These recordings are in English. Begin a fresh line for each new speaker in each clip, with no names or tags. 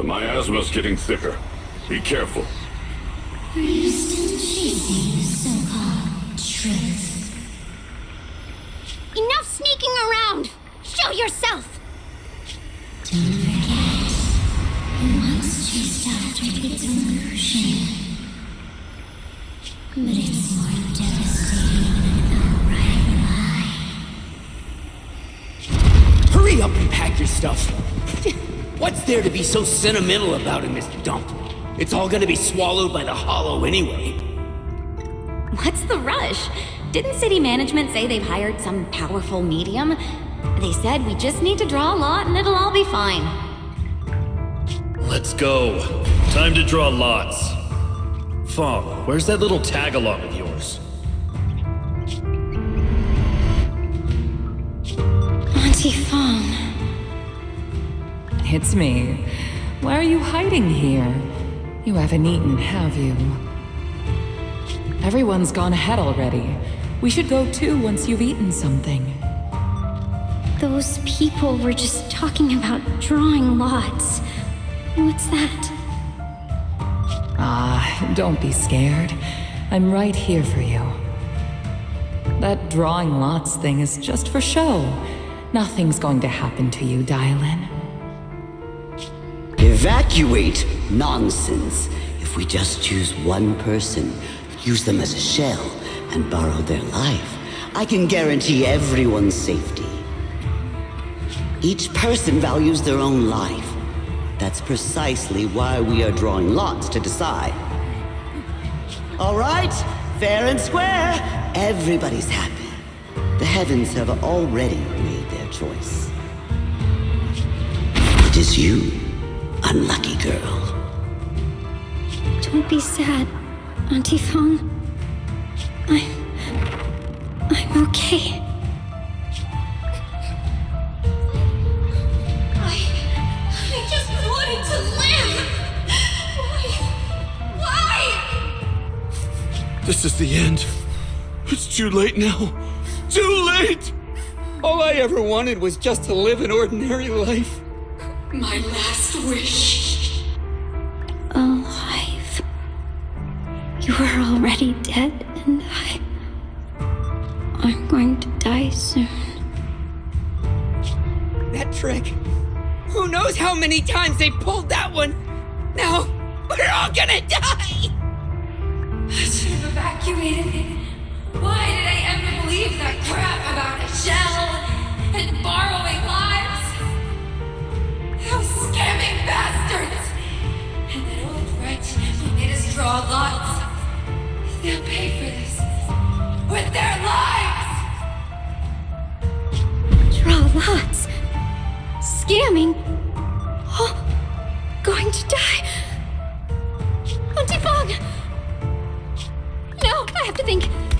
miasma's getting thicker. Be careful.
Are you still chasing the so-called truth?
Enough sneaking around! Show yourself!
Don't forget, you once chased after its illusion. But it's more devastating than an outright lie.
Hurry up and pack your stuff. What's there to be so sentimental about it, Mr. Dump? It's all gonna be swallowed by the hollow anyway.
What's the rush? Didn't city management say they've hired some powerful medium? They said we just need to draw a lot and it'll all be fine.
Let's go. Time to draw lots. Fong, where's that little tag-along of yours?
Auntie Fong.
It's me. Why are you hiding here? You haven't eaten, have you? Everyone's gone ahead already. We should go too once you've eaten something.
Those people were just talking about drawing lots. What's that?
Ah, don't be scared. I'm right here for you. That drawing lots thing is just for show. Nothing's going to happen to you, Dylan.
Evacuate? Nonsense. If we just choose one person, use them as a shell, and borrow their life, I can guarantee everyone's safety. Each person values their own life. That's precisely why we are drawing lots to decide. All right, fair and square. Everybody's happy. The heavens have already made their choice. It is you, unlucky girl.
Don't be sad, Auntie Fong. I'm okay.
I just wanted to live! Why?
This is the end. It's too late now. Too late! All I ever wanted was just to live an ordinary life.
My last wish.
Alive. You were already dead, and I'm going to die soon.
That trick. Who knows how many times they pulled that one? Now, we're all gonna die!
I should have evacuated it. Why did I ever believe that crap about a shell and borrowing lives? Those scamming bastards! And that old wretch who made us draw lots. They'll pay for this with their lives!
Draw lots. Scamming. Oh, going to die. Auntie Fong! No, I have to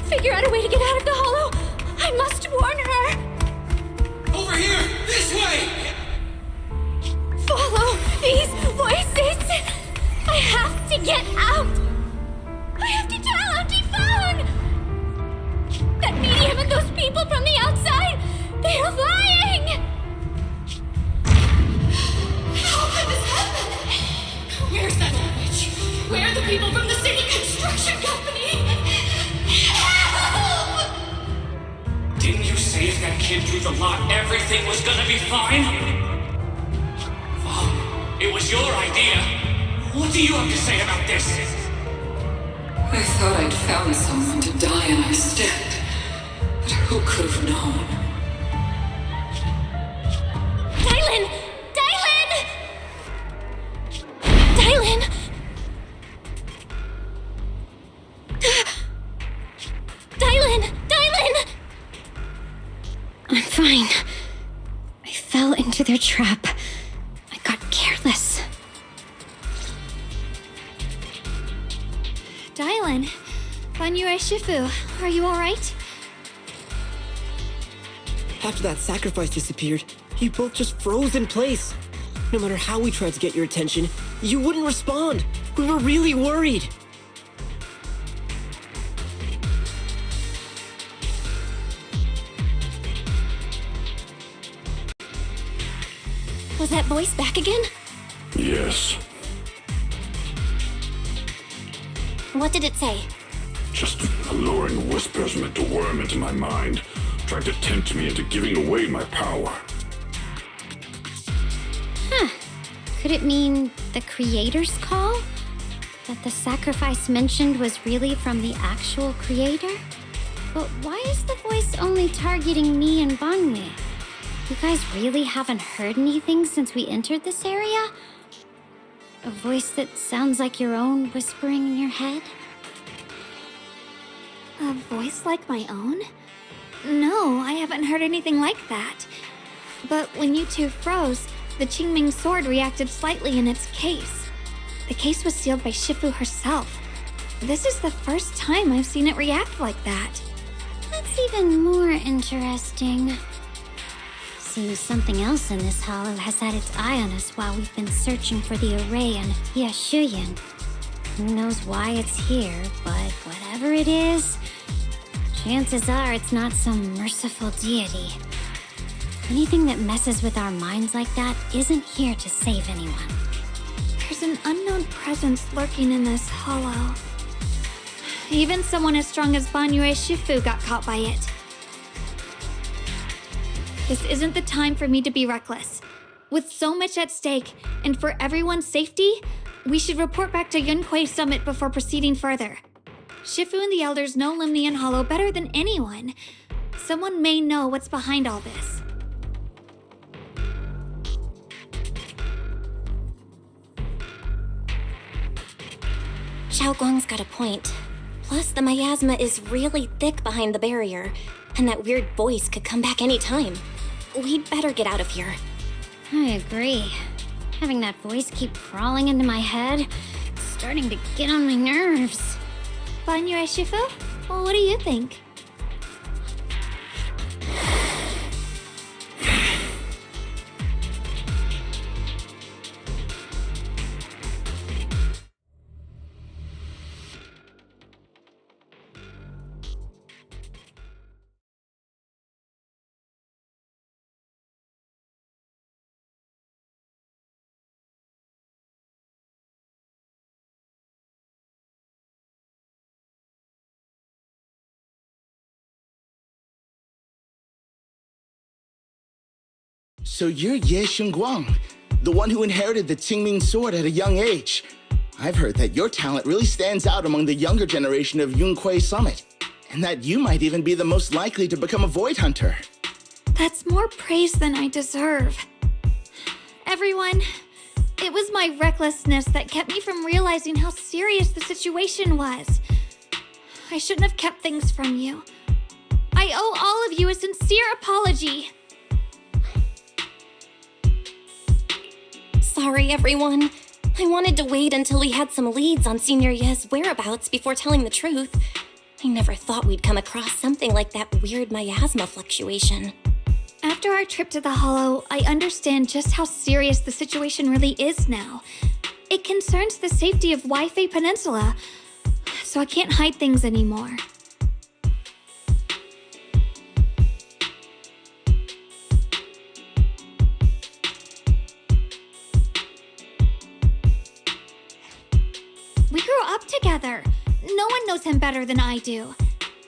figure out a way to get out of the hollow. I must warn her.
Over here! This way!
Follow these voices. I have to get out. I have to tell Auntie Fong. That medium and those people from the outside, they're lying.
How could this happen? Where's that old witch? Where are the people from the city construction company? Help!
Didn't you say if that kid drew the lot, everything was gonna be fine? Mom, it was your idea. What do you have to say about this?
I thought I'd found someone to die in our stead. But who could have known?
Dylan! Dylan! Dylan!
I'm fine. I fell into their trap. I got careless.
Dylan, Banyue Shifu, are you alright?
After that sacrifice disappeared, you both just froze in place. No matter how we tried to get your attention, you wouldn't respond. We were really worried.
Was that voice back again?
Yes.
What did it say?
Just alluring whispers meant to worm into my mind, trying to tempt me into giving away my power.
Could it mean the Creator's call? That the sacrifice mentioned was really from the actual Creator? But why is the voice only targeting me and Banwe? You guys really haven't heard anything since we entered this area? A voice that sounds like your own whispering in your head? A voice like my own? No, I haven't heard anything like that. But when you two froze, the Qingming sword reacted slightly in its case. The case was sealed by Shifu herself. This is the first time I've seen it react like that. That's even more interesting. Seems something else in this hollow has had its eye on us while we've been searching for the array on Yashuyan. Who knows why it's here, but whatever it is, chances are it's not some merciful deity. Anything that messes with our minds like that isn't here to save anyone. There's an unknown presence lurking in this hollow. Even someone as strong as Banyue Shifu got caught by it. This isn't the time for me to be reckless. With so much at stake, and for everyone's safety, we should report back to Yunquei Summit before proceeding further. Shifu and the elders know Limnian Hollow better than anyone. Someone may know what's behind all this.
Xiaoguang's got a point. Plus, the miasma is really thick behind the barrier, and that weird voice could come back any time. We'd better get out of here.
I agree. Having that voice keep crawling into my head, it's starting to get on my nerves. Banyue Shifu? Well, what do you think?
So you're Ye Xingguang, the one who inherited the Qingming sword at a young age. I've heard that your talent really stands out among the younger generation of Yunquei Summit, and that you might even be the most likely to become a Void Hunter.
That's more praise than I deserve. Everyone, it was my recklessness that kept me from realizing how serious the situation was. I shouldn't have kept things from you. I owe all of you a sincere apology.
Sorry, everyone. I wanted to wait until we had some leads on Senior Ye's whereabouts before telling the truth. I never thought we'd come across something like that weird miasma fluctuation.
After our trip to the Hollow, I understand just how serious the situation really is now. It concerns the safety of Waifei Peninsula, so I can't hide things anymore. We grew up together. No one knows him better than I do.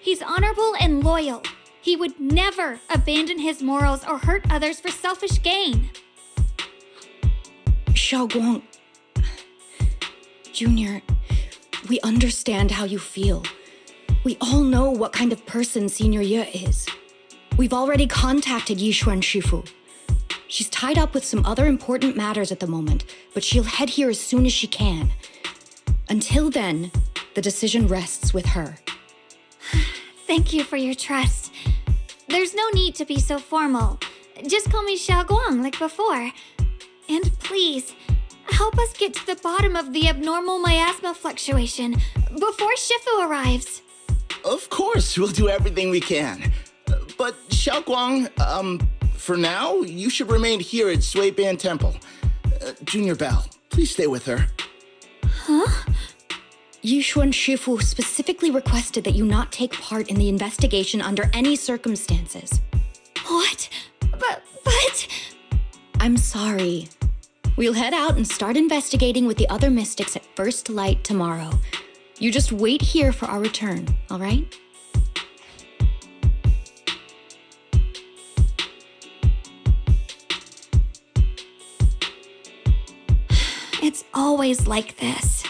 He's honorable and loyal. He would never abandon his morals or hurt others for selfish gain.
Xiaoguang... Junior, we understand how you feel. We all know what kind of person Senior Ye is. We've already contacted Yishuan Shifu. She's tied up with some other important matters at the moment, but she'll head here as soon as she can. Until then, the decision rests with her.
Thank you for your trust. There's no need to be so formal. Just call me Xiaoguang like before. And please, help us get to the bottom of the abnormal miasma fluctuation before Shifu arrives.
Of course, we'll do everything we can. But Xiaoguang, for now, you should remain here at Suiban Temple. Junior Bell, please stay with her.
Huh?
Yishuan Shifu specifically requested that you not take part in the investigation under any circumstances.
What? But...
I'm sorry. We'll head out and start investigating with the other mystics at first light tomorrow. You just wait here for our return, all right?
It's always like this.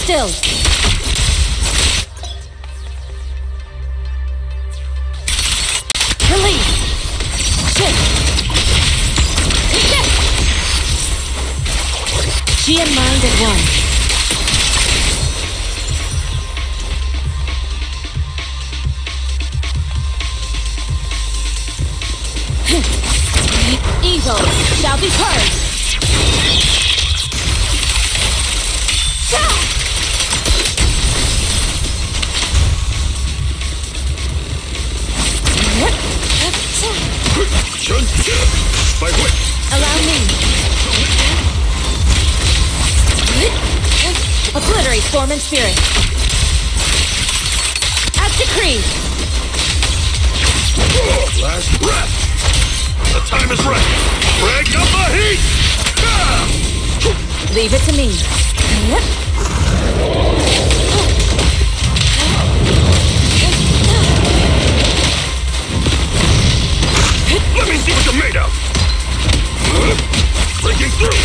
still. Release. She and mind at one. Evil shall be purged.
By what?
Allow me. Obliterate form and spirit. As decreed.
Last breath. The time is right. Break up the heat.
Leave it to me.
Let me see what you're made of. Breaking through.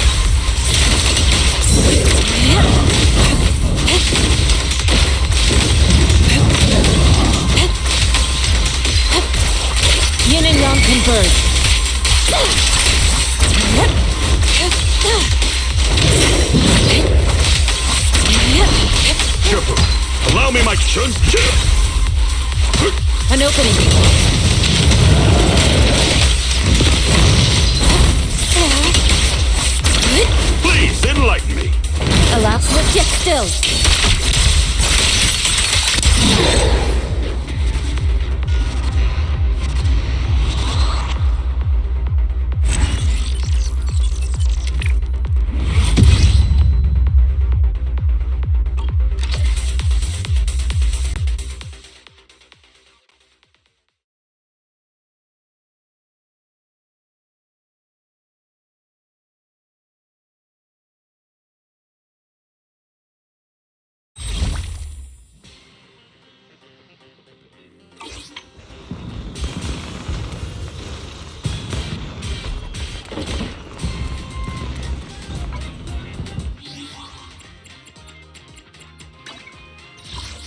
Yin and Yang converge.
Shifu, allow me my chun.
An opening.
Please enlighten me.
Allow swift yet still.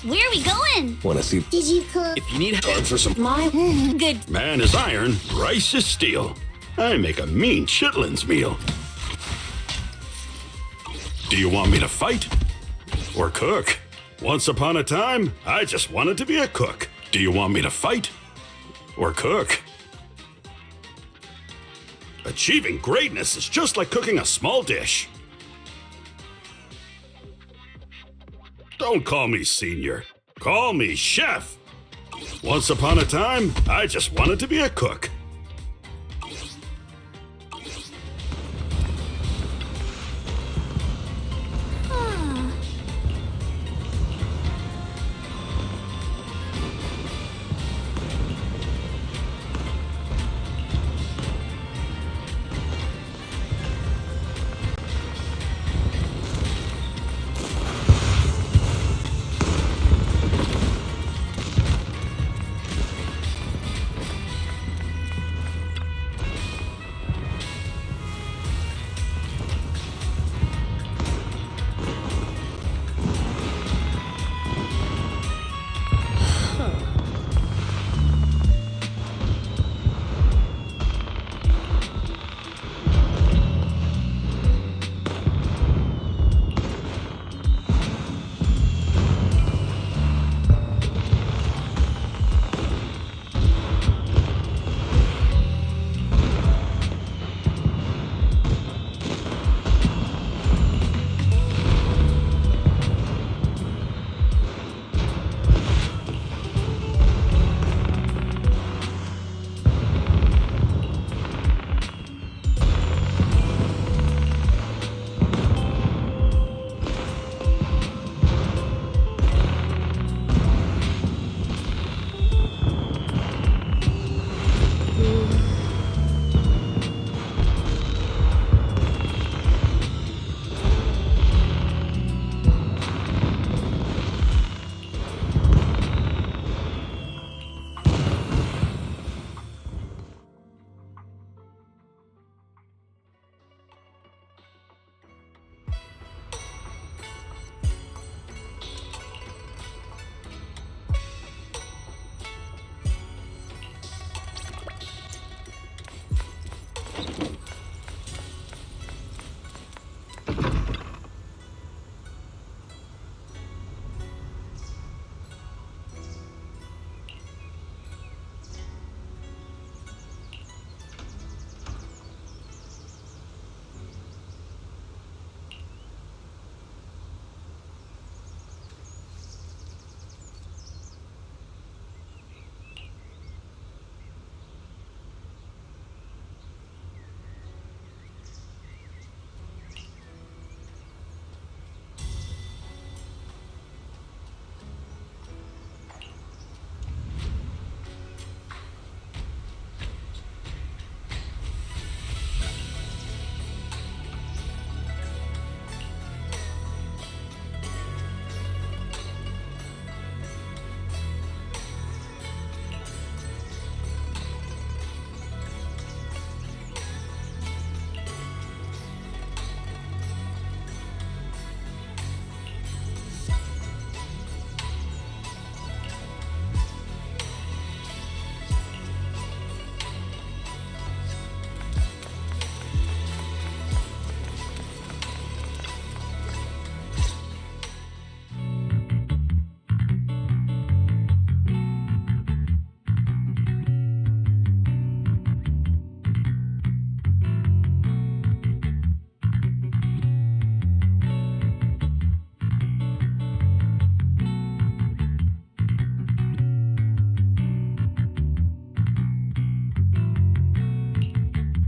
Where are we going?
Wanna see?
Did you cook?
If you need time for some.
Good.
Man is iron, rice is steel. I make a mean chitlins meal. Do you want me to fight? Or cook? Once upon a time, I just wanted to be a cook. Do you want me to fight? Or cook? Achieving greatness is just like cooking a small dish. Don't call me senior. Call me chef. Once upon a time, I just wanted to be a cook.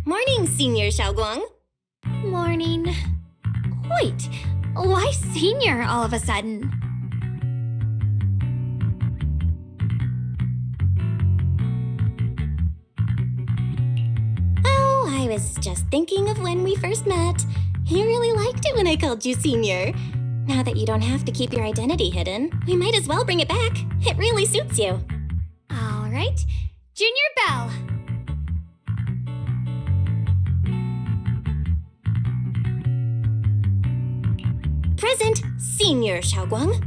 Morning, Senior Xiaoguang.
Morning. Wait, why senior all of a sudden?
Oh, I was just thinking of when we first met. You really liked it when I called you Senior. Now that you don't have to keep your identity hidden, we might as well bring it back. It really suits you.
All right, Junior Bell.
Present, Senior Xiaoguang.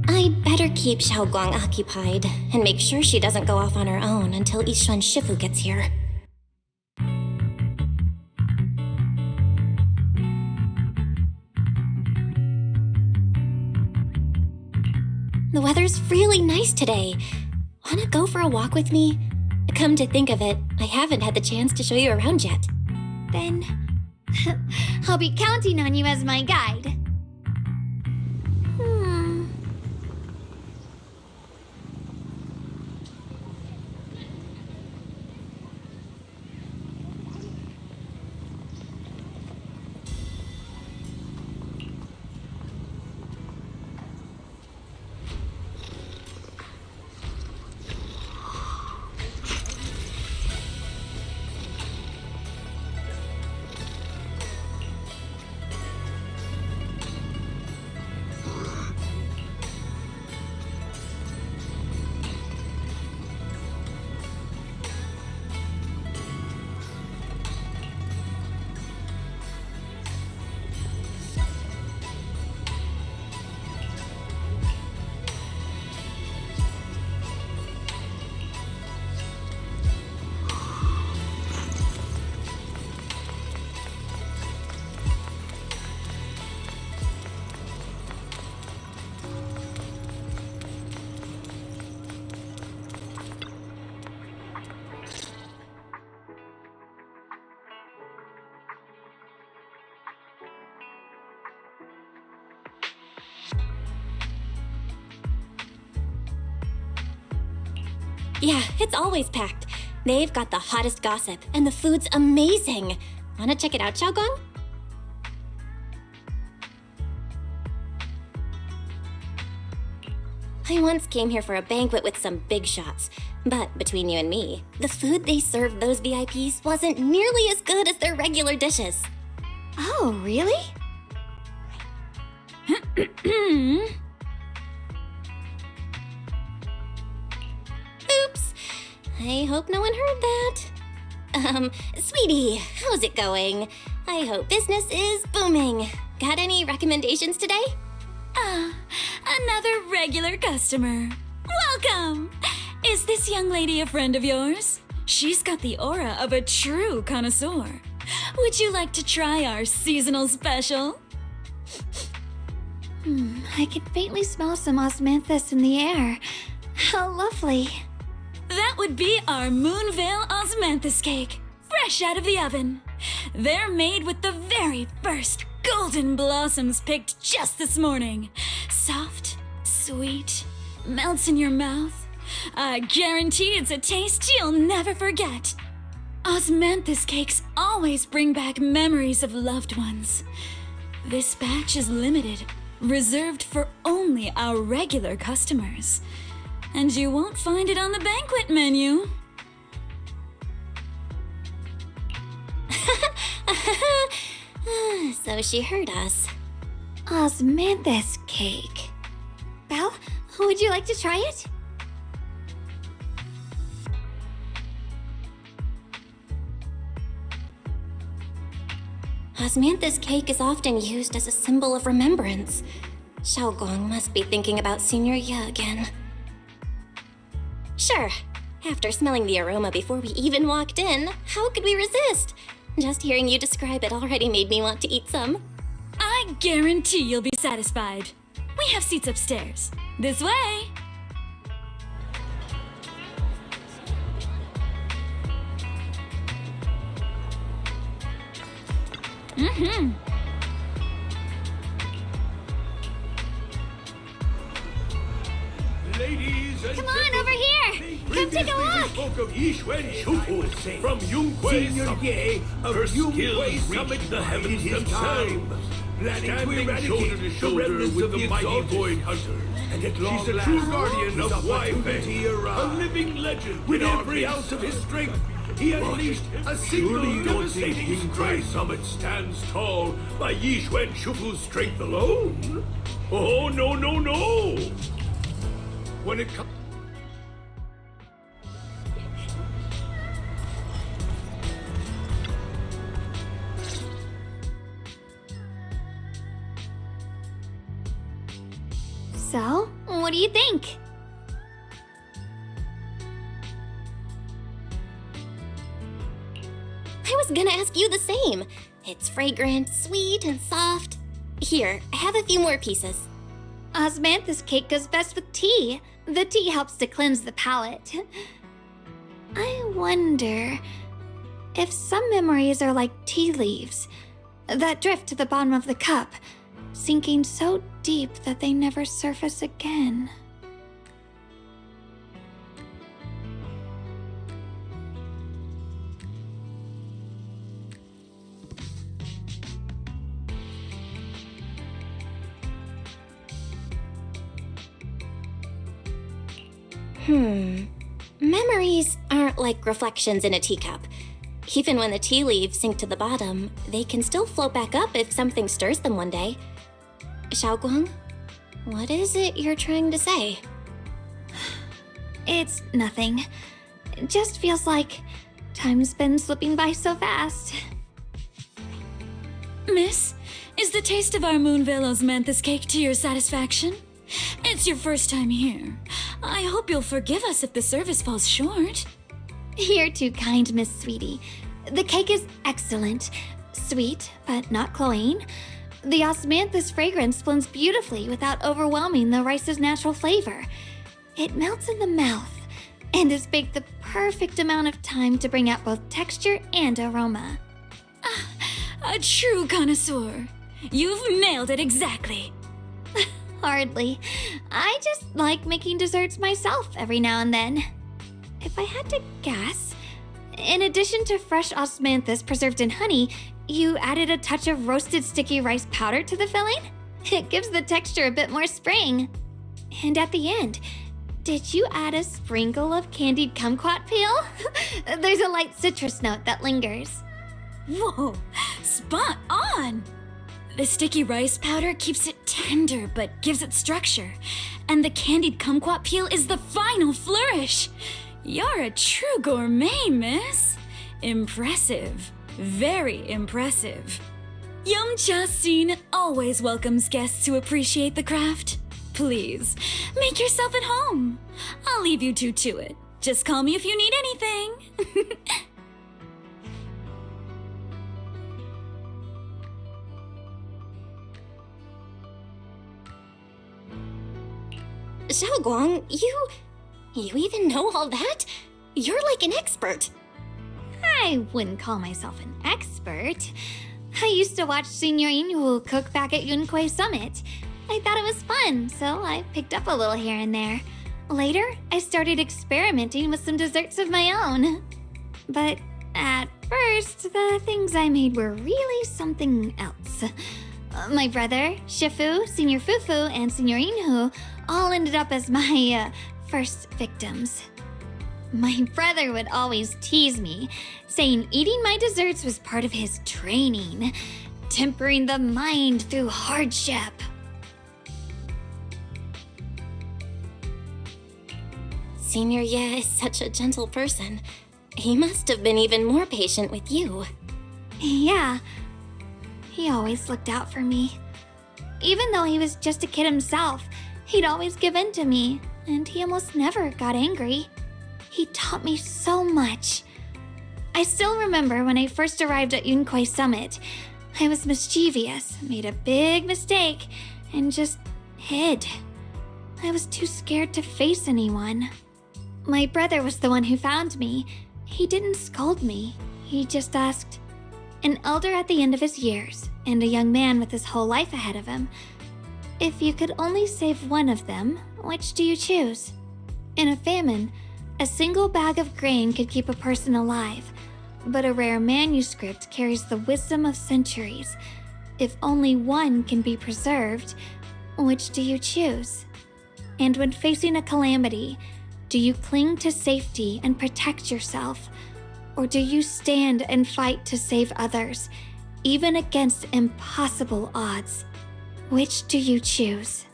I'd better keep Xiaoguang occupied and make sure she doesn't go off on her own until Yishuan Shifu gets here. The weather's really nice today. Wanna go for a walk with me? Come to think of it, I haven't had the chance to show you around yet.
Then I'll be counting on you as my guide.
Yeah, it's always packed. They've got the hottest gossip, and the food's amazing. Wanna check it out, Xiaoguang? I once came here for a banquet with some big shots, but between you and me, the food they served those VIPs wasn't nearly as good as their regular dishes.
Oh, really?
Oops. I hope no one heard that. Sweetie, how's it going? I hope business is booming. Got any recommendations today?
another regular customer. Welcome! Is this young lady a friend of yours? She's got the aura of a true connoisseur. Would you like to try our seasonal special?
I can faintly smell some osmanthus in the air. How lovely.
That would be our Moonvale Osmanthus cake, fresh out of the oven. They're made with the very first golden blossoms picked just this morning. Soft, sweet, melts in your mouth. I guarantee it's a taste you'll never forget. Osmanthus cakes always bring back memories of loved ones. This batch is limited, reserved for only our regular customers. And you won't find it on the banquet menu.
So she heard us.
Osmanthus cake. Belle, would you like to try it?
Osmanthus cake is often used as a symbol of remembrance. Xiaogong must be thinking about Senior Ye again. Sure. After smelling the aroma before we even walked in, how could we resist? Just hearing you describe it already made me want to eat some.
I guarantee you'll be satisfied. We have seats upstairs. This way!
Ladies and
Come on, over here! Come take a look!
spoke of Yixuan Shufu from Yunquay Summit. Her skills reached the heavens themselves. Standing shoulder to shoulder with the mighty Void Hunter. She's a true guardian of Yfei, a living legend with every ounce of his strength. He unleashed a single devastating Yunquay Summit stands tall by Yixuan Shufu's strength alone. Oh, no, no, no! When it comes...
So, what do you think? I was gonna ask you the same. It's fragrant, sweet, and soft. Here, have a few more pieces.
Osmanthus cake goes best with tea. The tea helps to cleanse the palate. I wonder if some memories are like tea leaves that drift to the bottom of the cup, sinking so deep that they never surface again.
Memories aren't like reflections in a teacup. Even when the tea leaves sink to the bottom, they can still float back up if something stirs them one day. Xiaoguang, what is it you're trying to say?
It's nothing. It just feels like time's been slipping by so fast.
Miss, is the taste of our Moonvale Osmanthus cake to your satisfaction? It's your first time here. I hope you'll forgive us if the service falls short.
You're too kind, Miss Sweetie. The cake is excellent. Sweet, but not cloying. The osmanthus fragrance blends beautifully without overwhelming the rice's natural flavor. It melts in the mouth and is baked the perfect amount of time to bring out both texture and aroma.
A true connoisseur. You've nailed it exactly.
Hardly. I just like making desserts myself every now and then. If I had to guess, in addition to fresh osmanthus preserved in honey, you added a touch of roasted sticky rice powder to the filling? It gives the texture a bit more spring. And at the end, did you add a sprinkle of candied kumquat peel? There's a light citrus note that lingers.
Whoa, spot on! The sticky rice powder keeps it tender but gives it structure. And the candied kumquat peel is the final flourish. You're a true gourmet, miss. Impressive. Very impressive. Yum Cha Scene always welcomes guests who appreciate the craft. Please, make yourself at home. I'll leave you two to it. Just call me if you need anything.
Xiaoguang, you even know all that? You're like an expert.
I wouldn't call myself an expert. I used to watch Senior Yinhu cook back at Yunquay Summit. I thought it was fun, so I picked up a little here and there. Later, I started experimenting with some desserts of my own. But at first, the things I made were really something else. My brother, Shifu, Senior Fufu, and Senior Yinhu all ended up as my first victims. My brother would always tease me, saying eating my desserts was part of his training, tempering the mind through hardship.
Senior Ye is such a gentle person. He must have been even more patient with you.
Yeah, he always looked out for me. Even though he was just a kid himself, he'd always give in to me, and he almost never got angry. He taught me so much. I still remember when I first arrived at Yunquay Summit. I was mischievous, made a big mistake, and just hid. I was too scared to face anyone. My brother was the one who found me. He didn't scold me. He just asked, an elder at the end of his years, and a young man with his whole life ahead of him, if you could only save one of them, which do you choose? In a famine, a single bag of grain could keep a person alive, but a rare manuscript carries the wisdom of centuries. If only one can be preserved, which do you choose? And when facing a calamity, do you cling to safety and protect yourself, or do you stand and fight to save others, even against impossible odds? Which do you choose?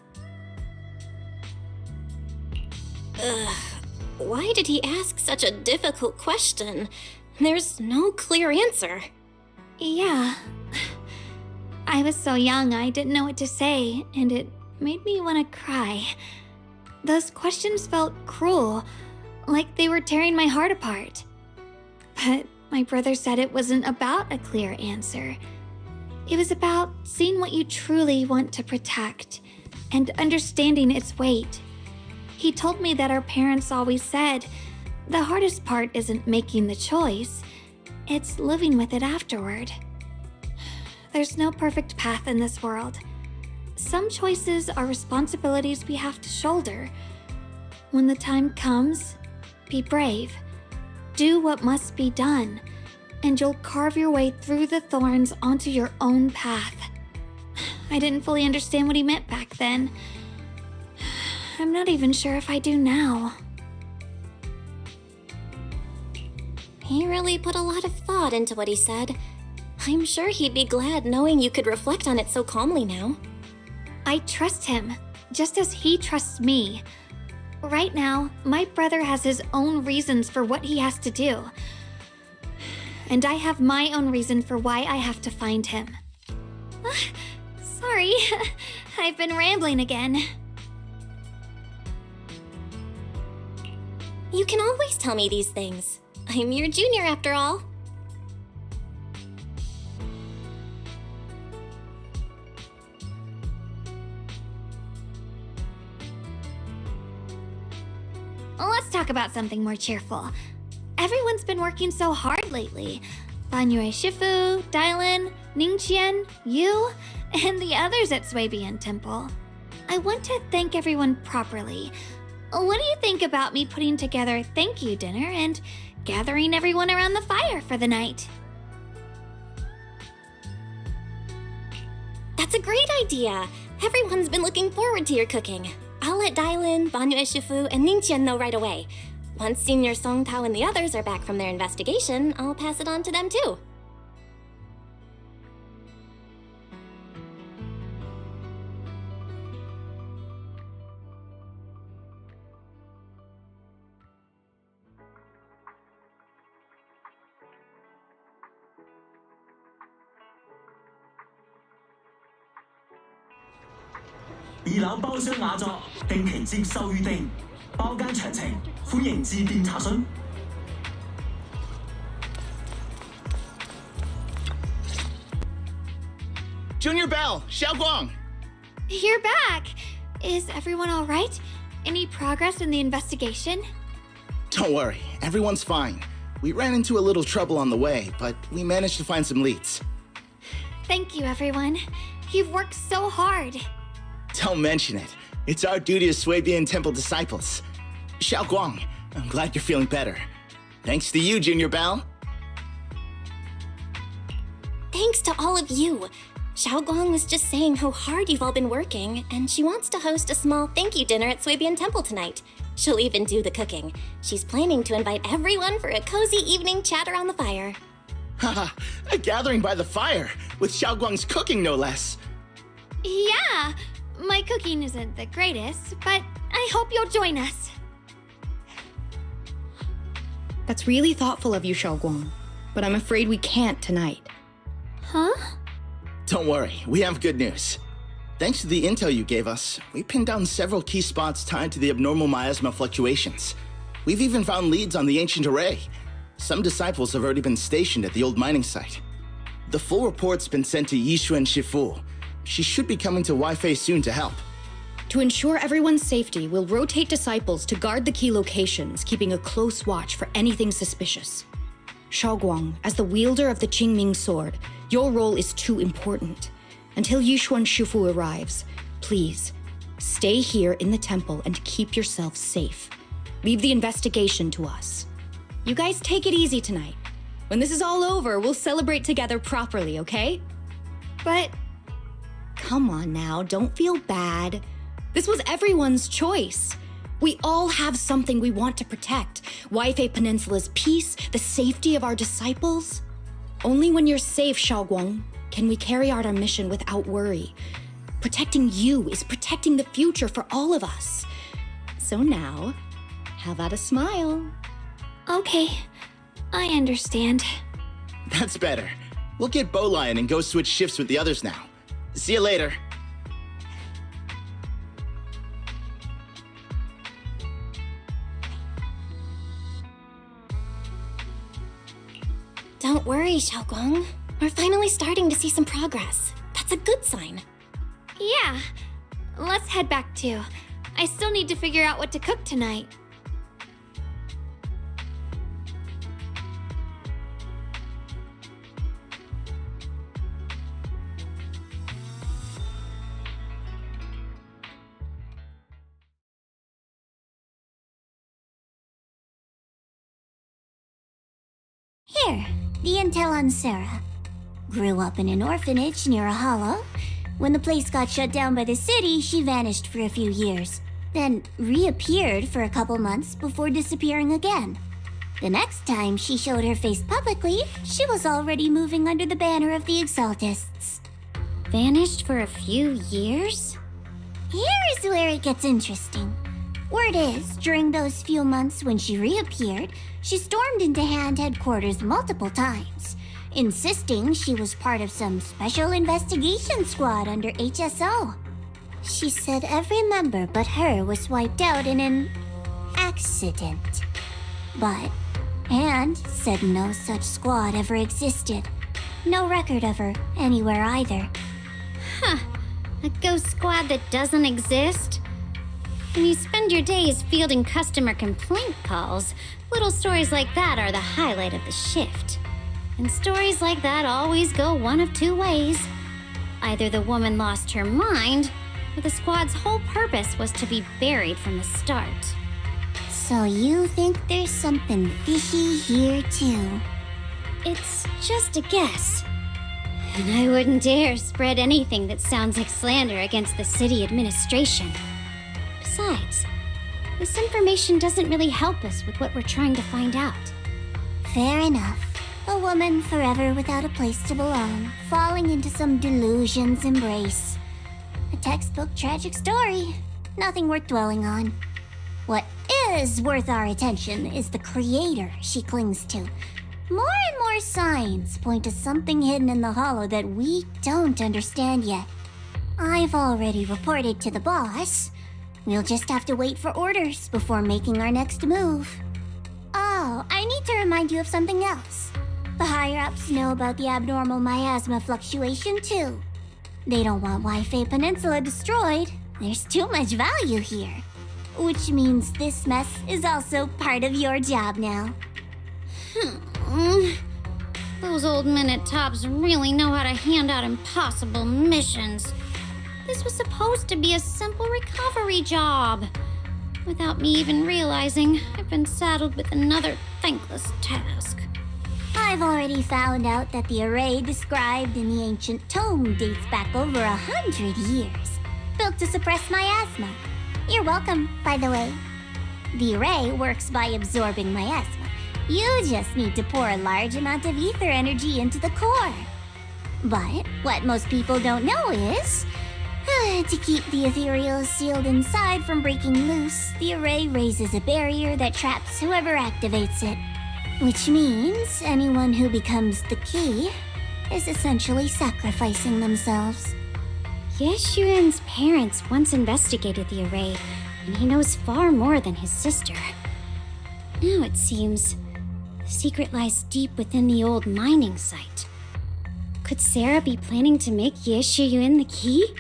Why did he ask such a difficult question? There's no clear answer.
Yeah. I was so young I didn't know what to say, and it made me want to cry. Those questions felt cruel, like they were tearing my heart apart. But my brother said it wasn't about a clear answer. It was about seeing what you truly want to protect and understanding its weight. He told me that our parents always said, the hardest part isn't making the choice, it's living with it afterward. There's no perfect path in this world. Some choices are responsibilities we have to shoulder. When the time comes, be brave. Do what must be done, and you'll carve your way through the thorns onto your own path. I didn't fully understand what he meant back then. I'm not even sure if I do now.
He really put a lot of thought into what he said. I'm sure he'd be glad knowing you could reflect on it so calmly now.
I trust him, just as he trusts me. Right now, my brother has his own reasons for what he has to do. And I have my own reason for why I have to find him. Sorry, I've been rambling again.
You can always tell me these things. I'm your junior after all.
Let's talk about something more cheerful. Everyone's been working so hard lately. Banyue Shifu, Dylan, Ningqian, you, and the others at Suibian Temple. I want to thank everyone properly. What do you think about me putting together a thank you dinner and gathering everyone around the fire for the night?
That's a great idea. Everyone's been looking forward to your cooking. I'll let Dylan, Banyue Shifu, and Ningqian know right away. Once Senior Song Tao and the others are back from their investigation, I'll pass it on to them too.
二樓包廂雅座，定期接受預定，包間詳情歡迎致電查詢。
Junior Bell, Xiao Guang.
You're back! Is everyone alright? Any progress in the investigation?
Don't worry, everyone's fine. We ran into a little trouble on the way, but we managed to find some leads.
Thank you, everyone. You've worked so hard.
Don't mention it. It's our duty as Swabian Temple disciples. Xiao Guang, I'm glad you're feeling better. Thanks to you, Junior Bell.
Thanks to all of you. Xiao Guang was just saying how hard you've all been working, and she wants to host a small thank you dinner at Swabian Temple tonight. She'll even do the cooking. She's planning to invite everyone for a cozy evening chat around the fire.
Haha, a gathering by the fire, with Xiao Guang's cooking no less.
Yeah, my cooking isn't the greatest, but I hope you'll join us.
That's really thoughtful of you, Xiao Guang, but I'm afraid we can't tonight.
Huh?
Don't worry, we have good news. Thanks to the intel you gave us, we pinned down several key spots tied to the abnormal miasma fluctuations. We've even found leads on the ancient array. Some disciples have already been stationed at the old mining site. The full report's been sent to Yishuan Shifu. She should be coming to Wi-Fi soon to help.
To ensure everyone's safety, we'll rotate disciples to guard the key locations, keeping a close watch for anything suspicious. Xiao Guang, as the wielder of the Qingming sword, your role is too important. Until Yishuan Shifu arrives, please, stay here in the temple and keep yourself safe. Leave the investigation to us. You guys take it easy tonight. When this is all over, we'll celebrate together properly, okay?
But...
Come on now, don't feel bad. This was everyone's choice. We all have something we want to protect. Wi-Fi Peninsula's peace, the safety of our disciples. Only when you're safe, Xiao Guang, can we carry out our mission without worry. Protecting you is protecting the future for all of us. So now, how about a smile?
Okay, I understand.
That's better. We'll get Bowlion and go switch shifts with the others now. See you later.
Don't worry, Xiao Guang. We're finally starting to see some progress. That's a good sign.
Yeah, let's head back too. I still need to figure out what to cook tonight.
Here, the intel on Sarah. Grew up in an orphanage near a hollow. When the place got shut down by the city, she vanished for a few years. Then reappeared for a couple months before disappearing again. The next time she showed her face publicly, she was already moving under the banner of the Exaltists.
Vanished for a few years?
Here's where it gets interesting. Word is, during those few months when she reappeared, she stormed into Hand headquarters multiple times, insisting she was part of some special investigation squad under HSO. She said every member but her was wiped out in an accident. But Hand said no such squad ever existed. No record of her anywhere either.
Huh. A ghost squad that doesn't exist? When you spend your days fielding customer complaint calls, little stories like that are the highlight of the shift. And stories like that always go one of two ways. Either the woman lost her mind, or the squad's whole purpose was to be buried from the start.
So you think there's something fishy here too?
It's just a guess. And I wouldn't dare spread anything that sounds like slander against the city administration. Besides, this information doesn't really help us with what we're trying to find out.
Fair enough. A woman forever without a place to belong, falling into some delusion's embrace. A textbook tragic story. Nothing worth dwelling on. What is worth our attention is the creator she clings to. More and more signs point to something hidden in the hollow that we don't understand yet. I've already reported to the boss. We'll just have to wait for orders before making our next move. Oh, I need to remind you of something else. The higher-ups know about the abnormal miasma fluctuation, too. They don't want Wi-Fi Peninsula destroyed. There's too much value here. Which means this mess is also part of your job now.
Those old men at Tops really know how to hand out impossible missions. This was supposed to be a simple recovery job. Without me even realizing, I've been saddled with another thankless task.
I've already found out that the array described in the ancient tome dates back over 100 years, built to suppress miasma. You're welcome, by the way. The array works by absorbing miasma. You just need to pour a large amount of ether energy into the core. But what most people don't know is, to keep the ethereal sealed inside from breaking loose, the array raises a barrier that traps whoever activates it. Which means anyone who becomes the key is essentially sacrificing themselves.
Yeshuan's parents once investigated the array, and he knows far more than his sister. Now it seems the secret lies deep within the old mining site. Could Sarah be planning to make Yeshuyun the key?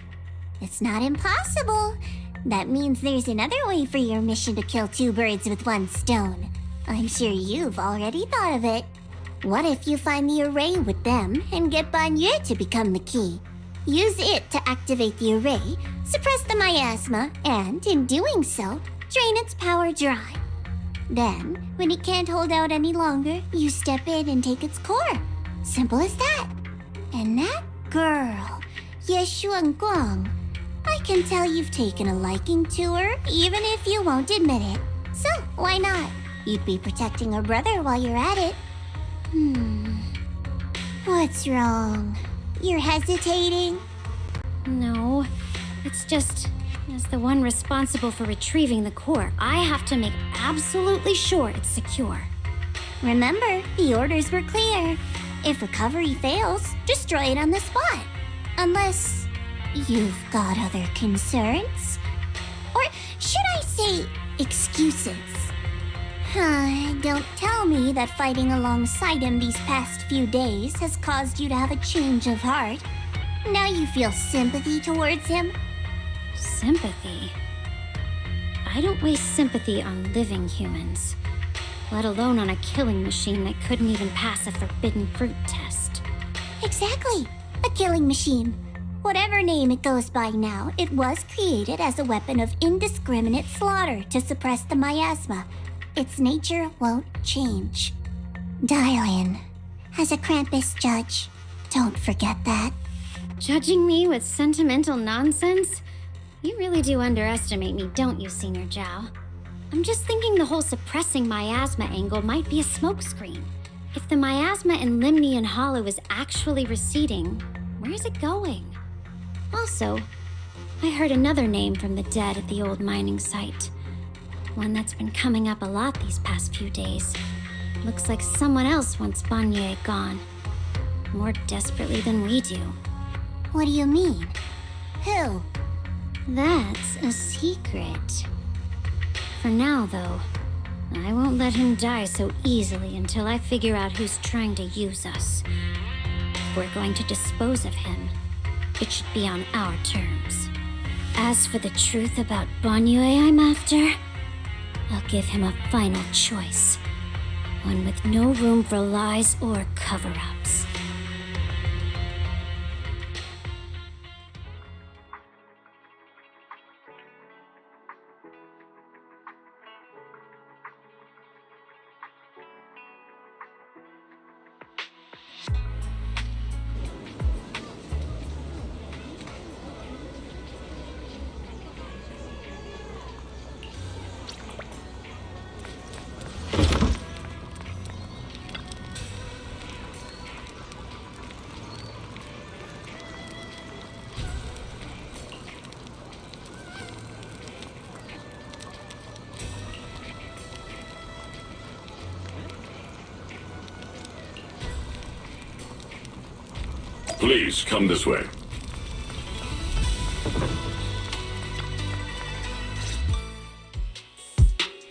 It's not impossible. That means there's another way for your mission to kill two birds with one stone. I'm sure you've already thought of it. What if you find the array with them and get Banyu to become the key? Use it to activate the array, suppress the miasma, and in doing so, drain its power dry. Then, when it can't hold out any longer, you step in and take its core. Simple as that. And that girl, Yeshuan Guang, I can tell you've taken a liking to her, even if you won't admit it. So, why not? You'd be protecting her brother while you're at it. What's wrong? You're hesitating?
No, it's just, as the one responsible for retrieving the core, I have to make absolutely sure it's secure.
Remember, the orders were clear. If recovery fails, destroy it on the spot. Unless you've got other concerns? Or should I say excuses? Don't tell me that fighting alongside him these past few days has caused you to have a change of heart. Now you feel sympathy towards him?
Sympathy? I don't waste sympathy on living humans, let alone on a killing machine that couldn't even pass a forbidden fruit test.
Exactly, a killing machine. Whatever name it goes by now, it was created as a weapon of indiscriminate slaughter to suppress the miasma. Its nature won't change. Dial in. As a Krampus judge, don't forget that.
Judging me with sentimental nonsense? You really do underestimate me, don't you, Senior Zhao? I'm just thinking the whole suppressing miasma angle might be a smokescreen. If the miasma in Limnian Hollow is actually receding, where's it going? Also, I heard another name from the dead at the old mining site. One that's been coming up a lot these past few days. Looks like someone else wants Banyu gone. More desperately than we do.
What do you mean? Who?
That's a secret. For now, though, I won't let him die so easily until I figure out who's trying to use us. If we're going to dispose of him, it should be on our terms. As for the truth about Banyu I'm after, I'll give him a final choice. One with no room for lies or cover-ups.
Please, come this way.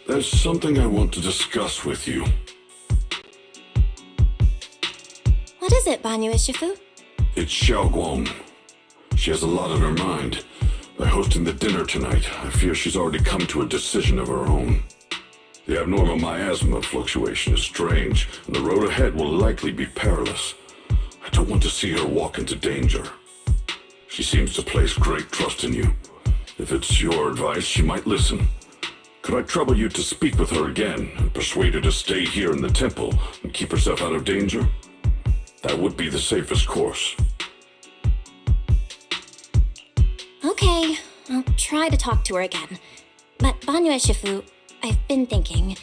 There's something I want to discuss with you.
What is it, Banyu Shifu?
It's Xiaoguang. She has a lot on her mind. By hosting the dinner tonight, I fear she's already come to a decision of her own. The abnormal miasma fluctuation is strange, and the road ahead will likely be perilous. I don't want to see her walk into danger. She seems to place great trust in you. If it's your advice, she might listen. Could I trouble you to speak with her again and persuade her to stay here in the temple and keep herself out of danger? That would be the safest course.
Okay, I'll try to talk to her again. But Banyu Shifu, I've been thinking,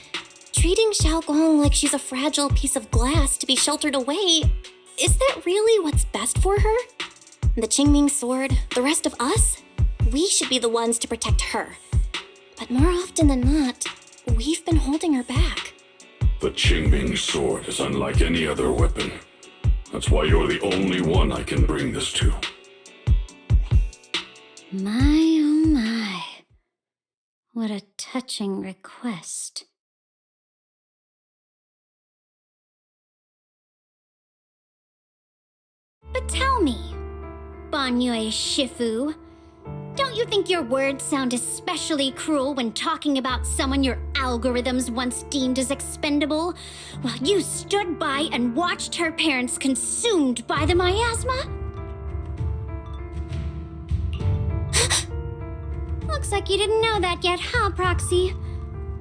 treating Xiaoguang like she's a fragile piece of glass to be sheltered away, is that really what's best for her? The Qingming sword, the rest of us? We should be the ones to protect her. But more often than not, we've been holding her back.
The Qingming sword is unlike any other weapon. That's why you're the only one I can bring this to.
My, oh my. What a touching request. But tell me, Banyu Shifu, don't you think your words sound especially cruel when talking about someone your algorithms once deemed as expendable, while you stood by and watched her parents consumed by the miasma? Looks like you didn't know that yet, huh, Proxy?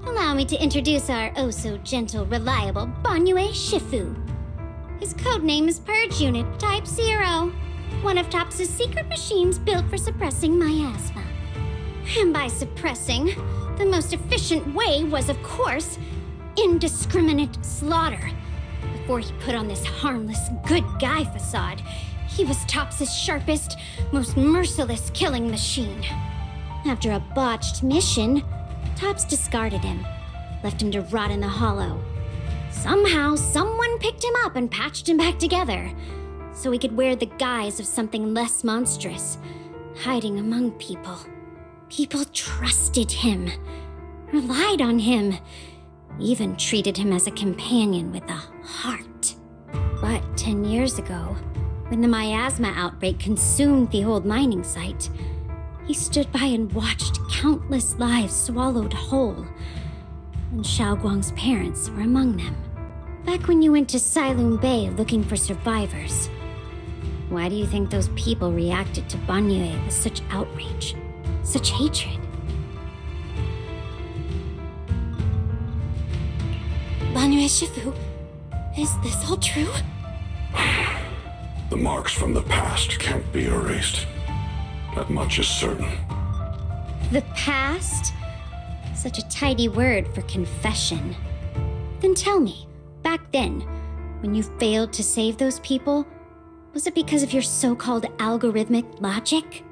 Allow me to introduce our oh-so-gentle, reliable Banyu Shifu. His codename is Purge Unit Type 0, one of TOPS' secret machines built for suppressing miasma. And by suppressing, the most efficient way was, of course, indiscriminate slaughter. Before he put on this harmless, good guy facade, he was TOPS' sharpest, most merciless killing machine. After a botched mission, TOPS discarded him, left him to rot in the hollow. Somehow, someone picked him up and patched him back together, so he could wear the guise of something less monstrous, hiding among people. People trusted him, relied on him, even treated him as a companion with a heart. But 10 years ago, when the miasma outbreak consumed the old mining site, he stood by and watched countless lives swallowed whole. And Xiaoguang's parents were among them. Back when you went to Silum Bay looking for survivors. Why do you think those people reacted to Banyu with such outrage, such hatred?
Banyu Shifu, is this all true?
The marks from the past can't be erased. That much is certain.
The past? Such a tidy word for confession. Then tell me, back then, when you failed to save those people, was it because of your so-called algorithmic logic?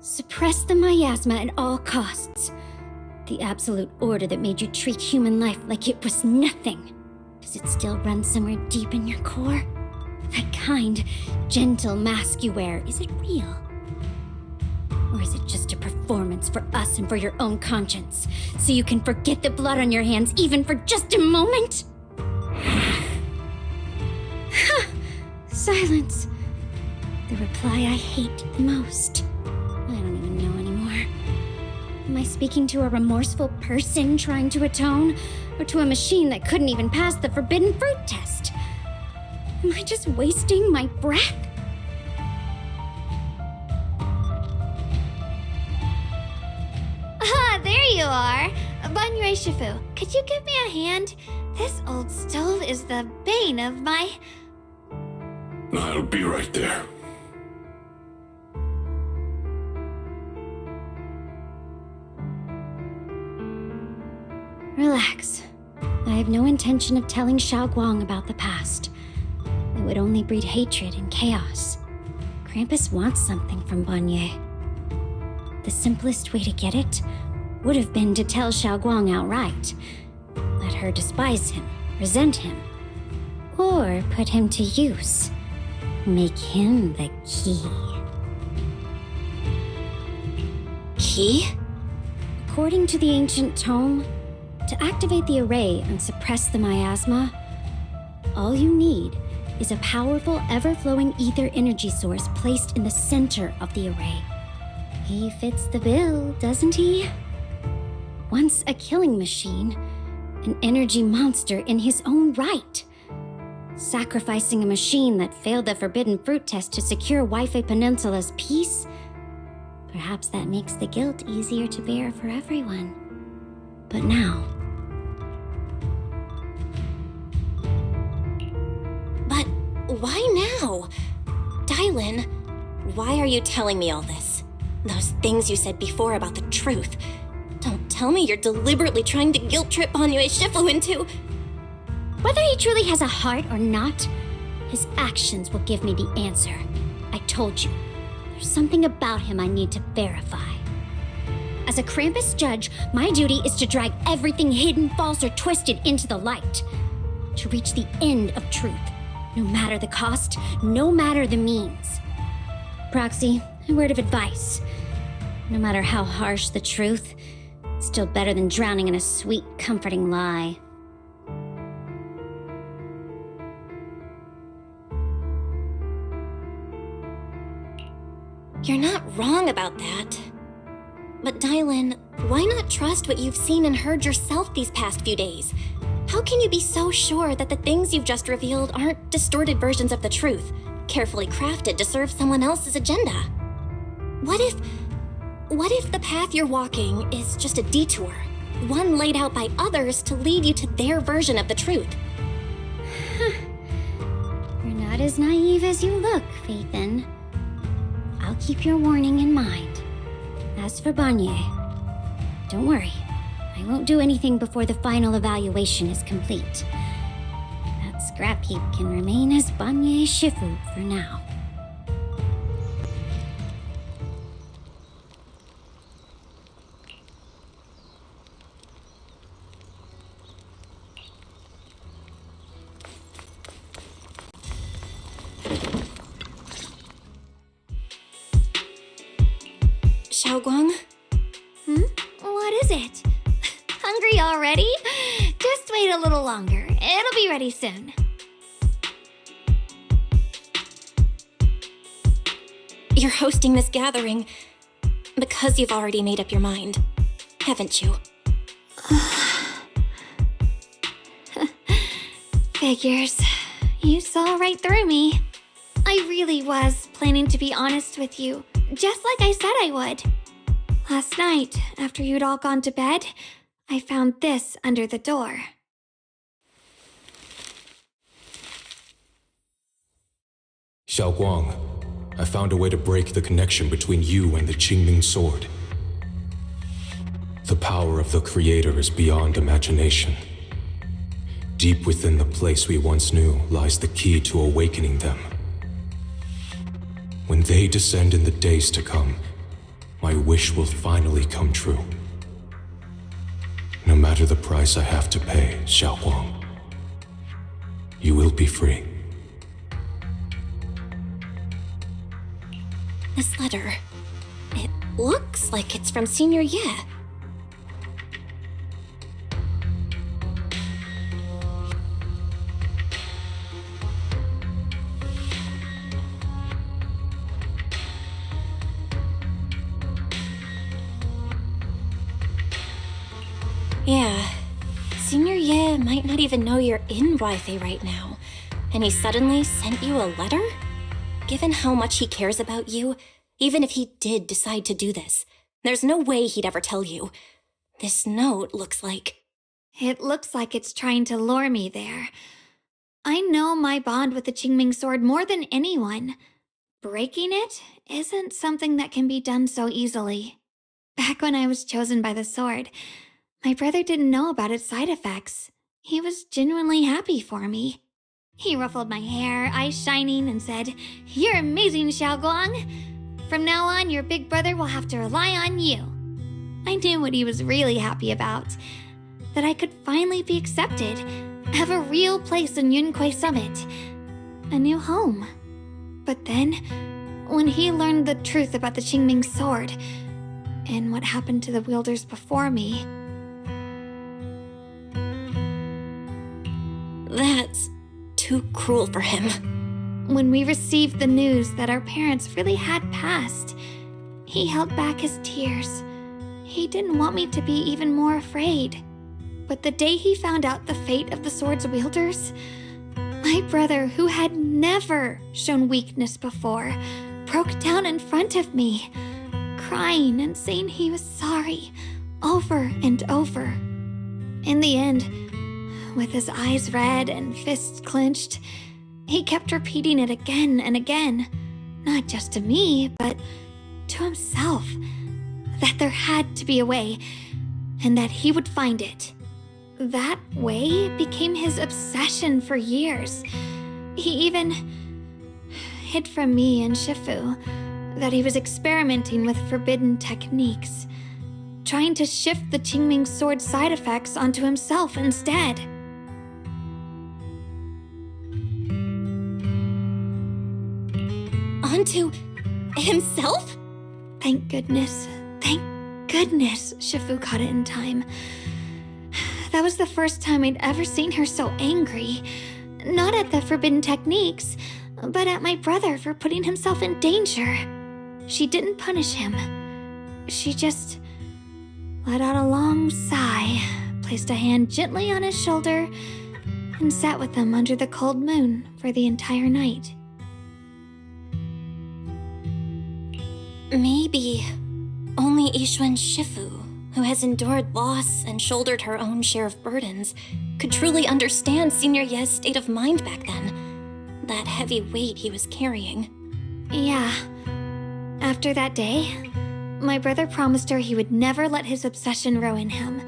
Suppress the miasma at all costs. The absolute order that made you treat human life like it was nothing. Does it still run somewhere deep in your core? That kind, gentle mask you wear, is it real? Or is it just a performance for us and for your own conscience, so you can forget the blood on your hands even for just a moment? Silence. The reply I hate the most. I don't even know anymore. Am I speaking to a remorseful person trying to atone, or to a machine that couldn't even pass the forbidden fruit test? Am I just wasting my breath? Ah, there you are! Banyu Shifu, could you give me a hand? This old stove is the bane of my...
I'll be right there.
Relax. I have no intention of telling Xiaoguang about the past. It would only breed hatred and chaos. Krampus wants something from Banyu. The simplest way to get it would have been to tell Xiaoguang outright. Let her despise him, resent him, or put him to use. Make him the key.
Key?
According to the ancient tome,
To activate the array and suppress the miasma, all you need is a powerful, ever-flowing ether energy source placed in the center of the array. He fits the bill, doesn't he? Once a killing machine, an energy monster in his own right. Sacrificing a machine that failed the forbidden fruit test to secure Waifei Peninsula's peace? Perhaps that makes the guilt easier to bear for everyone. But now...
But why now? Dylan, why are you telling me all this? Those things you said before about the truth. Don't tell me you're deliberately trying to guilt-trip Banyue Shifu into...
Whether he truly has a heart or not, his actions will give me the answer. I told you, there's something about him I need to verify. As a Krampus judge, my duty is to drag everything hidden, false, or twisted into the light. To reach the end of truth, no matter the cost, no matter the means. Proxy, a word of advice. No matter how harsh the truth, it's still better than drowning in a sweet, comforting lie.
You're not wrong about that. But Dylan, why not trust what you've seen and heard yourself these past few days? How can you be so sure that the things you've just revealed aren't distorted versions of the truth, carefully crafted to serve someone else's agenda? What if the path you're walking is just a detour, one laid out by others to lead you to their version of the truth?
You're not as naive as you look, Phaethon. I'll keep your warning in mind. As for Banyue, don't worry. I won't do anything before the final evaluation is complete. That scrap heap can remain as Banyue Shifu for now.
Xiaoguang?
What is it? Hungry already? Just wait a little longer. It'll be ready soon.
You're hosting this gathering because you've already made up your mind, haven't you?
Figures. You saw right through me. I really was planning to be honest with you, just like I said I would. Last night, after you'd all gone to bed, I found this under the door.
Xiaoguang, I found a way to break the connection between you and the Qingming sword. The power of the Creator is beyond imagination. Deep within the place we once knew lies the key to awakening them. When they descend in the days to come, my wish will finally come true. No matter the price I have to pay, Xiaoguang, you will be free.
This letter, it looks like it's from Senior Ye. Yeah, Senior Ye might not even know you're in Waifei right now, and he suddenly sent you a letter? Given how much he cares about you, even if he did decide to do this, there's no way he'd ever tell you. This note looks like...
It looks like it's trying to lure me there. I know my bond with the Qingming sword more than anyone. Breaking it isn't something that can be done so easily. Back when I was chosen by the sword, my brother didn't know about its side effects. He was genuinely happy for me. He ruffled my hair, eyes shining, and said, "You're amazing, Xiaoguang. From now on, your big brother will have to rely on you." I knew what he was really happy about. That I could finally be accepted, have a real place in Yunquei Summit, a new home. But then, when he learned the truth about the Qingming sword, and what happened to the wielders before me,
That's too cruel for him.
When we received the news that our parents really had passed, he held back his tears. He didn't want me to be even more afraid. But the day he found out the fate of the sword's wielders, my brother, who had never shown weakness before, broke down in front of me, crying and saying he was sorry over and over. In the end, with his eyes red and fists clenched, he kept repeating it again and again, not just to me, but to himself, that there had to be a way, and that he would find it. That way became his obsession for years. He even hid from me and Shifu that he was experimenting with forbidden techniques, trying to shift the Qingming sword side effects onto himself instead.
Onto himself?
Thank goodness Shifu caught it in time. That was the first time I'd ever seen her so angry. Not at the forbidden techniques, but at my brother for putting himself in danger. She didn't punish him. She just let out a long sigh, placed a hand gently on his shoulder, and sat with him under the cold moon for the entire night.
Maybe only Yixuan Shifu, who has endured loss and shouldered her own share of burdens, could truly understand Senior Ye's state of mind back then. That heavy weight he was carrying.
Yeah. After that day, my brother promised her he would never let his obsession ruin him.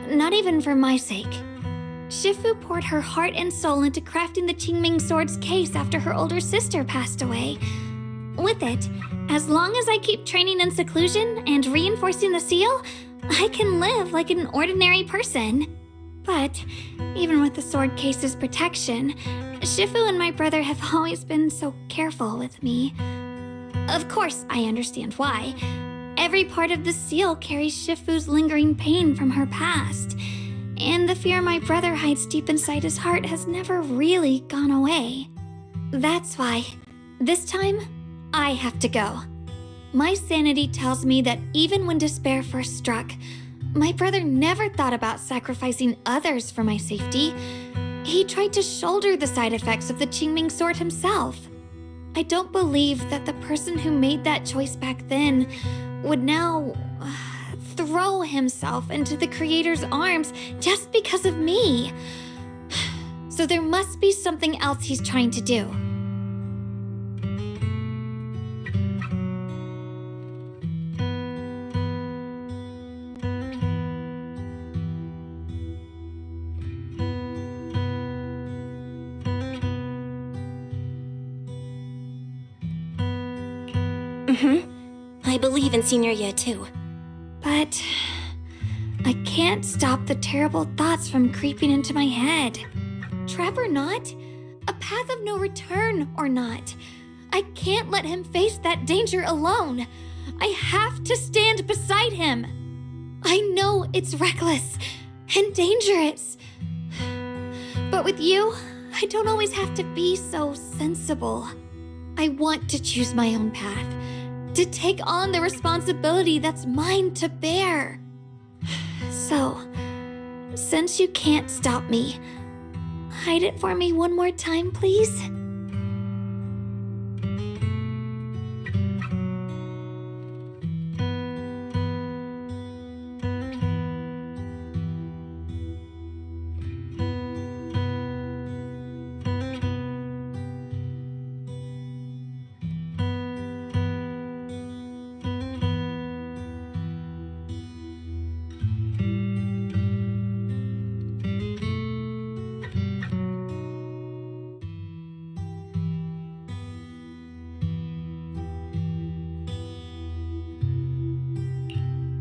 Not even for my sake. Shifu poured her heart and soul into crafting the Qingming sword's case after her older sister passed away. With it, as long as I keep training in seclusion and reinforcing the seal, I can live like an ordinary person. But even with the sword case's protection, Shifu and my brother have always been so careful with me. Of course, I understand why. Every part of the seal carries Shifu's lingering pain from her past, and the fear my brother hides deep inside his heart has never really gone away. That's why, this time, I have to go. My sanity tells me that even when despair first struck, my brother never thought about sacrificing others for my safety. He tried to shoulder the side effects of the Qingming sword himself. I don't believe that the person who made that choice back then would now throw himself into the Creator's arms just because of me. So there must be something else he's trying to do.
I believe in Senior Ye too.
But I can't stop the terrible thoughts from creeping into my head. Trap or not, a path of no return or not, I can't let him face that danger alone. I have to stand beside him. I know it's reckless and dangerous. But with you, I don't always have to be so sensible. I want to choose my own path, to take on the responsibility that's mine to bear. So, since you can't stop me, hide it for me one more time, please?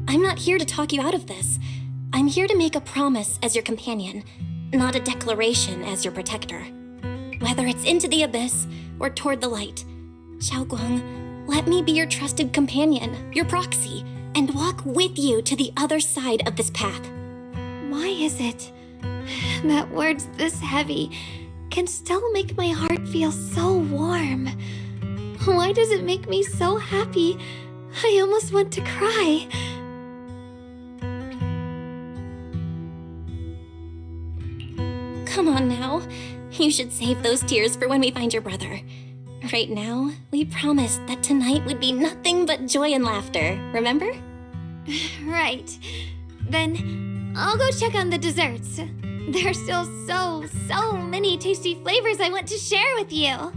I'm not here to talk you out of this. I'm here to make a promise as your companion, not a declaration as your protector. Whether it's into the abyss or toward the light, Xiaoguang, let me be your trusted companion, your proxy, and walk with you to the other side of this path.
Why is it that words this heavy can still make my heart feel so warm. Why does it make me so happy? I almost want to cry.
Come on now. You should save those tears for when we find your brother. Right now, we promised that tonight would be nothing but joy and laughter, remember?
Right. Then I'll go check on the desserts. There are still so many tasty flavors I want to share with you.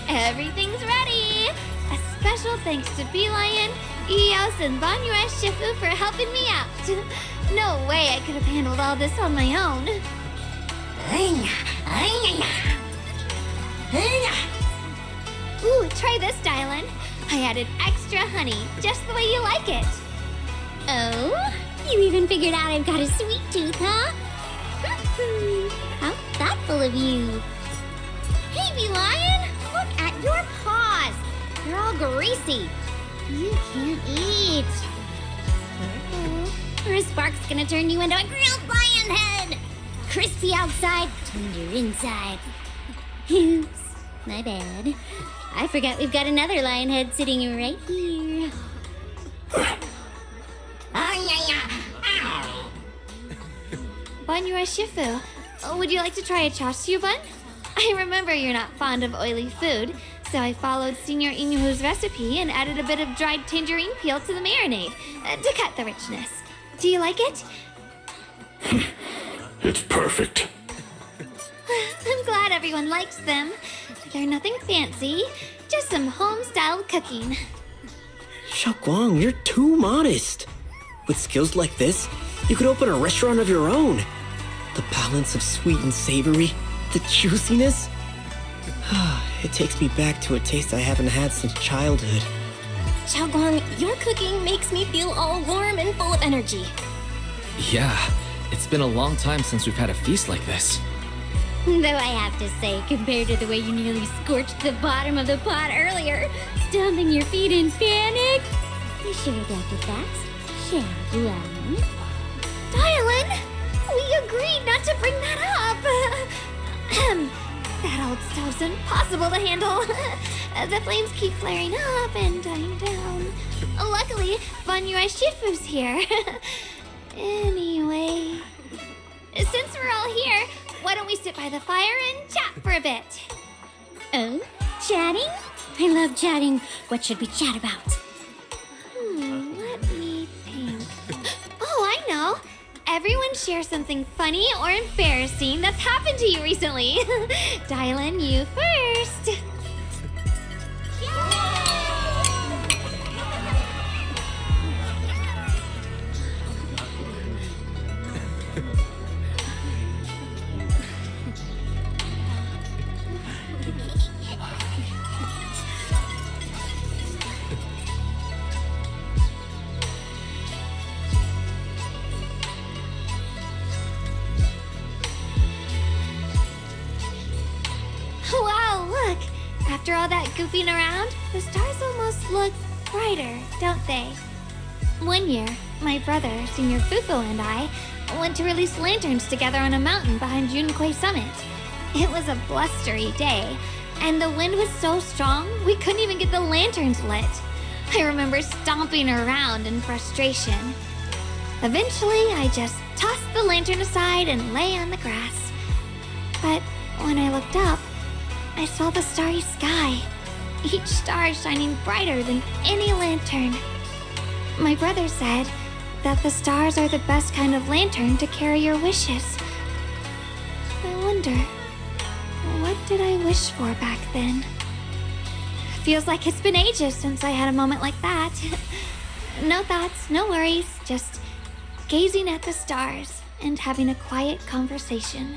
Everything's ready! A special thanks to Bee Lion, Eos, and Banyue Shifu for helping me out. No way I could have handled all this on my own. Ooh, try this, Dylan. I added extra honey, just the way you like it.
Oh? You even figured out I've got a sweet tooth, huh? How thoughtful of you. Hey, Bee Lion! Look at your paws! They're all greasy. You can't eat. Or a spark's gonna turn you into a grilled lion head! Crispy outside, tender inside. Oops, my bad. I forgot we've got another lion head sitting right here.
Banyue Shifu, would you like to try a chashu bun? I remember you're not fond of oily food, so I followed Senior Inuhu's recipe and added a bit of dried tangerine peel to the marinade to cut the richness. Do you like it?
It's perfect.
I'm glad everyone likes them. They're nothing fancy, just some home-styled cooking.
Xiaoguang, you're too modest. With skills like this, you could open a restaurant of your own. The balance of sweet and savory, the juiciness. It takes me back to a taste I haven't had since childhood.
Xiaoguang, your cooking makes me feel all warm and full of energy.
Yeah, it's been a long time since we've had a feast like this.
Though I have to say, compared to the way you nearly scorched the bottom of the pot earlier, stomping your feet in panic, you should have acted fast, Xiaoguang.
Dylan, we agreed not to bring that up. That old stove's impossible to handle. The flames keep flaring up and dying down. Luckily, Banyue Shifu's here. Anyway, since we're all here, why don't we sit by the fire and chat for a bit?
Oh, chatting? I love chatting. What should we chat about?
Let me think. Oh, I know. Everyone share something funny or embarrassing that's happened to you recently. Dylan, you first. Wow, look! After all that goofing around, the stars almost look brighter, don't they? One year, my brother, Senior Fufu, and I went to release lanterns together on a mountain behind Junkui Summit. It was a blustery day, and the wind was so strong we couldn't even get the lanterns lit. I remember stomping around in frustration. Eventually, I just tossed the lantern aside and lay on the grass. But when I looked up, I saw the starry sky, each star shining brighter than any lantern. My brother said that the stars are the best kind of lantern to carry your wishes. I wonder, what did I wish for back then? Feels like it's been ages since I had a moment like that. No thoughts, no worries, just gazing at the stars and having a quiet conversation.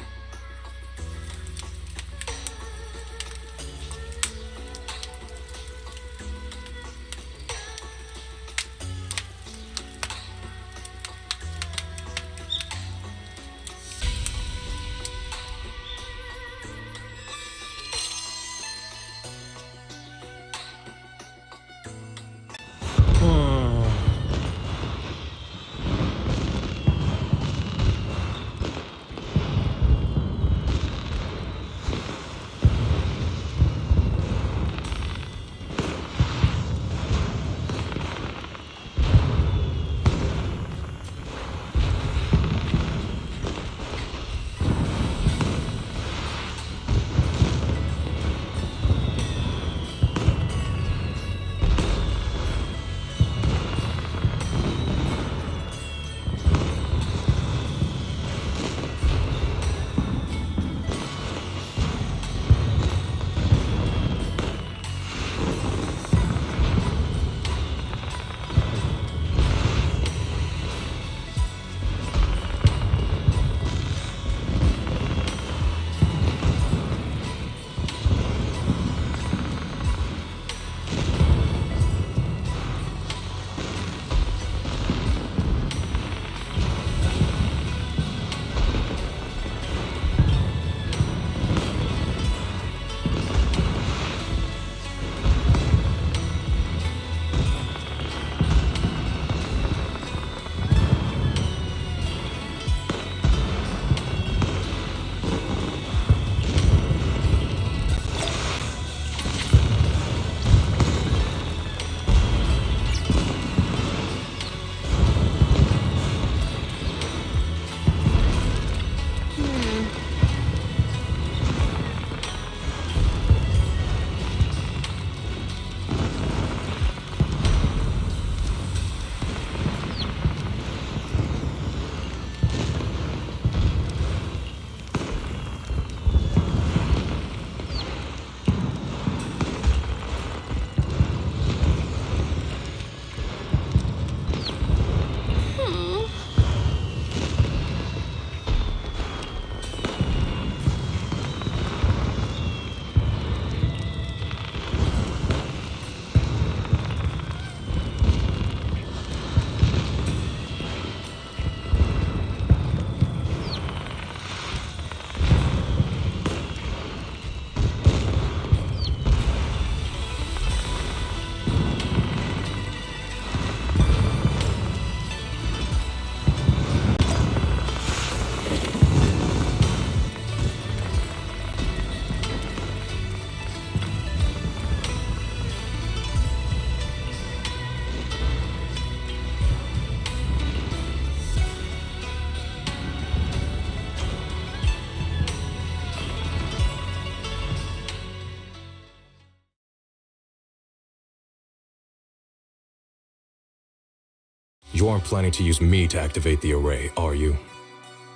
You aren't planning to use me to activate the array, are you?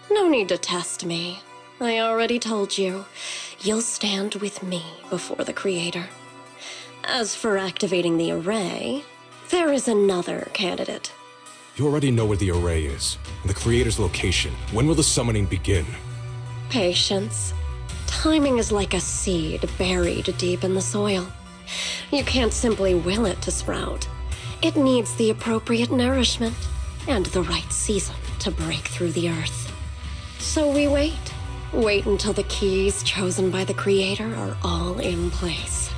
No need to test me. I already told you. You'll stand with me before the Creator. As for activating the array, there is another candidate.
You already know where the array is, and the Creator's location. When will the summoning begin?
Patience. Timing is like a seed buried deep in the soil. You can't simply will it to sprout. It needs the appropriate nourishment and the right season to break through the earth. So we wait. Wait until the keys chosen by the Creator are all in place.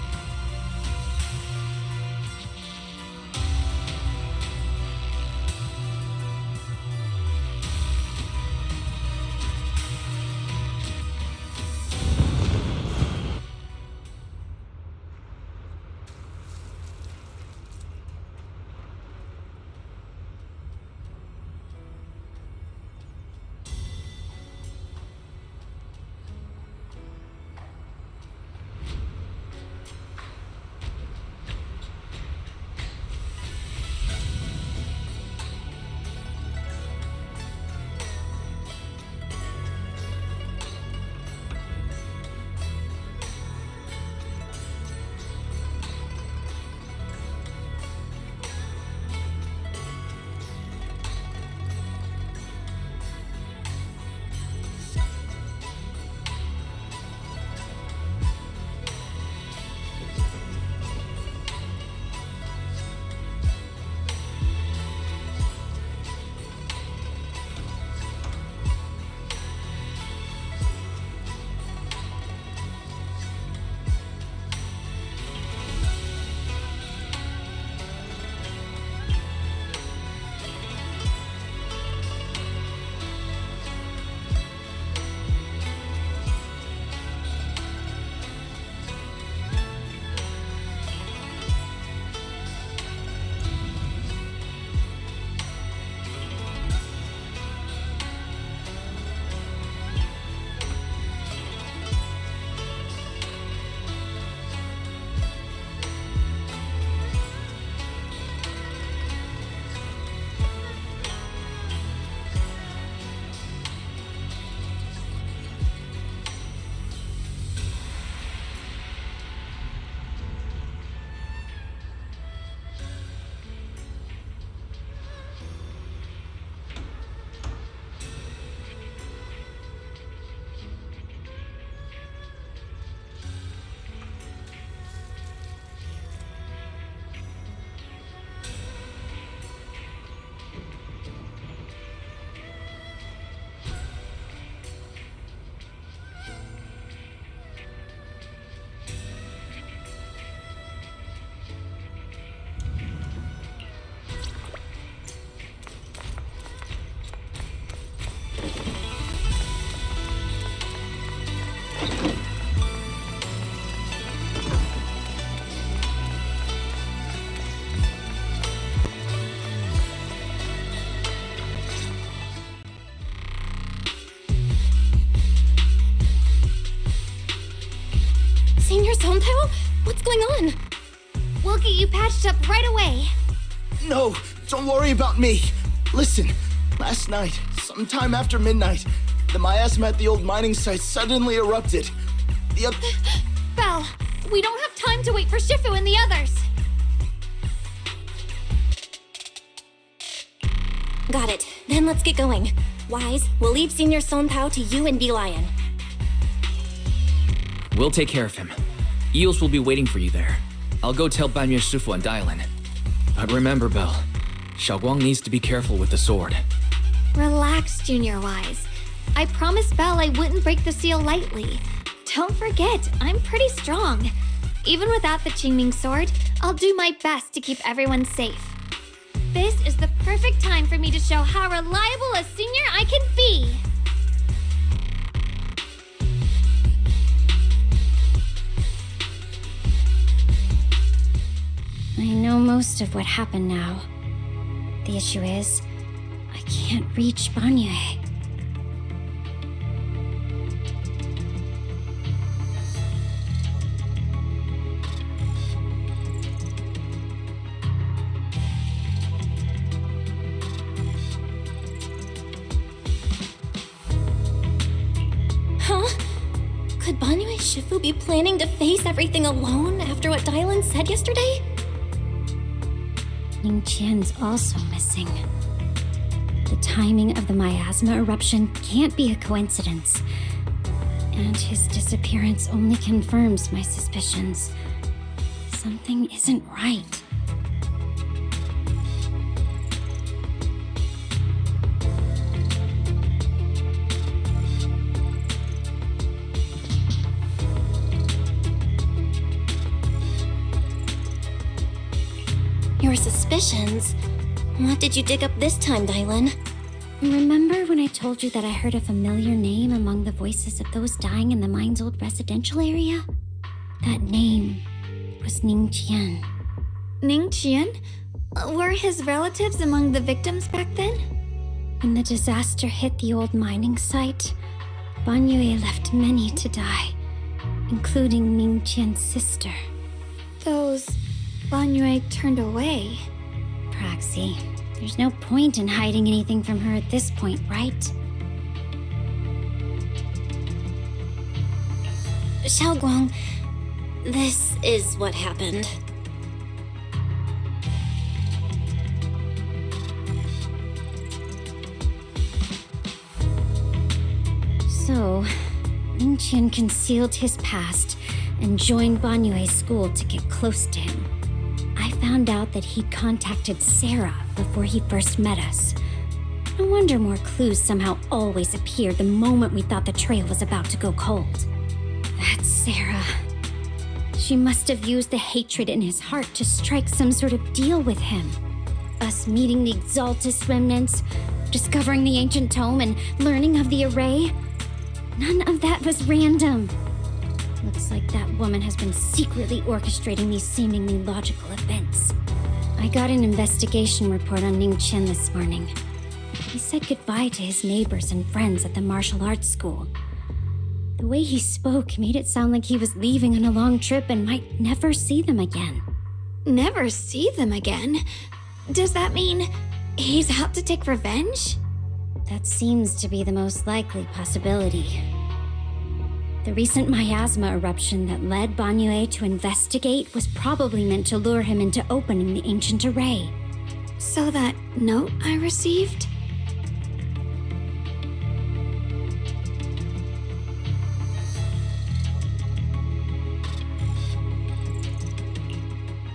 Sontao? What's going on?
We'll get you patched up right away.
No, don't worry about me. Listen, last night, sometime after midnight, the miasma at the old mining site suddenly erupted.
Belle, we don't have time to wait for Shifu and the others.
Got it. Then let's get going. Wise, we'll leave Senior Sontao to you and B-Lion.
We'll take care of him. Eels will be waiting for you there. I'll go tell Banyue Shifu and Dylan. But remember, Belle, Xiaoguang needs to be careful with the sword.
Relax, Junior Wise. I promised Belle I wouldn't break the seal lightly. Don't forget, I'm pretty strong. Even without the Qingming sword, I'll do my best to keep everyone safe. This is the perfect time for me to show how reliable a senior I can be.
I know most of what happened now. The issue is, I can't reach Banyue.
Huh? Could Banyue Shifu be planning to face everything alone after what Dylan said yesterday?
Ning Qian's also missing. The timing of the miasma eruption can't be a coincidence. And his disappearance only confirms my suspicions. Something isn't right.
Your suspicions? What did you dig up this time, Dylan?
Remember when I told you that I heard a familiar name among the voices of those dying in the mine's old residential area? That name was Ning Qian.
Ning Qian? Were his relatives among the victims back then?
When the disaster hit the old mining site, Banyue left many to die, including Ning Qian's sister.
Those Banyue turned away.
Praxi, there's no point in hiding anything from her at this point, right?
Xiaoguang, this is what happened.
So, Ning Qian concealed his past and joined Banyue's school to get close to him. I found out that he contacted Sarah before he first met us. No wonder more clues somehow always appeared the moment we thought the trail was about to go cold. That's Sarah. She must have used the hatred in his heart to strike some sort of deal with him. Us meeting the Exaltus remnants, discovering the ancient tome, and learning of the array. None of that was random. Looks like that woman has been secretly orchestrating these seemingly logical events. I got an investigation report on Ning Qian this morning. He said goodbye to his neighbors and friends at the martial arts school. The way he spoke made it sound like he was leaving on a long trip and might never see them again.
Never see them again? Does that mean he's out to take revenge?
That seems to be the most likely possibility. The recent miasma eruption that led Banyue to investigate was probably meant to lure him into opening the ancient array.
So that note I received?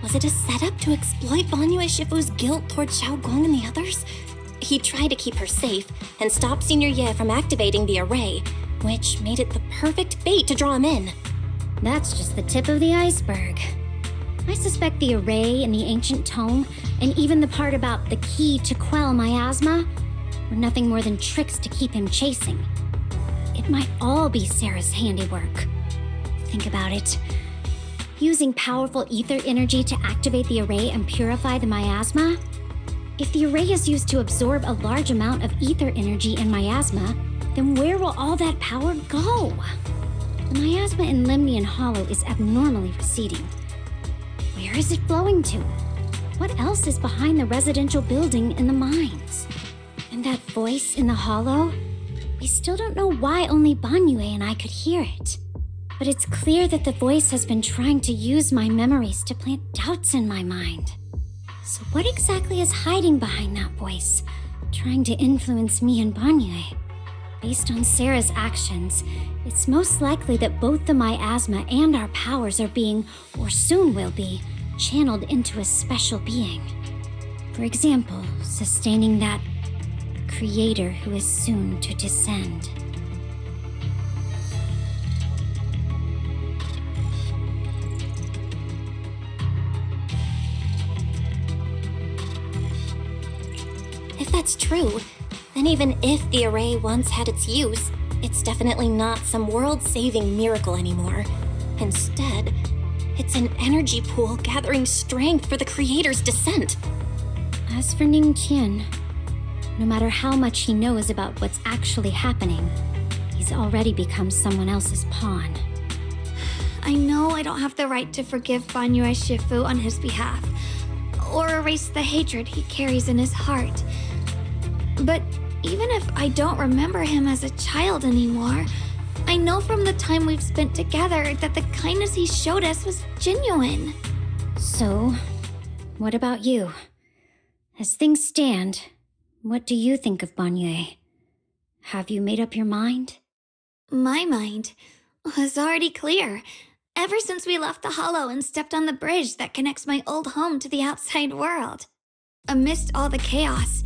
Was it a setup to exploit Banyue Shifu's guilt toward Xiaoguang and the others? He tried to keep her safe and stop Senior Ye from activating the array, which made it the perfect bait to draw him in.
That's just the tip of the iceberg. I suspect the array and the ancient tome, and even the part about the key to quell miasma, were nothing more than tricks to keep him chasing. It might all be Sarah's handiwork. Think about it. Using powerful ether energy to activate the array and purify the miasma? If the array is used to absorb a large amount of ether energy in miasma, then where will all that power go?
The miasma in Limnian Hollow is abnormally receding. Where is it flowing to? What else is behind the residential building in the mines? And that voice in the hollow? We still don't know why only Banyue and I could hear it. But it's clear that the voice has been trying to use my memories to plant doubts in my mind. So what exactly is hiding behind that voice, trying to influence me and Banyue? Based on Sarah's actions, it's most likely that both the miasma and our powers are being, or soon will be, channeled into a special being. For example, sustaining that creator who is soon to descend.
If that's true, then even if the array once had its use, it's definitely not some world-saving miracle anymore. Instead, it's an energy pool gathering strength for the creator's descent.
As for Ning Qian, no matter how much he knows about what's actually happening, he's already become someone else's pawn.
I know I don't have the right to forgive Banyue Shifu on his behalf, or erase the hatred he carries in his heart. But even if I don't remember him as a child anymore, I know from the time we've spent together that the kindness he showed us was genuine.
So, what about you? As things stand, what do you think of Banyue? Have you made up your mind?
My mind was already clear, ever since we left the Hollow and stepped on the bridge that connects my old home to the outside world. Amidst all the chaos,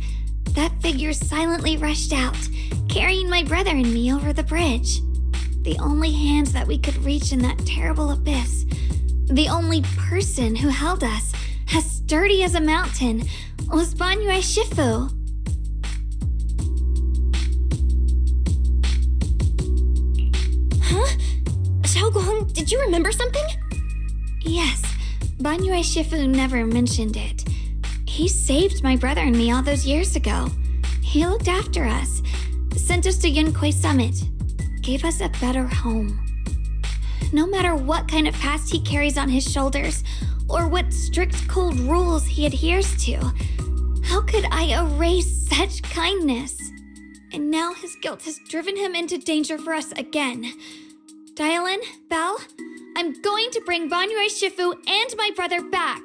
that figure silently rushed out, carrying my brother and me over the bridge. The only hands that we could reach in that terrible abyss. The only person who held us, as sturdy as a mountain, was Banyue Shifu.
Huh? Xiaoguang, did you remember something?
Yes, Banyue Shifu never mentioned it. He saved my brother and me all those years ago. He looked after us, sent us to Yunquay Summit, gave us a better home. No matter what kind of past he carries on his shoulders, or what strict cold rules he adheres to, how could I erase such kindness? And now his guilt has driven him into danger for us again. Dialin, Belle, I'm going to bring Banyue Shifu and my brother back.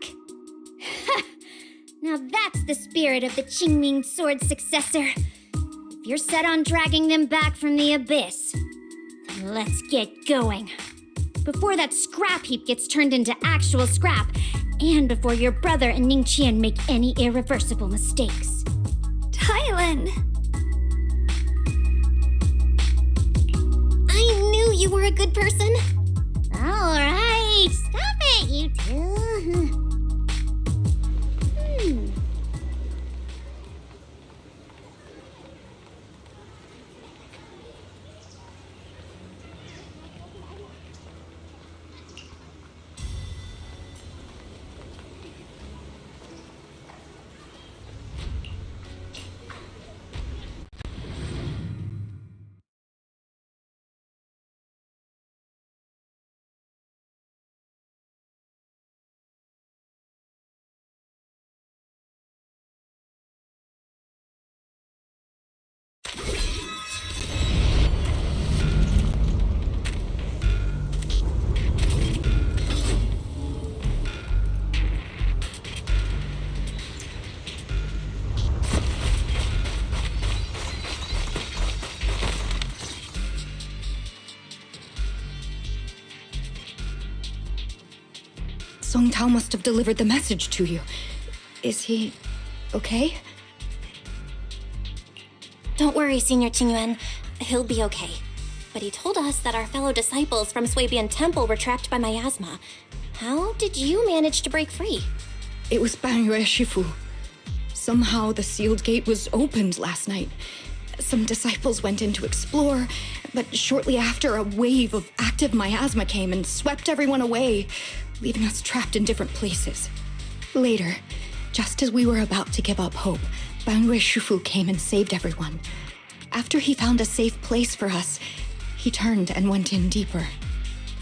Now that's the spirit of the Qingming sword successor. If you're set on dragging them back from the abyss, then let's get going. Before that scrap heap gets turned into actual scrap, and before your brother and Ning Qian make any irreversible mistakes.
Dialin!
I knew you were a good person.
All right, stop it, you two.
Song Tao must have delivered the message to you. Is he okay?
Don't worry, Senior Qingyuan. He'll be okay. But he told us that our fellow disciples from Swabian Temple were trapped by miasma. How did you manage to break free?
It was Banyue Shifu. Somehow the sealed gate was opened last night. Some disciples went in to explore, but shortly after, a wave of active miasma came and swept everyone away, leaving us trapped in different places. Later, just as we were about to give up hope, Banyue Shifu came and saved everyone. After he found a safe place for us, he turned and went in deeper.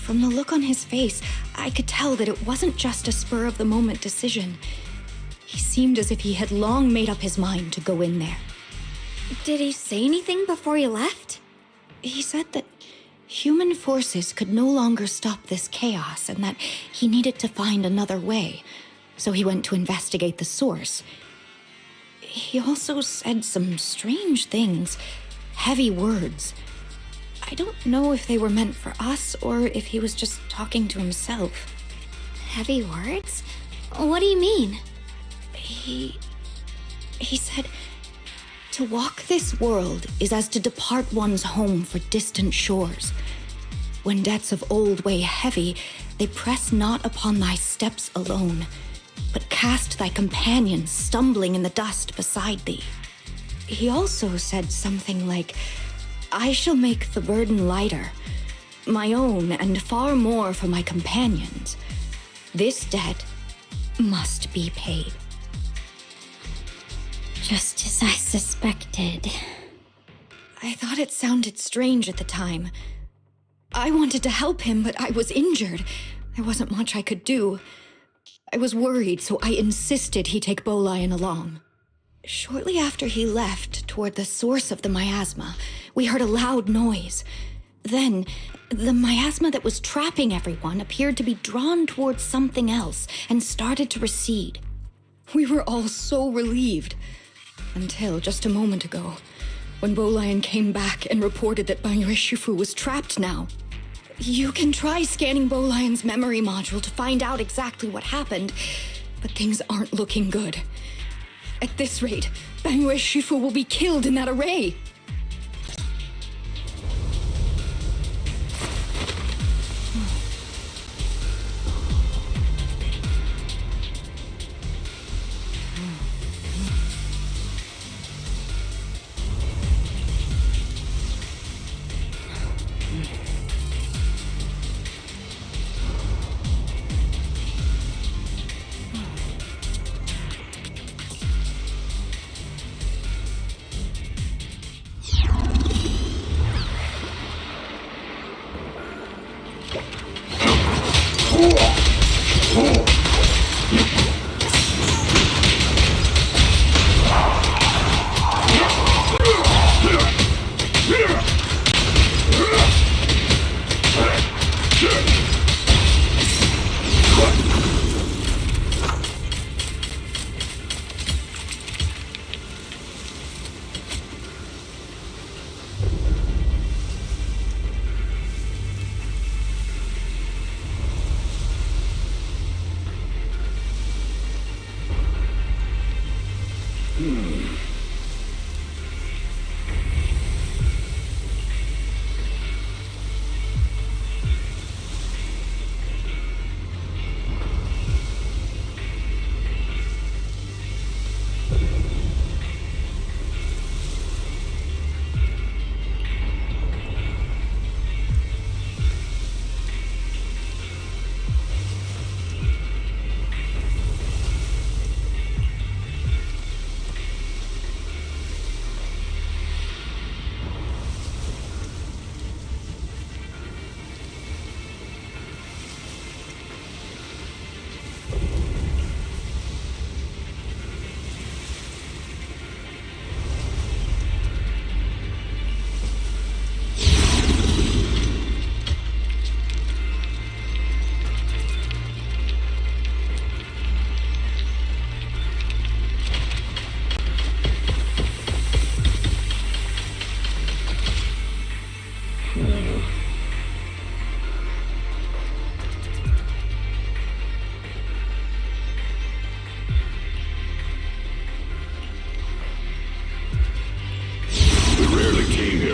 From the look on his face, I could tell that it wasn't just a spur-of-the-moment decision. He seemed as if he had long made up his mind to go in there.
Did he say anything before he left?
He said that human forces could no longer stop this chaos and that he needed to find another way, so he went to investigate the source. He also said some strange things, heavy words. I don't know if they were meant for us or if he was just talking to himself.
Heavy words? What do you mean?
He said, to walk this world is as to depart one's home for distant shores. When debts of old weigh heavy, they press not upon thy steps alone, but cast thy companions stumbling in the dust beside thee. He also said something like, I shall make the burden lighter, my own and far more for my companions. This debt must be paid.
Just as I suspected.
I thought it sounded strange at the time. I wanted to help him, but I was injured. There wasn't much I could do. I was worried, so I insisted he take Bolian along. Shortly after he left, toward the source of the miasma, we heard a loud noise. Then, the miasma that was trapping everyone appeared to be drawn towards something else and started to recede. We were all so relieved. Until just a moment ago, when Bolian came back and reported that Banyue Shifu was trapped now. You can try scanning Bolian's memory module to find out exactly what happened, but things aren't looking good. At this rate, Banyue Shifu will be killed in that array.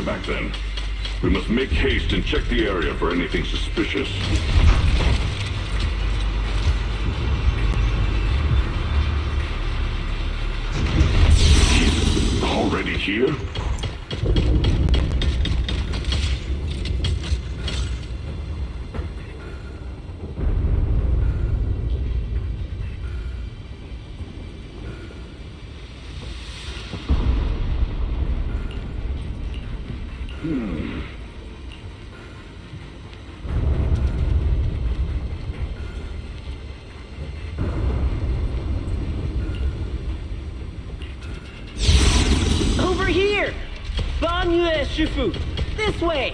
Back then. We must make haste and check the area for anything suspicious. He's already here?
Over here! Banyue Shifu! This way!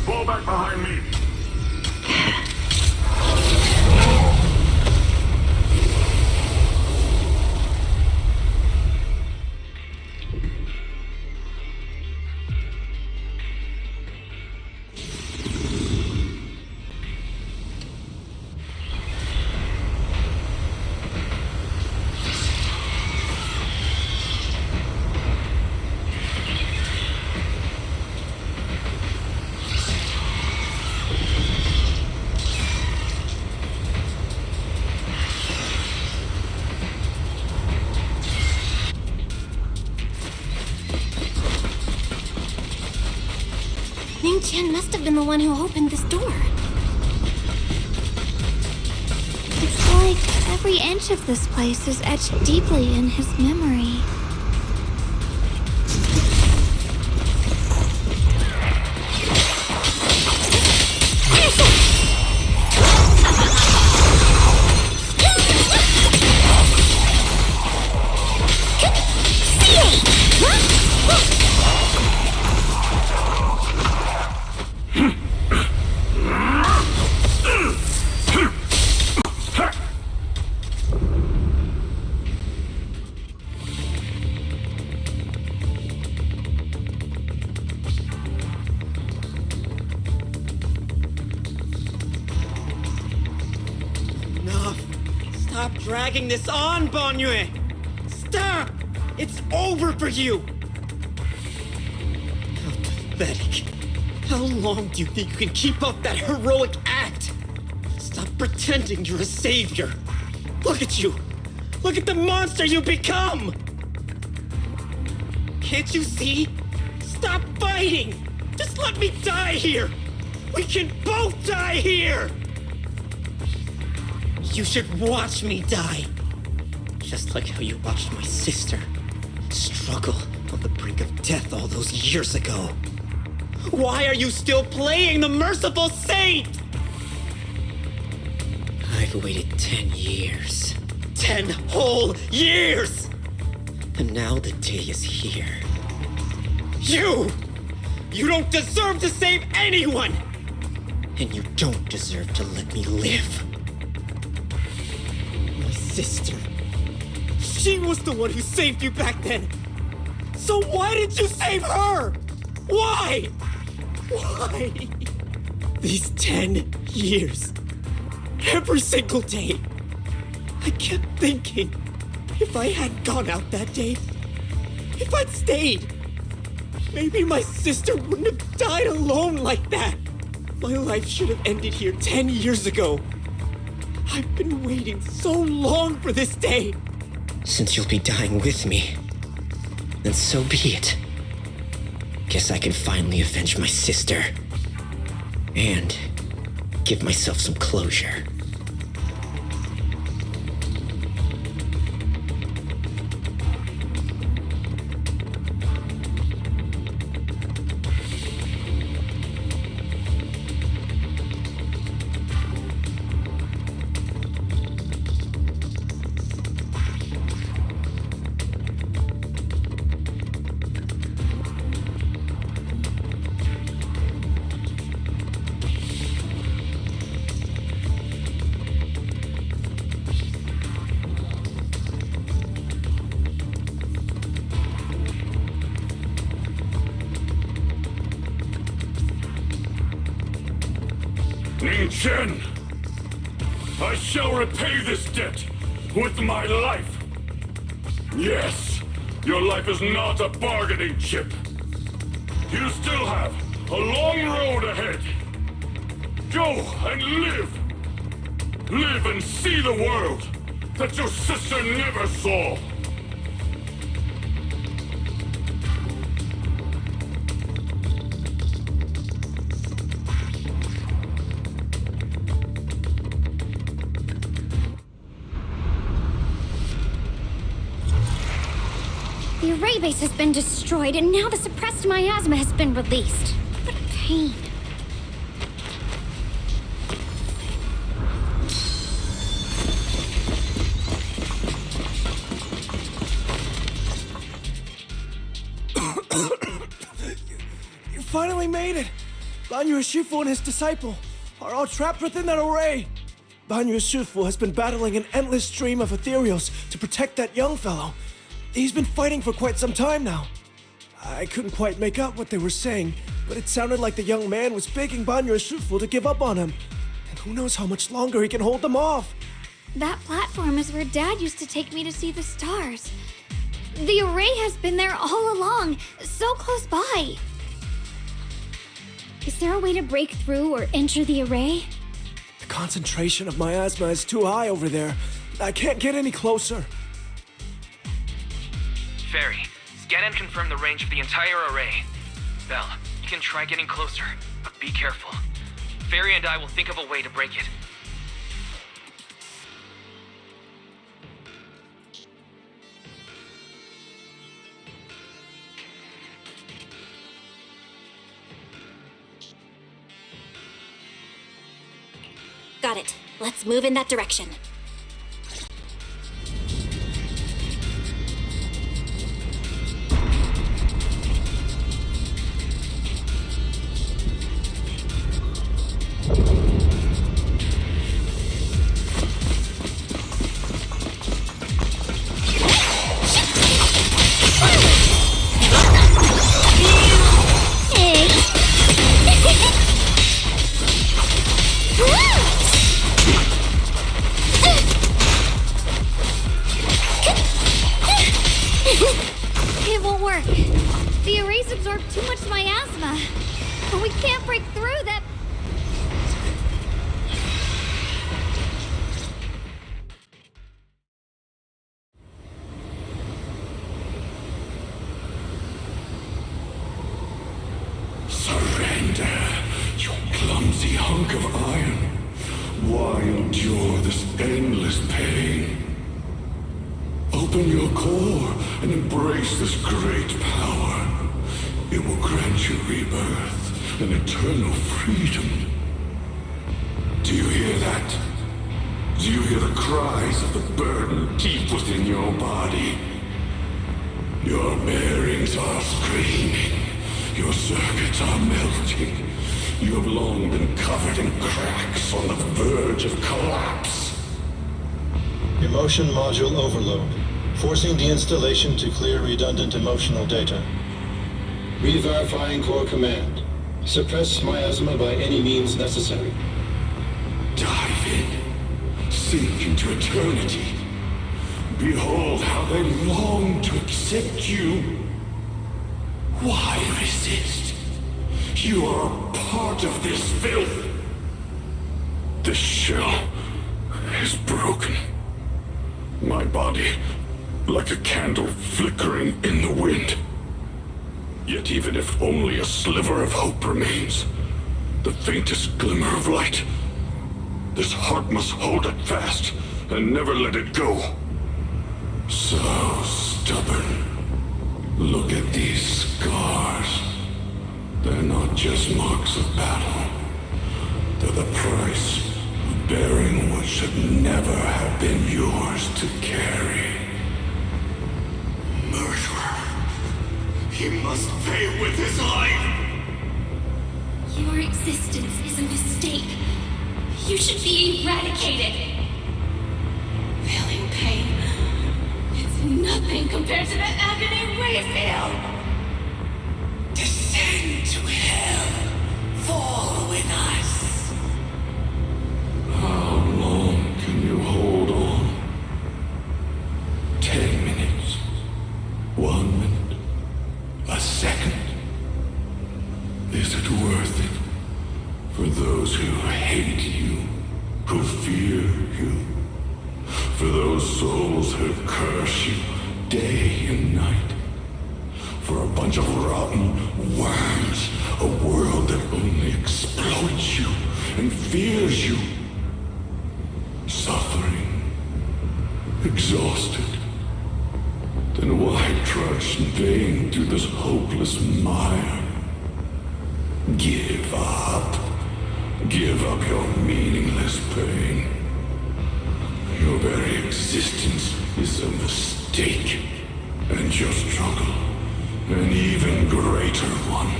Fall back behind me.
Ning Qian must have been the one who opened this door.
It's like every inch of this place is etched deeply in his memory.
Stop dragging this on, Banyue! Stop! It's over for you! How pathetic. How long do you think you can keep up that heroic act? Stop pretending you're a savior. Look at you! Look at the monster you become! Can't you see? Stop fighting! Just let me die here! We can both die here! You should watch me die. Just like how you watched my sister struggle on the brink of death all those years ago. Why are you still playing the merciful saint? I've waited 10 years. 10 whole years! And now the day is here. You don't deserve to save anyone! And you don't deserve to let me live. My sister. She was the one who saved you back then. So why didn't you save her? Why? Why? These 10 years. Every single day. I kept thinking, if I had gone out that day, if I'd stayed, maybe my sister wouldn't have died alone like that. My life should have ended here 10 years ago. I've been waiting so long for this day. Since you'll be dying with me, then so be it. Guess I can finally avenge my sister. And give myself some closure.
Ning Chen, I shall repay this debt with my life. Yes, your life is not a bargaining chip. You still have a long road ahead. Go and live. Live and see the world that your sister never saw.
array base has been destroyed, and now the suppressed miasma has been released. What a pain.
You finally made it! Banyu Shifu and his disciple are all trapped within that array. Banyu Shifu has been battling an endless stream of ethereals to protect that young fellow. He's been fighting for quite some time now. I couldn't quite make out what they were saying, but it sounded like the young man was begging Banyu Shifu to give up on him. And who knows how much longer he can hold them off.
That platform is where Dad used to take me to see the stars. The array has been there all along, so close by.
Is there a way to break through or enter the array?
The concentration of miasma is too high over there. I can't get any closer.
Fairy, scan and confirm the range of the entire array. Belle, you can try getting closer, but be careful. Fairy and I will think of a way to break it.
Got it. Let's move in that direction.
It won't work. The arrays absorb too much miasma. And we can't break through that.
Surrender, you clumsy hunk of iron. Why endure this endless pain? Open your core and embrace this great power. It will grant you rebirth and eternal freedom. Do you hear that? Do you hear the cries of the burden deep within your body? Your bearings are screaming. Your circuits are melting. You have long been covered in cracks on the verge of collapse.
Emotion module overload. Forcing deinstallation to clear redundant emotional data. Re-verifying core command. Suppress miasma by any means necessary.
Dive in. Sink into eternity. Behold how they long to accept you. Why resist? You are a part of this filth. This shell is broken. My body, like a candle flickering in the wind. Yet even if only a sliver of hope remains, the faintest glimmer of light, this heart must hold it fast and never let it go. So stubborn. Look at these scars. They're not just marks of battle. They're the price of bearing what should never have been yours to carry. Murderer. He must pay with his life.
Your existence is a mistake. You should be eradicated.
Feeling pain. It's nothing compared to the agony we feel. Descend to hell. Fall with us.
How long can you hold on? 10 minutes. 1 minute. A second. Is it worth it? For those who hate you, who fear you, for those souls who curse you day and night, for a bunch of rotten worms, a world that only exploits you and fears you, suffering, exhausted, then why trudge in vain through this hopeless mire. Give up. Give up your meaningless pain. Your very existence is a mistake, and your struggle an even greater one.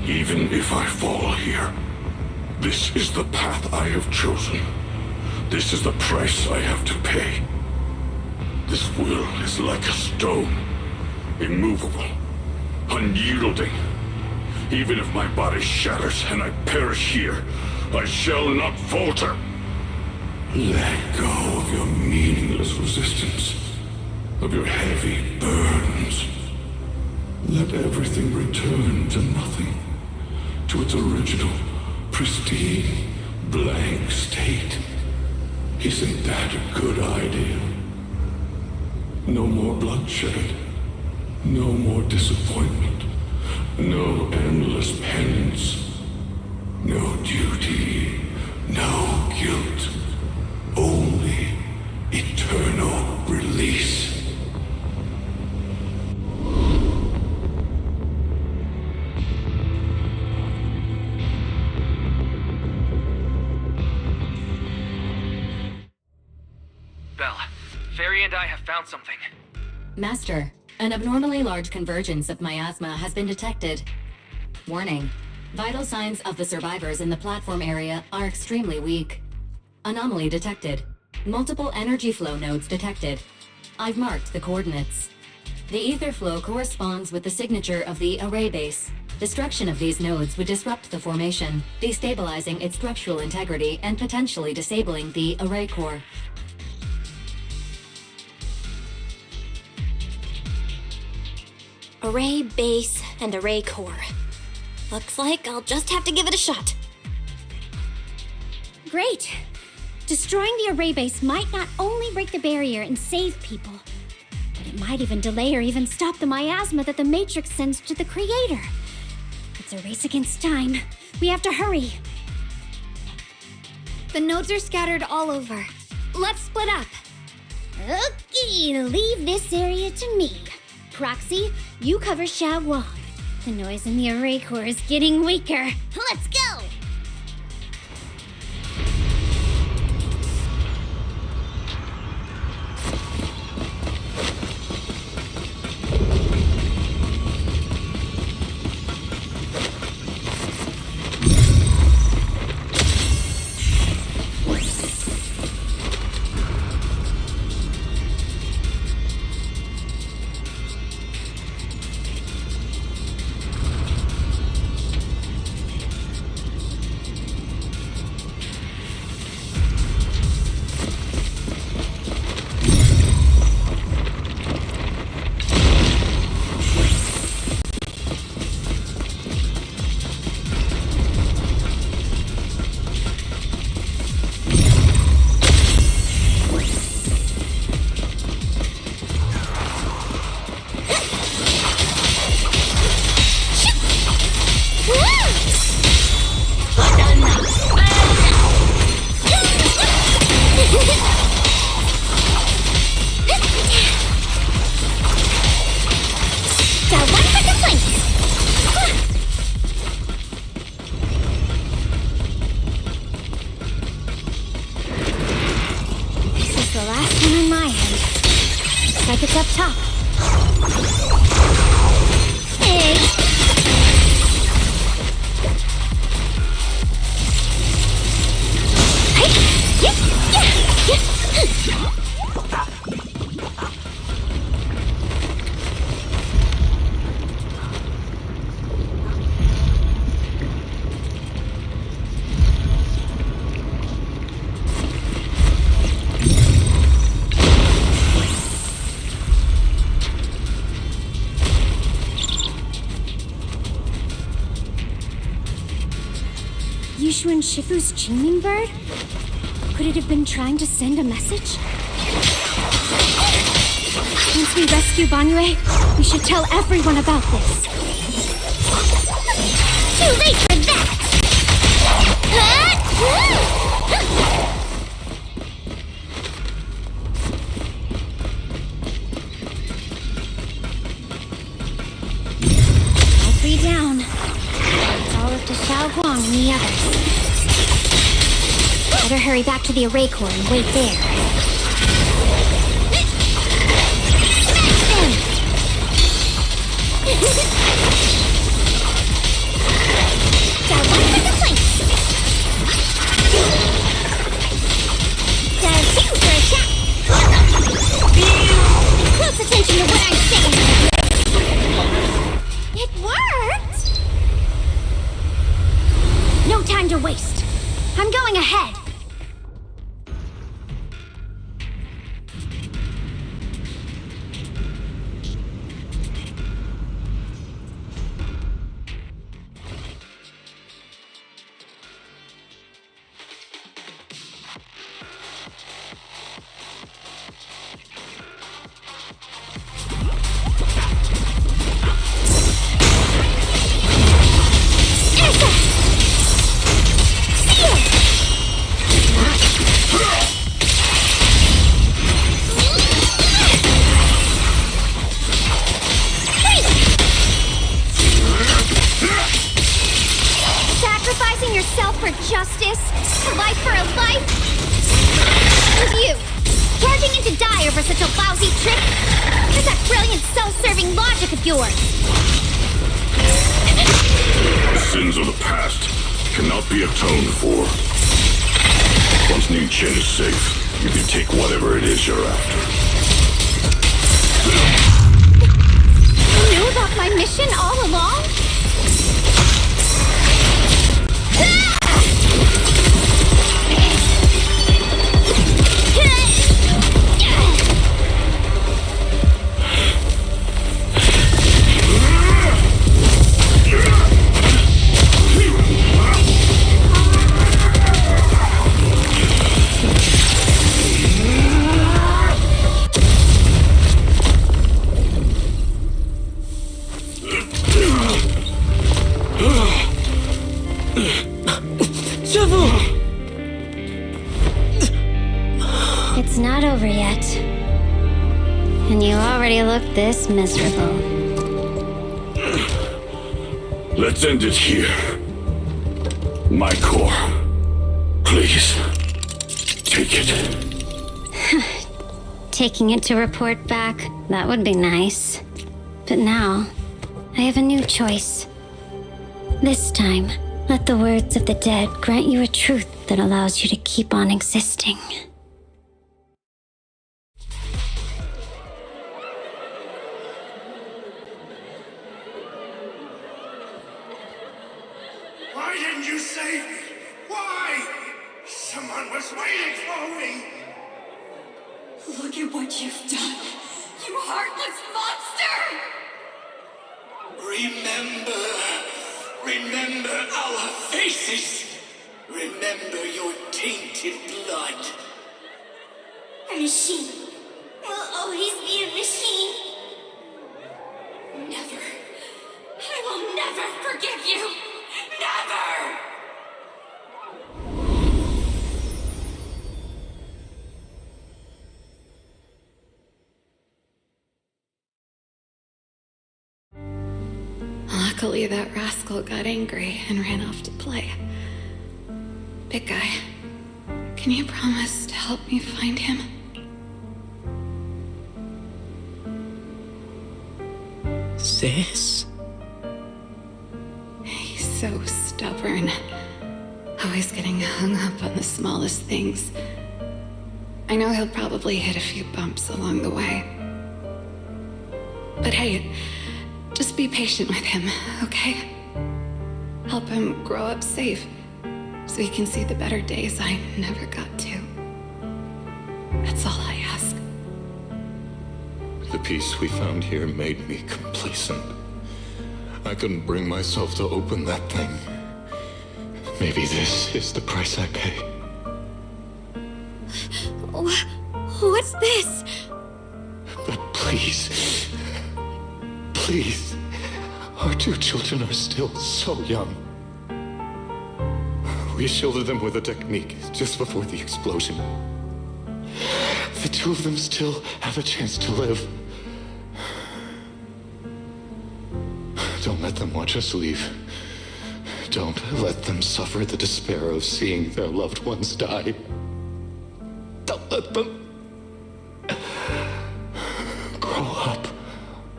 Even if I fall here, this is the path I have chosen. This is the price I have to pay. This will is like a stone, immovable, unyielding. Even if my body shatters and I perish here, I shall not falter. Let go of your meaningless resistance, of your heavy burdens. Let everything return to nothing, to its original, pristine, blank state. Isn't that a good idea? No more bloodshed, no more disappointment, no endless penance, no duty, no guilt, only eternal release.
Belle, Fairy and I have found something.
Master, an abnormally large convergence of miasma has been detected. Warning, vital signs of the survivors in the platform area are extremely weak. Anomaly detected. Multiple energy flow nodes detected. I've marked the coordinates. The ether flow corresponds with the signature of the array base. Destruction of these nodes would disrupt the formation, destabilizing its structural integrity and potentially disabling the array core.
Array base and array core. Looks like I'll just have to give it a shot.
Great! Destroying the array base might not only break the barrier and save people, but it might even delay or even stop the miasma that the Matrix sends to the Creator. It's a race against time. We have to hurry.
The nodes are scattered all over. Let's split up.
Okay, leave this area to me. Proxy, you cover Xiaoguang. The noise in the array core is getting weaker. Let's go! It's up top. Hey! Yushu and Shifu's Qingming bird? Could it have been trying to send a message? Once we rescue Banyue, we should tell everyone about this. Too late for that! calling the others. Better hurry back to the array core and wait there. Smash them! Got one for the plank. Got two for a shot. Pay close attention to what I'm saying. It worked! No time to waste. I'm going ahead. Sacrificing yourself for justice? A life for a life? And you, charging into die over such a lousy trick? Where's that brilliant self-serving logic of yours?
Sins of the past cannot be atoned for. Once Ning Chen is safe, you can take whatever it is you're after.
You knew about my mission all along? It's not over yet. And you already look this miserable.
Let's end it here. My core. Please. Take it.
Taking it to report back, that would be nice. But now, I have a new choice. This time, let the words of the dead grant you a truth that allows you to keep on existing.
Why didn't you save me? Why? Someone was waiting for me.
Look at what you've done, you heartless monster!
Remember our faces. Remember your tainted blood.
A machine will always be a machine. Never. I will never forgive you. Never!
Luckily, that rascal got angry and ran off to play. Big guy, can you promise to help me find him?
Sis?
He's so stubborn. Always getting hung up on the smallest things. I know he'll probably hit a few bumps along the way. But hey, just be patient with him, okay? Help him grow up safe, so he can see the better days I never got to. That's all I ask.
The peace we found here made me complacent. I couldn't bring myself to open that thing. Maybe this is the price I pay.
What's this?
But please, please, our two children are still so young. We shielded them with a technique just before the explosion. The two of them still have a chance to live. Don't let them watch us leave. Don't let them suffer the despair of seeing their loved ones die. Don't let them grow up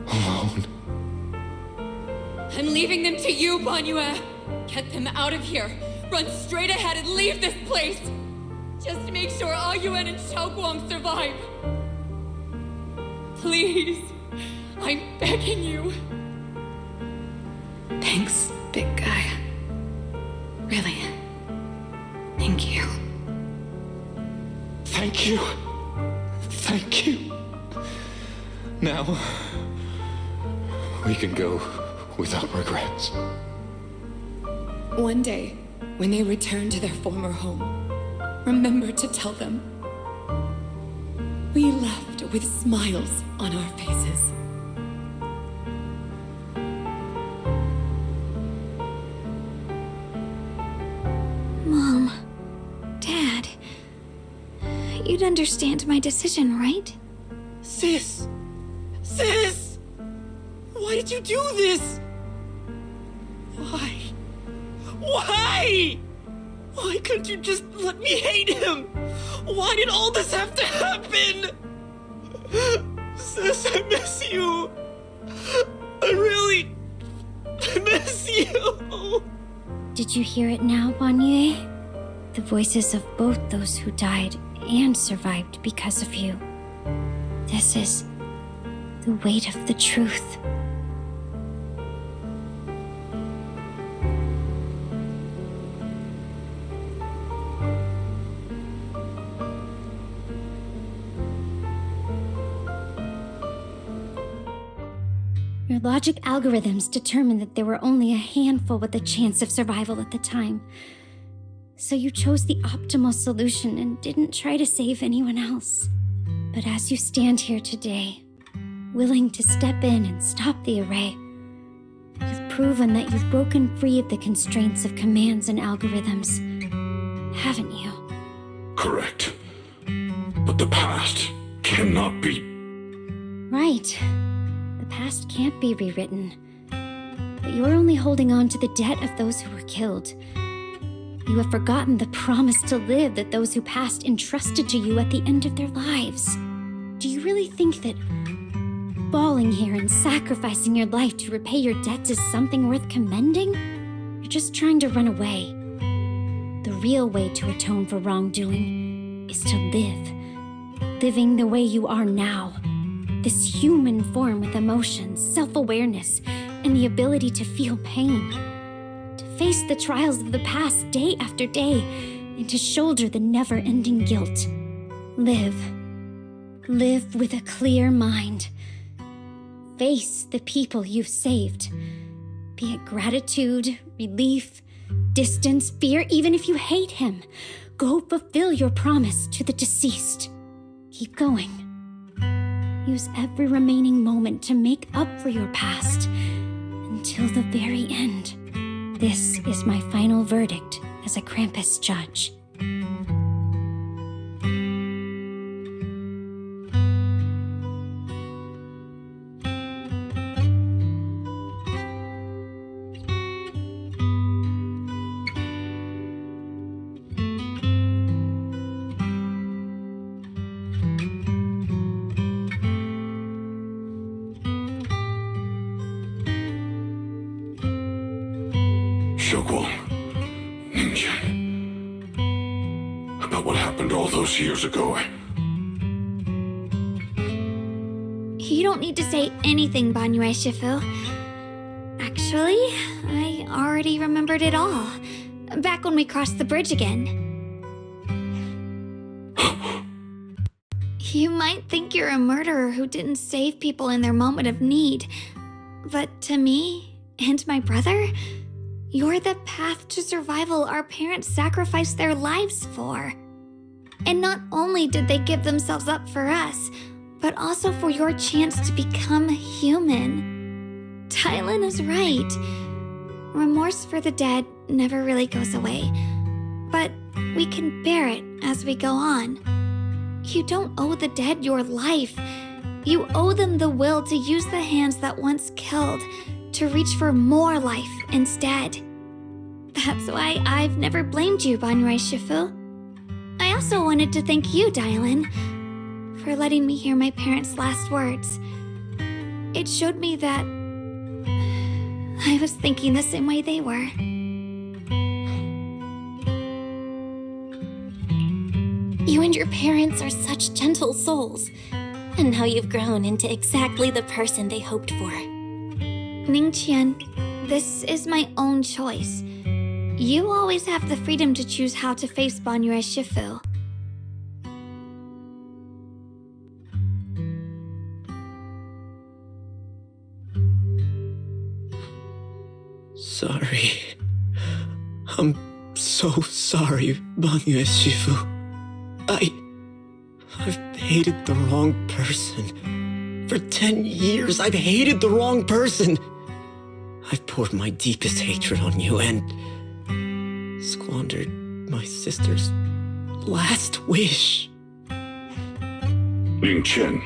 alone.
I'm leaving them to you, Banyue. Get them out of here. Run straight ahead and leave this place. Just make sure Ayuan and Xiaoguang survive. Please. I'm begging you.
Thanks, big guy. Really. Thank you.
Thank you. Thank you. Now, we can go without regrets.
One day, when they return to their former home, remember to tell them we left with smiles on our faces.
Mom, Dad, you'd understand my decision, right?
Sis! Sis! Why did you do this? Why? Why? Why couldn't you just let me hate him? Why did all this have to happen? Sis, I miss you. I really miss you.
Did you hear it now, Banyue? The voices of both those who died and survived because of you. This is the weight of the truth. Your logic algorithms determined that there were only a handful with a chance of survival at the time. So you chose the optimal solution and didn't try to save anyone else. But as you stand here today, willing to step in and stop the array, you've proven that you've broken free of the constraints of commands and algorithms, haven't you?
Correct. But the past cannot be.
Right. The past can't be rewritten. But you're only holding on to the debt of those who were killed. You have forgotten the promise to live that those who passed entrusted to you at the end of their lives. Do you really think that falling here and sacrificing your life to repay your debts is something worth commending? You're just trying to run away. The real way to atone for wrongdoing is to live. Living the way you are now. This human form with emotions, self-awareness, and the ability to feel pain. To face the trials of the past day after day, and to shoulder the never-ending guilt. Live. Live with a clear mind. Face the people you've saved. Be it gratitude, relief, distance, fear, even if you hate him. Go fulfill your promise to the deceased. Keep going. Use every remaining moment to make up for your past until the very end. This is my final verdict as a Krampus judge.
Years ago.
You don't need to say anything, Banyue Shifu. Actually, I already remembered it all. Back when we crossed the bridge again. You might think you're a murderer who didn't save people in their moment of need. But to me, and my brother, you're the path to survival our parents sacrificed their lives for. And not only did they give themselves up for us, but also for your chance to become human. Tylan is right. Remorse for the dead never really goes away, but we can bear it as we go on. You don't owe the dead your life. You owe them the will to use the hands that once killed to reach for more life instead. That's why I've never blamed you, Banyue Shifu. I also wanted to thank you, Dylan, for letting me hear my parents' last words. It showed me that I was thinking the same way they were.
You and your parents are such gentle souls. And now you've grown into exactly the person they hoped for.
Ningqian, this is my own choice. You always have the freedom to choose how to face Banyue Shifu.
Sorry. I'm so sorry, Banyue Shifu. I've hated the wrong person. For 10 years, I've hated the wrong person. I've poured my deepest hatred on you and squandered my sister's last wish.
Ling Chen,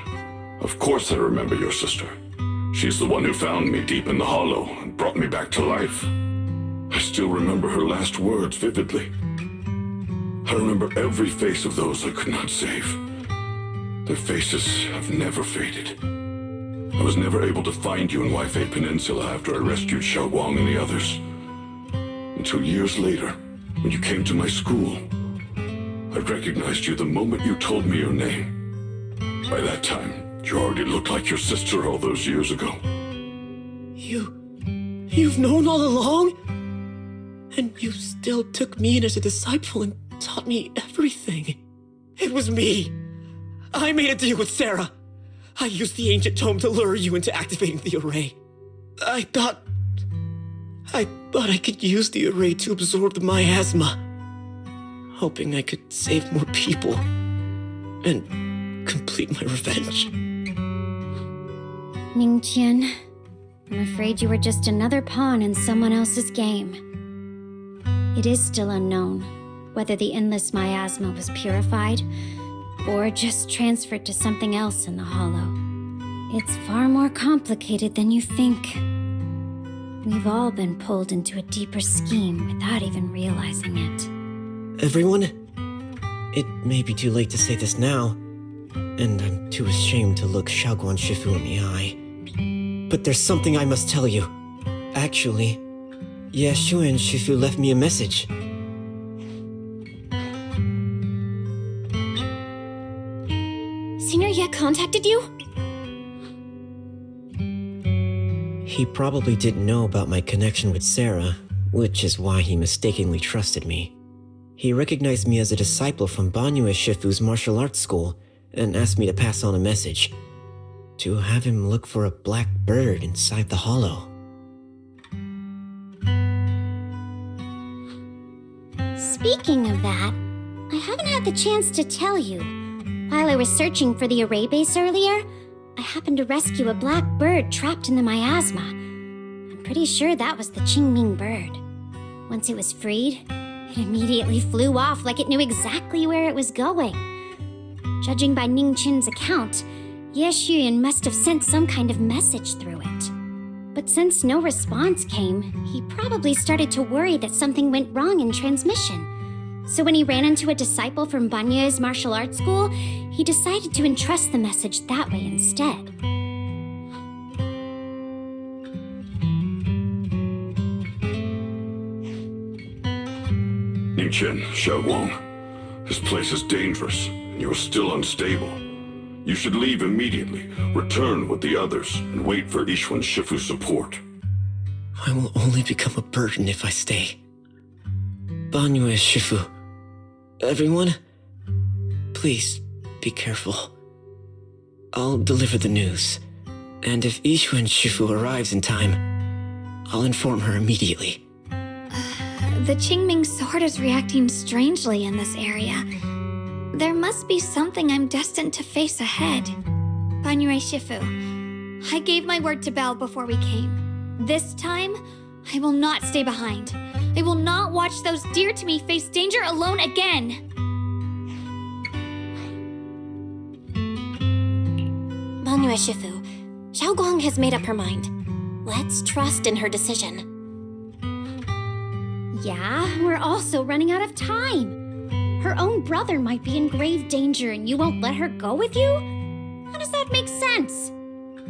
of course I remember your sister. She's the one who found me deep in the hollow and brought me back to life. I still remember her last words vividly. I remember every face of those I could not save. Their faces have never faded. I was never able to find you in Waifei Peninsula after I rescued Xiao Guang and the others. Until years later, when you came to my school, I recognized you the moment you told me your name. By that time, you already looked like your sister all those years ago.
You've known all along? And you still took me in as a disciple and taught me everything. It was me. I made a deal with Sarah. I used the ancient tome to lure you into activating the array. I thought I could use the array to absorb the miasma, hoping I could save more people and complete my revenge.
Ningqian, I'm afraid you were just another pawn in someone else's game. It is still unknown whether the endless miasma was purified or just transferred to something else in the hollow. It's far more complicated than you think. We've all been pulled into a deeper scheme without even realizing it.
Everyone, it may be too late to say this now, and I'm too ashamed to look Xiaoguan Shifu in the eye. But there's something I must tell you. Actually, Yeshu and Shifu left me a message.
Senior Ye contacted you?
He probably didn't know about my connection with Sarah, which is why he mistakenly trusted me. He recognized me as a disciple from Banyue Shifu's martial arts school and asked me to pass on a message. To have him look for a black bird inside the hollow.
Speaking of that, I haven't had the chance to tell you. While I was searching for the array base earlier, I happened to rescue a black bird trapped in the miasma. I'm pretty sure that was the Qingming bird. Once it was freed, it immediately flew off like it knew exactly where it was going. Judging by Ningqian's account, Ye Xuyan must have sent some kind of message through it. But since no response came, he probably started to worry that something went wrong in transmission. So when he ran into a disciple from Banyue's martial arts school, he decided to entrust the message that way instead.
Ningqian, Xiao Guang, this place is dangerous, and you are still unstable. You should leave immediately, return with the others, and wait for Yishuan Shifu's support.
I will only become a burden if I stay. Banyue Shifu, everyone, please be careful. I'll deliver the news, and if Yishuan Shifu arrives in time, I'll inform her immediately.
The Qingming sword is reacting strangely in this area. There must be something I'm destined to face ahead. Banyue Shifu, I gave my word to Belle before we came. This time, I will not stay behind. I will not watch those dear to me face danger alone again.
Banyue Shifu, Xiao Guang has made up her mind. Let's trust in her decision.
Yeah, we're also running out of time. Her own brother might be in grave danger and you won't let her go with you? How does that make sense?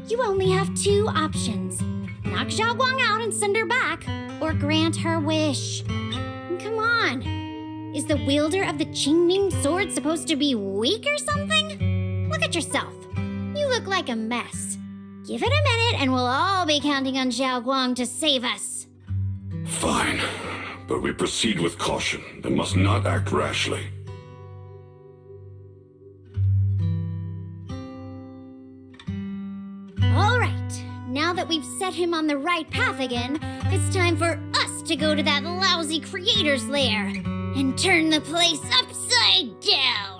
You only have two options. Knock Xiaoguang out and send her back, or grant her wish. Come on. Is the wielder of the Qingming sword supposed to be weak or something? Look at yourself. You look like a mess. Give it a minute and we'll all be counting on Xiaoguang to save us.
Fine, but we proceed with caution and must not act rashly.
All right, now that we've set him on the right path again, it's time for us to go to that lousy creator's lair and turn the place upside down.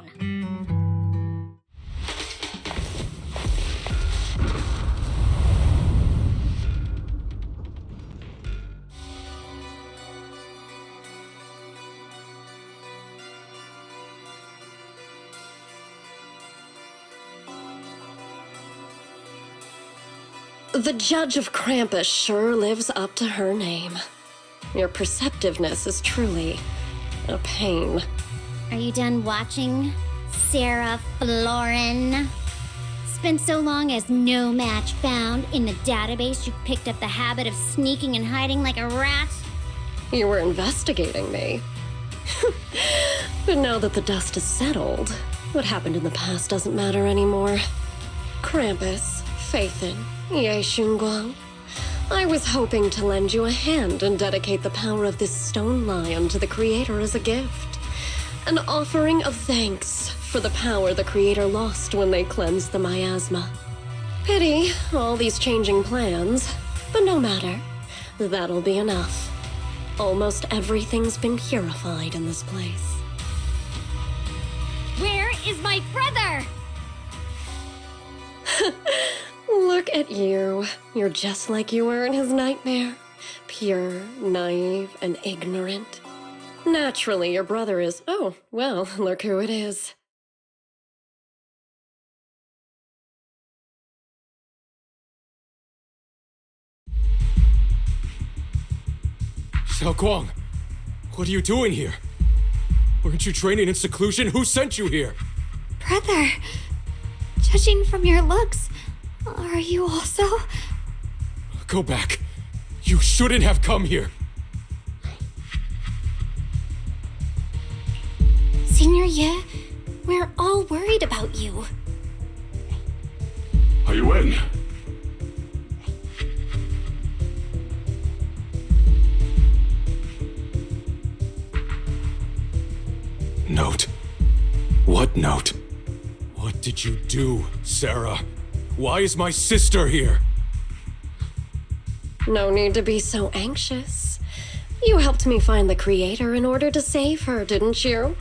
The Judge of Krampus sure lives up to her name. Your perceptiveness is truly a pain.
Are you done watching, Sarah Florin? Spent so long as no match found in the database, you picked up the habit of sneaking and hiding like a rat?
You were investigating me. But now that the dust has settled, what happened in the past doesn't matter anymore. Krampus, Phaethon, Ye Xunguang. I was hoping to lend you a hand and dedicate the power of this stone lion to the Creator as a gift. An offering of thanks for the power the Creator lost when they cleansed the miasma. Pity, all these changing plans, but no matter. That'll be enough. Almost everything's been purified in this place.
Where is my brother?
Look at you. You're just like you were in his nightmare. Pure, naive, and ignorant. Naturally, your brother is... Oh, well, look who it is.
Xiaoguang, what are you doing here? Weren't you training in seclusion? Who sent you here?
Brother, judging from your looks, are you also?
Go back. You shouldn't have come here.
Senior Ye, we're all worried about you.
Are you in?
Note? What note? What did you do, Sarah? Why is my sister here?
No need to be so anxious. You helped me find the Creator in order to save her, didn't you?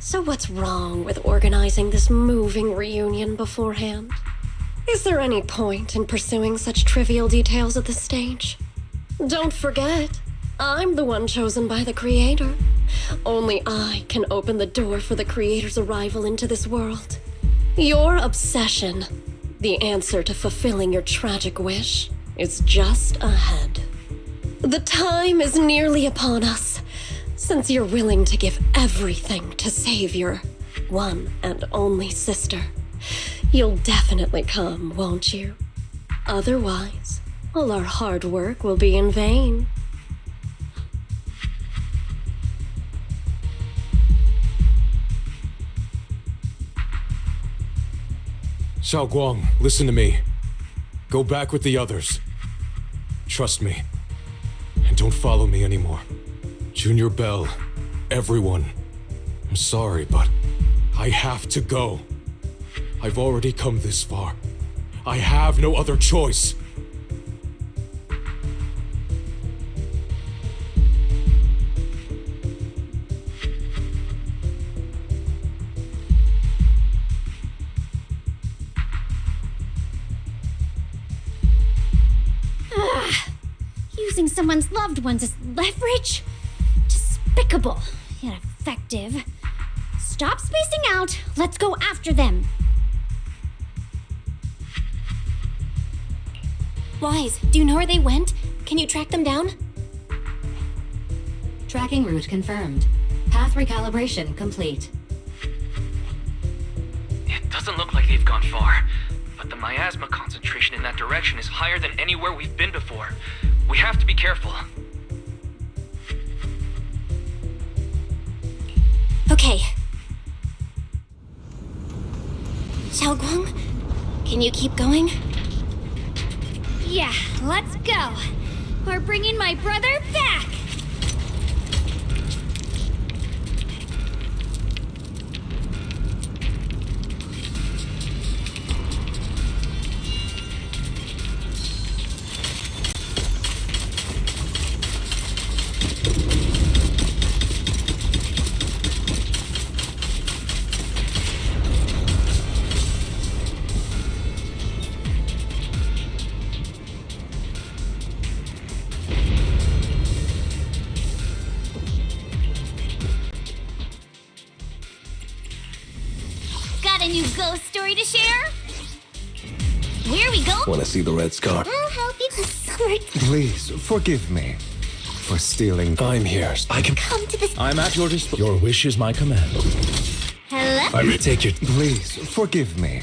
So what's wrong with organizing this moving reunion beforehand? Is there any point in pursuing such trivial details at this stage? Don't forget, I'm the one chosen by the Creator. Only I can open the door for the Creator's arrival into this world. Your obsession, the answer to fulfilling your tragic wish, is just ahead. The time is nearly upon us, since you're willing to give everything to save your one and only sister. You'll definitely come, won't you? Otherwise, all our hard work will be in vain.
Xiaoguang, listen to me. Go back with the others. Trust me. And don't follow me anymore. Junior Bell, everyone. I'm sorry, but I have to go. I've already come this far. I have no other choice.
Using someone's loved ones as leverage? Despicable, yet effective. Stop spacing out. Let's go after them.
Wise, do you know where they went? Can you track them down?
Tracking route confirmed. Path recalibration complete.
It doesn't look like they've gone far, but the miasma concentration in that direction is higher than anywhere we've been before. We have to be careful.
Okay. Xiaoguang, can you keep going?
Yeah, let's go. We're bringing my brother back.
Got a new ghost story to share? Here we go.
Want to see the red scar?
I'll help you to sort.
Please, forgive me for stealing. I'm here. I can
Come to this.
I'm at your disposal. Your wish is my command.
Hello?
I may take your. Please, forgive me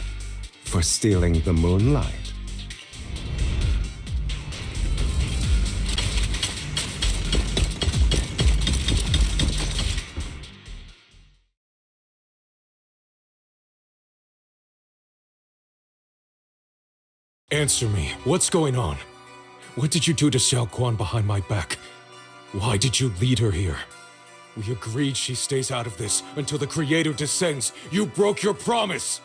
for stealing the moonlight.
Answer me. What's going on? What did you do to Xiaoguang behind my back? Why did you lead her here? We agreed she stays out of this until the Creator descends. You broke your promise!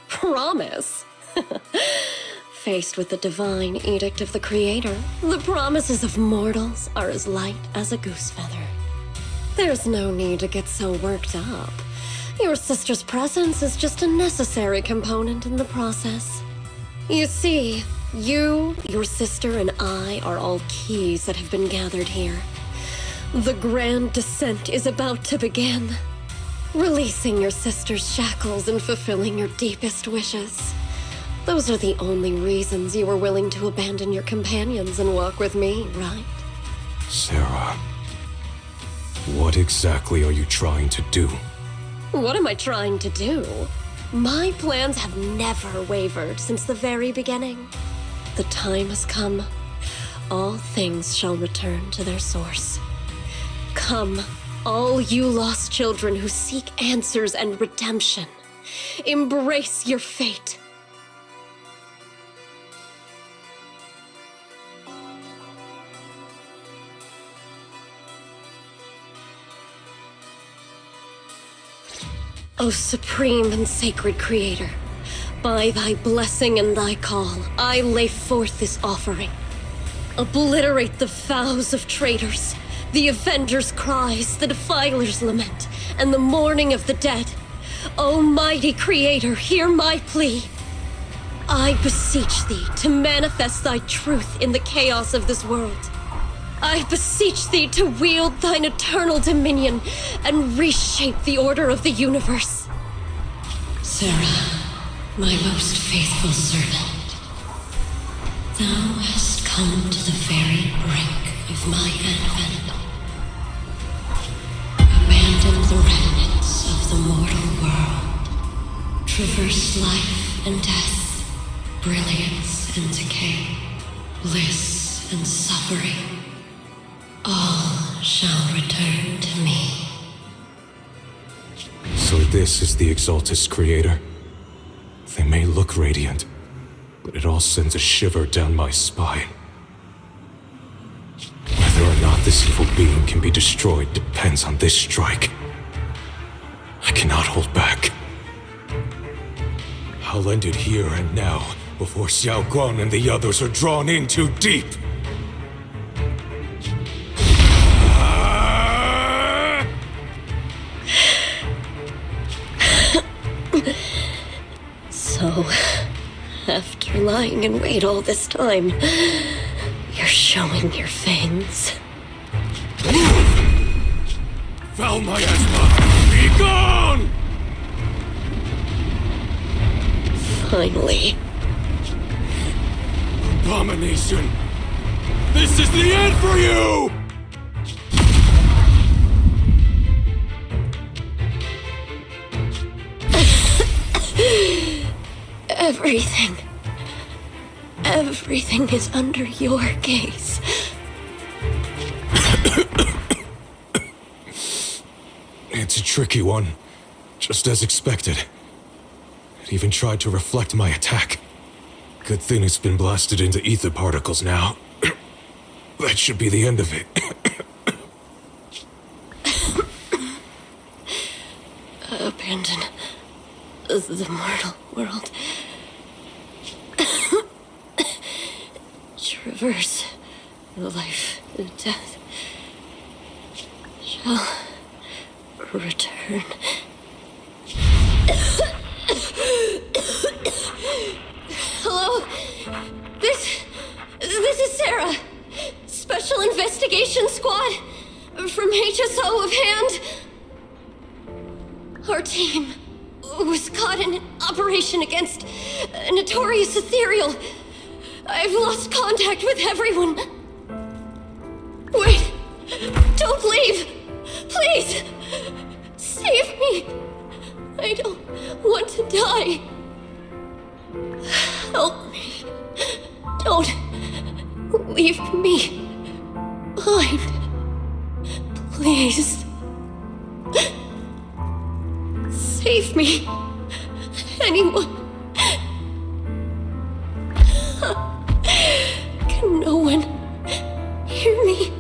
Promise? Faced with the divine edict of the Creator, the promises of mortals are as light as a goose feather. There's no need to get so worked up. Your sister's presence is just a necessary component in the process. You see, you, your sister, and I are all keys that have been gathered here. The grand descent is about to begin. Releasing your sister's shackles and fulfilling your deepest wishes. Those are the only reasons you were willing to abandon your companions and walk with me, right?
Sarah, what exactly are you trying to do?
What am I trying to do? My plans have never wavered since the very beginning. The time has come. All things shall return to their source. Come, all you lost children who seek answers and redemption. Embrace your fate. O supreme and sacred Creator, by thy blessing and thy call, I lay forth this offering. Obliterate the vows of traitors, the avengers' cries, the defilers' lament, and the mourning of the dead. Almighty Creator, hear my plea. I beseech thee to manifest thy truth in the chaos of this world. I beseech thee to wield thine eternal dominion and reshape the order of the universe. Sarah, my most faithful servant, thou hast come to the very brink of my advent. Abandon the remnants of the mortal world. Traverse life and death, brilliance and decay, bliss and suffering. All shall return to me.
So this is the Exaltus Creator. They may look radiant, but it all sends a shiver down my spine. Whether or not this evil being can be destroyed depends on this strike. I cannot hold back. I'll end it here and now, before Xiaoguang and the others are drawn in too deep.
So, after lying in wait all this time, you're showing your fangs.
Foul miasma, be gone!
Finally.
Abomination! This is the end for you!
Everything is under your gaze.
It's a tricky one, just as expected. It even tried to reflect my attack. Good thing it's been blasted into ether particles now. That should be the end of it.
Abandon the mortal world. Traverse life and death. Shall return. Hello? This is Sarah. Special Investigation Squad from HSO of Hand. Our team was caught in an operation against a notorious ethereal. I've lost contact with everyone. Wait! Don't leave! Please! Save me! I don't want to die. Help me. Don't leave me behind. Please. Save me. Anyone. Can no one hear me?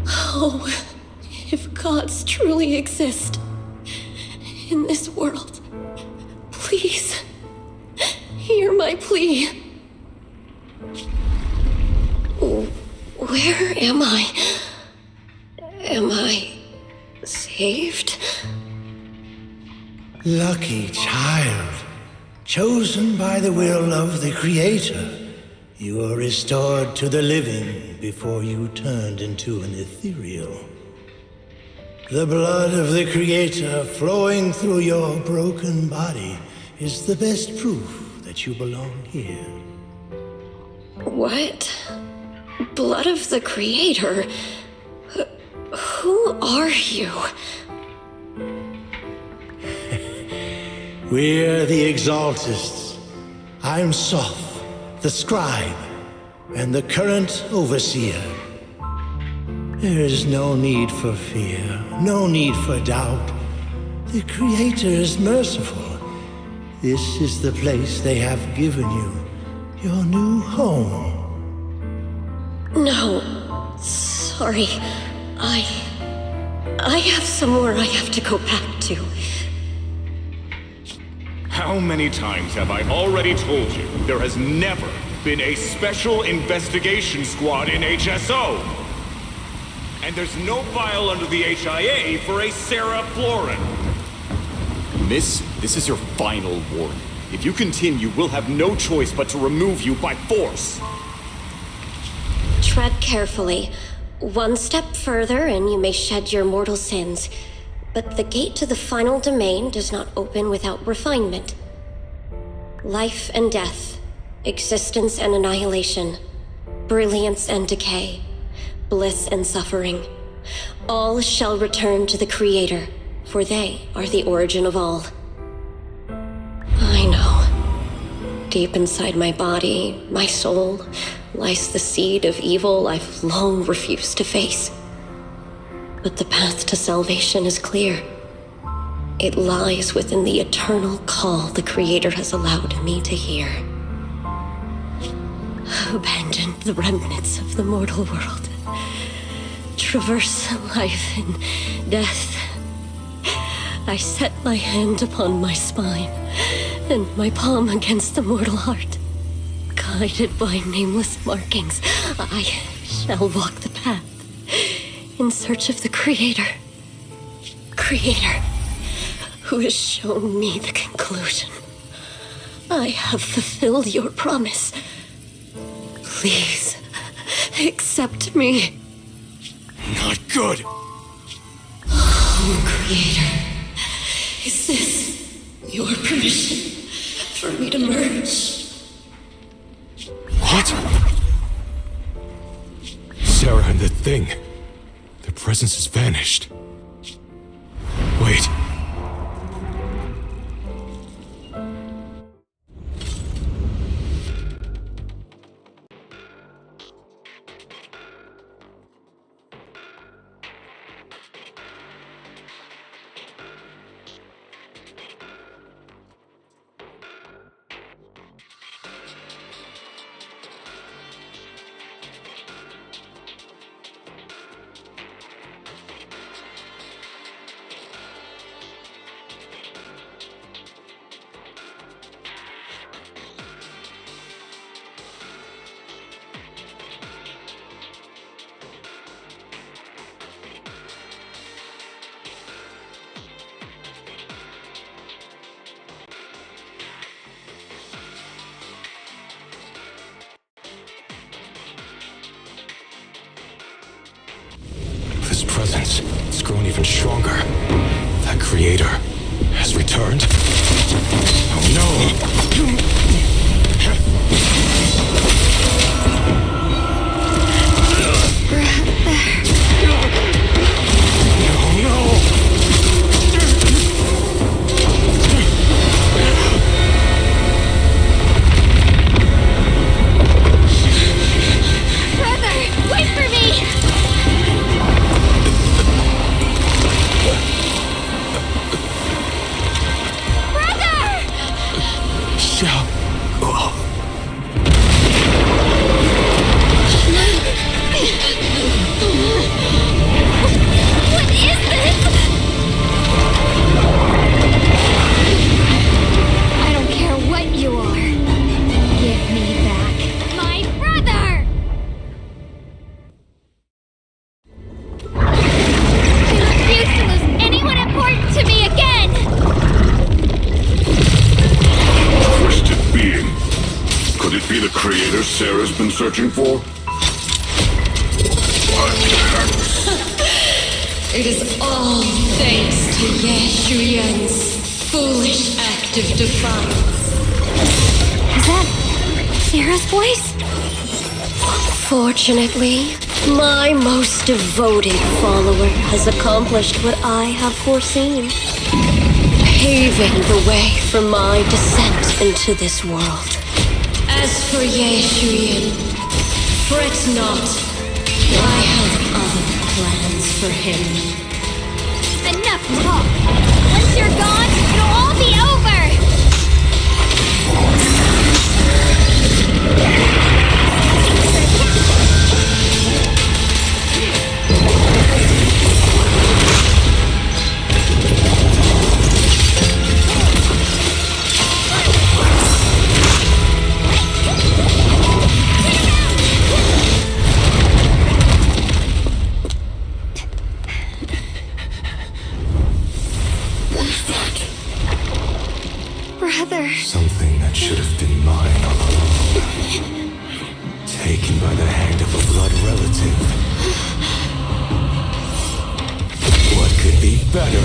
Oh, if gods truly exist in this world, please hear my plea. Where am I? Am I saved?
Lucky child, chosen by the will of the Creator, you were restored to the living before you turned into an ethereal. The blood of the Creator flowing through your broken body is the best proof that you belong here.
What? Blood of the Creator? Who are you?
We're the Exaltists. I'm Soth, the Scribe, and the current Overseer. There is no need for fear, no need for doubt. The Creator is merciful. This is the place they have given you, your new home.
No, sorry. I have somewhere I have to go back to.
How many times have I already told you there has never been a special investigation squad in HSO? And there's no file under the HIA for a Sarah Florin.
This is your final warning. If you continue, we'll have no choice but to remove you by force.
Tread carefully. One step further and you may shed your mortal sins. But the gate to the final domain does not open without refinement. Life and death, existence and annihilation, brilliance and decay, bliss and suffering. All shall return to the Creator, for they are the origin of all. I know. Deep inside my body, my soul, lies the seed of evil I've long refused to face. But the path to salvation is clear. It lies within the eternal call the Creator has allowed me to hear. Abandon the remnants of the mortal world. Traverse life and death. I set my hand upon my spine and my palm against the mortal heart. Guided by nameless markings, I shall walk the path in search of the Creator. Creator, who has shown me the conclusion. I have fulfilled your promise. Please, accept me.
Not good.
Oh, Creator, is this your permission for me to merge?
What? Sarah and the thing. Their presence has vanished. Wait. presence. It's grown even stronger. That creator has returned? Oh no!
Brother, wait for me! Brother! What is this? I don't care what you are. Give me back my brother! I refuse to lose anyone important to me again!
Twisted being. Could it be the creator Sarah's been searching for?
It is all thanks to Ye Shuyan's foolish act of defiance.
Is that Sarah's voice?
Fortunately, my most devoted follower has accomplished what I have foreseen, paving the way for my descent into this world.
As for Ye Shuyan, fret not. I have other plans for him.
Enough talk! Once you're gone, it'll all be over! Brother.
Something that should have been mine all along. Taken by the hand of a blood relative. What could be better?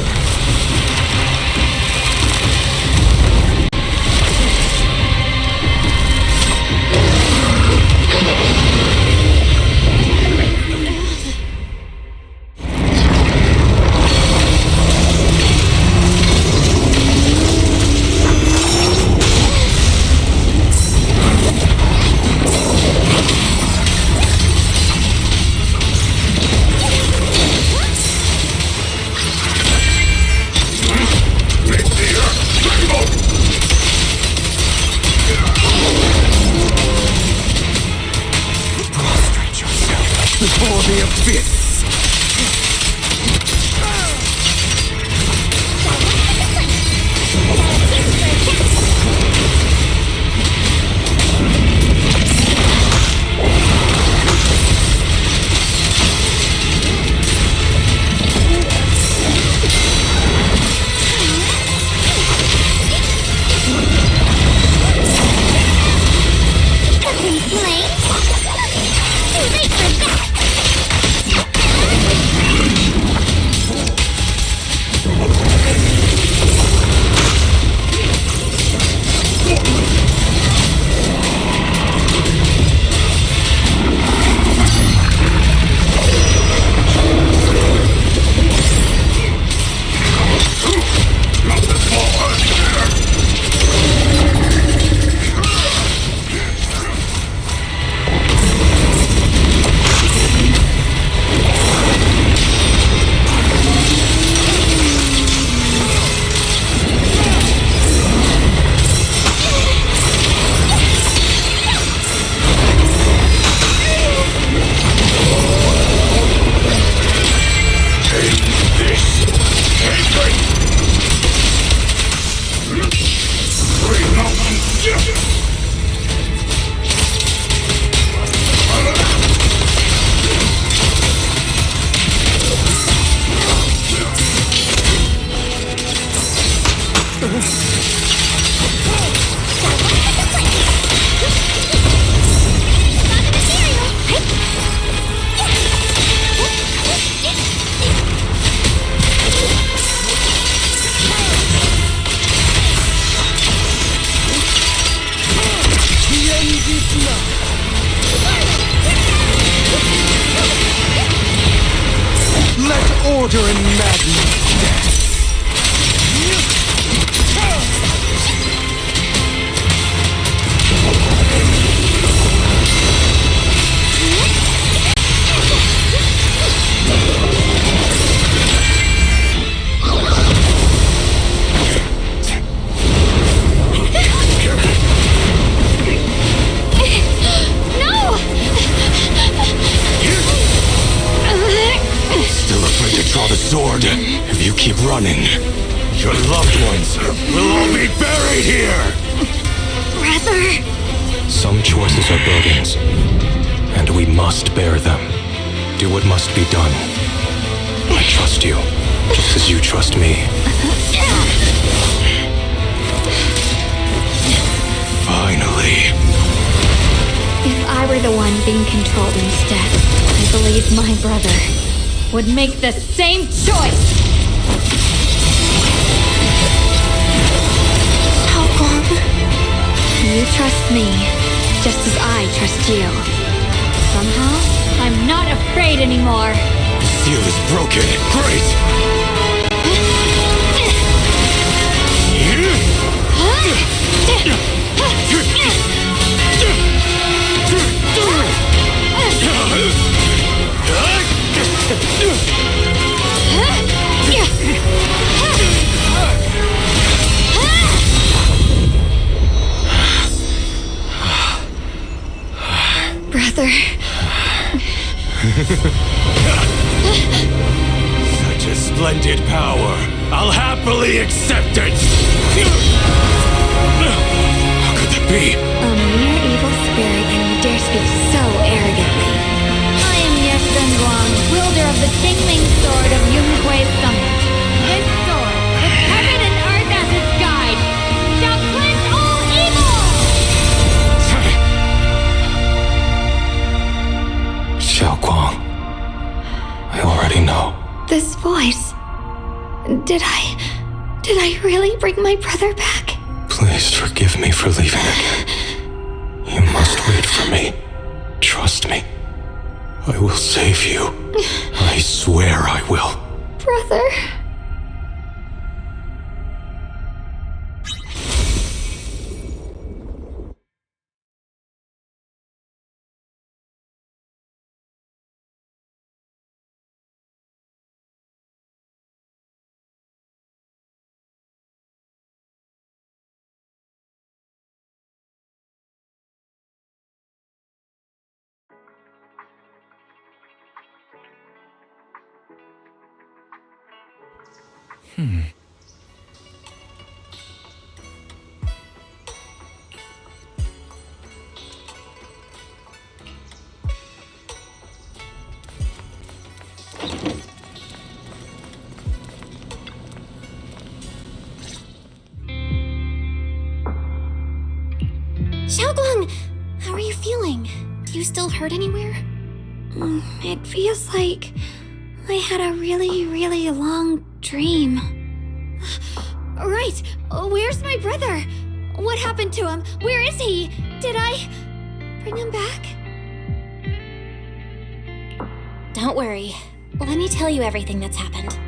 Let order and madness dance. Still afraid to draw the sword? If you keep running, your loved ones will all be buried here!
Brother!
Some choices are burdens, and we must bear them. Do what must be done. I trust you, just as you trust me. Finally.
If I were the one being controlled instead, I believe my brother would make the same choice!
Xiaoguang.
You trust me, just as I trust you. Somehow, I'm not afraid anymore.
The seal is broken. Great!
Brother.
Such a splendid power. I'll happily accept it. How could that be?
A mere evil spirit, and you dare speak so arrogantly. I am Sezon, wielder of the Tingling Sword of Yunkui's Summit. This sword, with heaven and earth as its guide, shall cleanse all evil!
Xiaoguang, I already know.
This voice... Did I really bring my brother back?
Please forgive me for leaving again. You must wait for me. Trust me. I will save you. I swear I will.
Brother...
Xiaoguang, how are you feeling? Do you still hurt anywhere?
It feels like I had a really, really long dream. Right! Where's my brother? What happened to him? Where is he? Did I bring him back?
Don't worry. Let me tell you everything that's happened.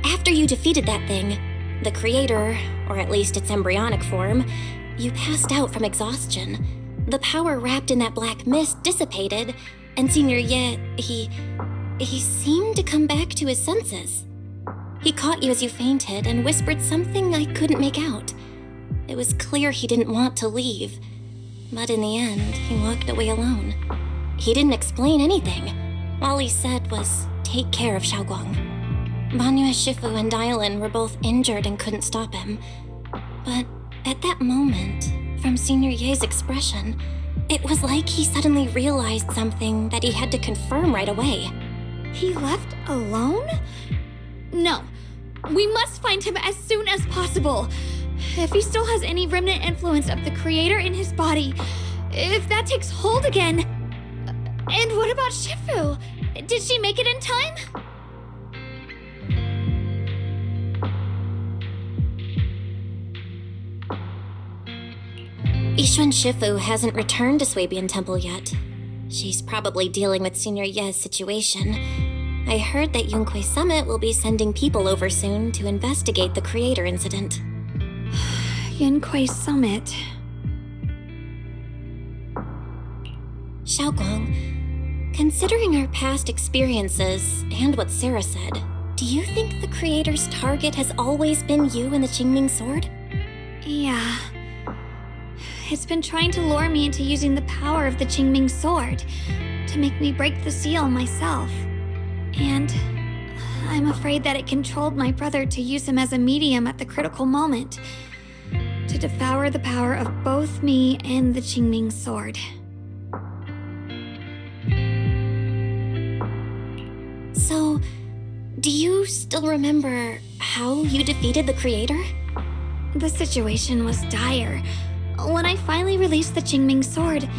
After you defeated that thing, the creator, or at least its embryonic form, you passed out from exhaustion. The power wrapped in that black mist dissipated, and Senior Ye, he seemed to come back to his senses. He caught you as you fainted and whispered something I couldn't make out. It was clear he didn't want to leave, but in the end, he walked away alone. He didn't explain anything. All he said was, take care of Xiaoguang. Banyue Shifu and Dylan were both injured and couldn't stop him. But at that moment, from Senior Ye's expression, it was like he suddenly realized something that he had to confirm right away.
He left alone? No. We must find him as soon as possible. If he still has any remnant influence of the creator in his body, if that takes hold again. And what about Shifu? Did she make it in time?
Yixuan Shifu hasn't returned to Swabian Temple yet. She's probably dealing with Senior Ye's situation. I heard that Yunquei Summit will be sending people over soon to investigate the creator incident.
Yunquei Summit.
Xiaoguang, considering our past experiences and what Sarah said, do you think the creator's target has always been you and the Qingming sword?
Yeah. It's been trying to lure me into using the power of the Qingming sword to make me break the seal myself. And I'm afraid that it controlled my brother to use him as a medium at the critical moment, to devour the power of both me and the Qingming sword.
So, do you still remember how you defeated the creator?
The situation was dire. When I finally released the Qingming sword,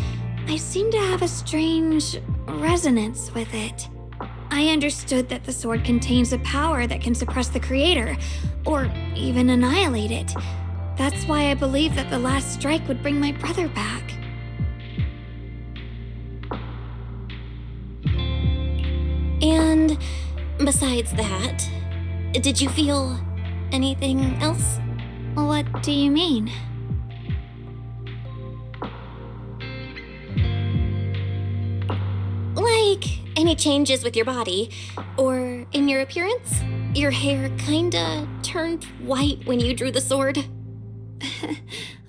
I seemed to have a strange resonance with it. I understood that the sword contains a power that can suppress the creator, or even annihilate it. That's why I believed that the last strike would bring my brother back.
And besides that, did you feel anything else?
What do you mean?
Like, any changes with your body, or in your appearance? Your hair kinda turned white when you drew the sword.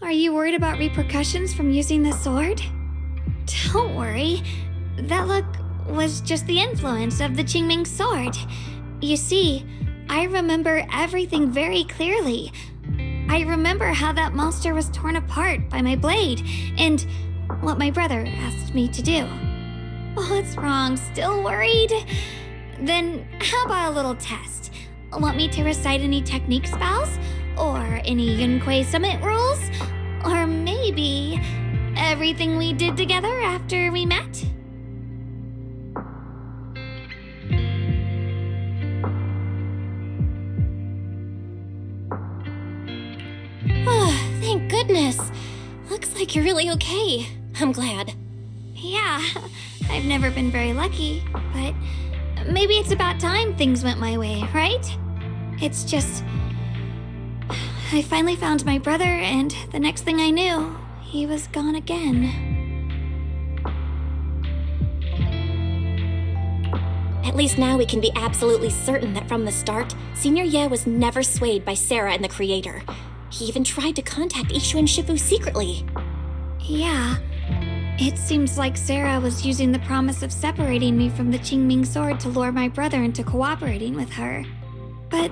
Are you worried about repercussions from using the sword? Don't worry. That look was just the influence of the Qingming sword. You see, I remember everything very clearly. I remember how that monster was torn apart by my blade, and what my brother asked me to do. What's wrong? Still worried? Then how about a little test? Want me to recite any technique spells? Or any Yunquei Summit rules? Or maybe everything we did together after we met?
Oh, thank goodness. Looks like you're really okay. I'm glad.
Yeah, I've never been very lucky, but maybe it's about time things went my way, right? It's just, I finally found my brother, and the next thing I knew, he was gone again.
At least now we can be absolutely certain that from the start, Senior Ye was never swayed by Sarah and the Creator. He even tried to contact Ishu and Shifu secretly.
Yeah. It seems like Sarah was using the promise of separating me from the Qingming sword to lure my brother into cooperating with her. But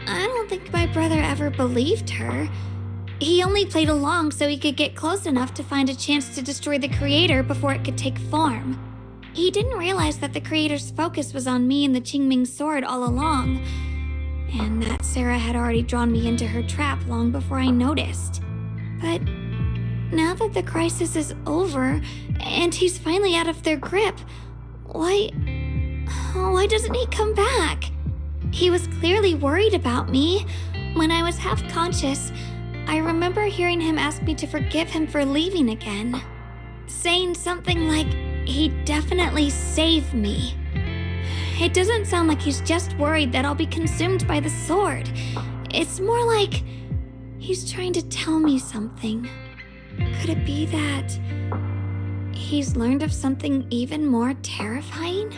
I don't think my brother ever believed her. He only played along so he could get close enough to find a chance to destroy the Creator before it could take form. He didn't realize that the Creator's focus was on me and the Qingming sword all along, and that Sarah had already drawn me into her trap long before I noticed. But now that the crisis is over, and he's finally out of their grip, why doesn't he come back? He was clearly worried about me. When I was half conscious, I remember hearing him ask me to forgive him for leaving again, saying something like he'd definitely save me. It doesn't sound like he's just worried that I'll be consumed by the sword. It's more like he's trying to tell me something. Could it be that he's learned of something even more terrifying?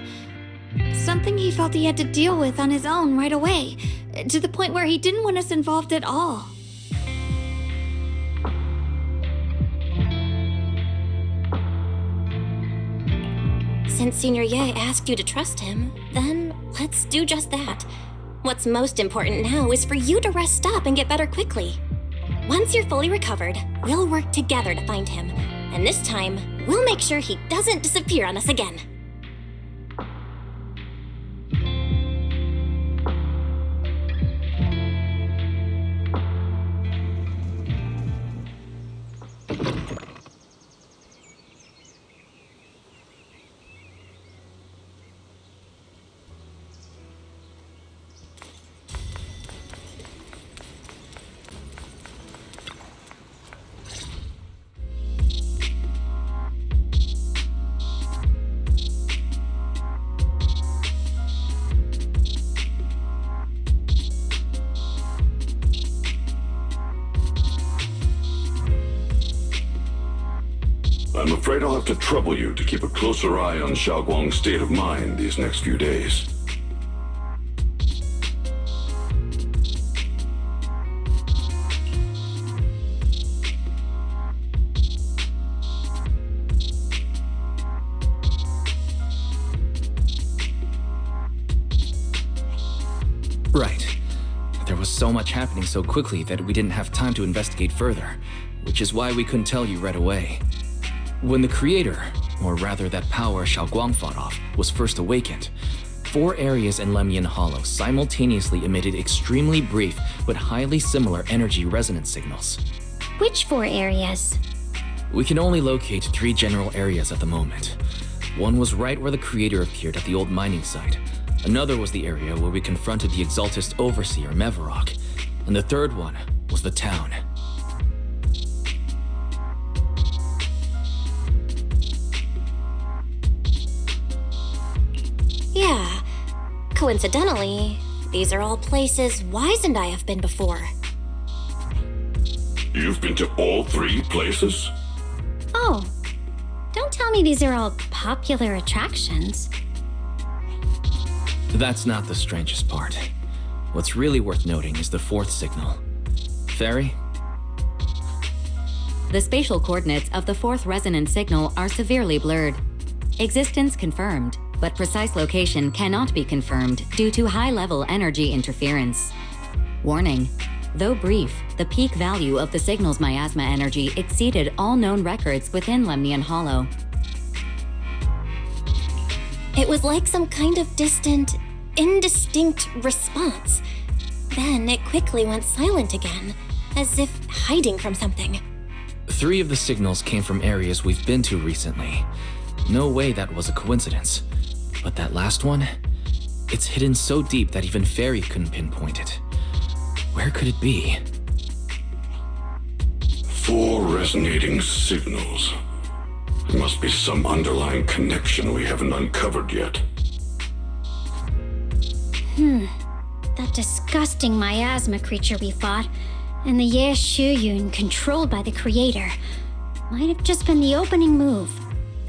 Something he felt he had to deal with on his own right away, to the point where he didn't want us involved at all.
Since Senior Ye asked you to trust him, then let's do just that. What's most important now is for you to rest up and get better quickly. Once you're fully recovered, we'll work together to find him. And this time, we'll make sure he doesn't disappear on us again.
I'm afraid I'll have to trouble you to keep a closer eye on Xiaoguang's state of mind these next few days.
Right. There was so much happening so quickly that we didn't have time to investigate further, which is why we couldn't tell you right away. When the creator, or rather that power Xiaoguang fought off, was first awakened, 4 areas in Lemnian Hollow simultaneously emitted extremely brief but highly similar energy resonance signals.
Which 4 areas?
We can only locate 3 general areas at the moment. One was right where the creator appeared at the old mining site. Another was the area where we confronted the Exaltist Overseer, Mevarok. And the third one was the town.
Yeah. Coincidentally, these are all places Wise and I have been before.
You've been to all 3 places?
Oh, don't tell me these are all popular attractions.
That's not the strangest part. What's really worth noting is the 4th signal. Fairy?
The spatial coordinates of the 4th resonance signal are severely blurred. Existence confirmed, but precise location cannot be confirmed due to high-level energy interference. Warning: though brief, the peak value of the signal's miasma energy exceeded all known records within Lemnian Hollow.
It was like some kind of distant, indistinct response. Then it quickly went silent again, as if hiding from something.
3 of the signals came from areas we've been to recently. No way that was a coincidence. But that last one? It's hidden so deep that even Fairy couldn't pinpoint it. Where could it be?
4 resonating signals. There must be some underlying connection we haven't uncovered yet.
That disgusting miasma creature we fought, and the Ye Shuyun controlled by the Creator, might have just been the opening move.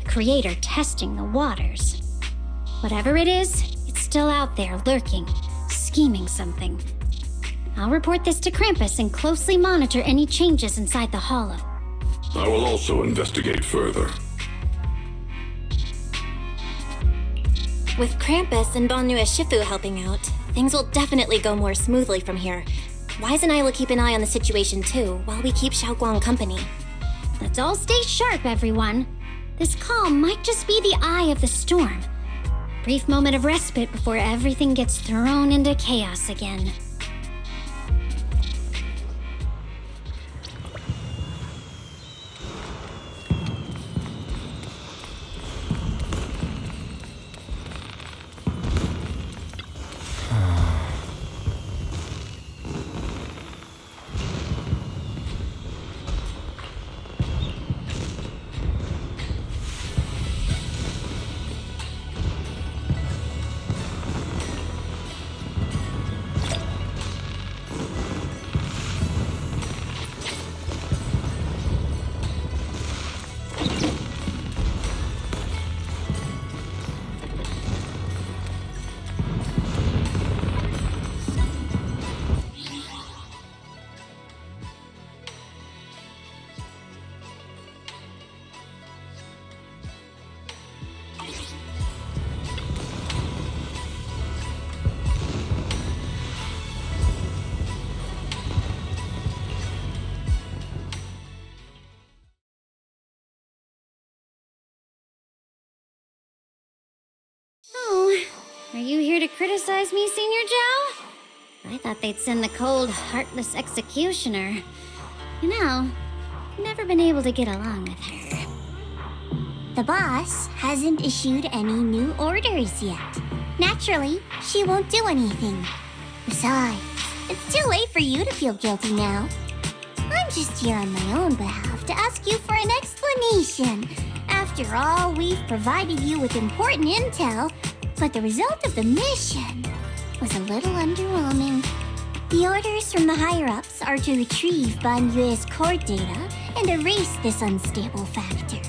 The Creator testing the waters. Whatever it is, it's still out there lurking, scheming something. I'll report this to Krampus and closely monitor any changes inside the Hollow.
I will also investigate further.
With Krampus and Banyu Shifu helping out, things will definitely go more smoothly from here. Wise and I will keep an eye on the situation too, while we keep Xiaoguang company.
Let's all stay sharp, everyone. This calm might just be the eye of the storm. Brief moment of respite before everything gets thrown into chaos again. Oh, are you here to criticize me, Senior Joe? I thought they'd send the cold, heartless executioner. You know, I've never been able to get along with her. The boss hasn't issued any new orders yet. Naturally, she won't do anything. Besides, it's too late for you to feel guilty now. I'm just here on my own behalf to ask you for an explanation. After all, we've provided you with important intel, but the result of the mission was a little underwhelming. The orders from the higher-ups are to retrieve Ban Yue's core data and erase this unstable factor.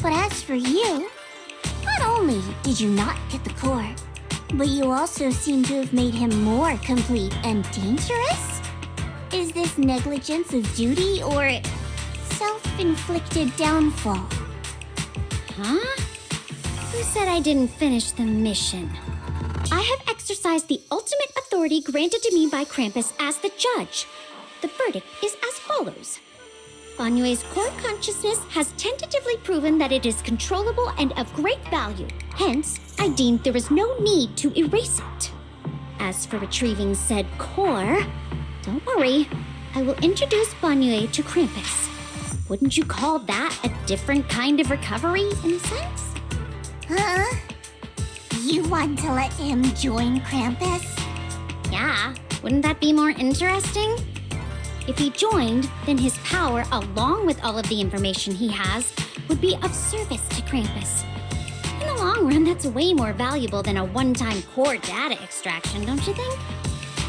But as for you, not only did you not get the core, but you also seem to have made him more complete and dangerous? Is this negligence of duty or self-inflicted downfall?
Huh? Who said I didn't finish the mission? I have exercised the ultimate authority granted to me by Krampus as the judge. The verdict is as follows. Banyue's core consciousness has tentatively proven that it is controllable and of great value. Hence, I deemed there is no need to erase it. As for retrieving said core, don't worry. I will introduce Banyue to Krampus. Wouldn't you call that a different kind of recovery, in a sense?
Huh? You want to let him join Krampus?
Yeah, wouldn't that be more interesting? If he joined, then his power, along with all of the information he has, would be of service to Krampus. In the long run, that's way more valuable than a one-time core data extraction, don't you think?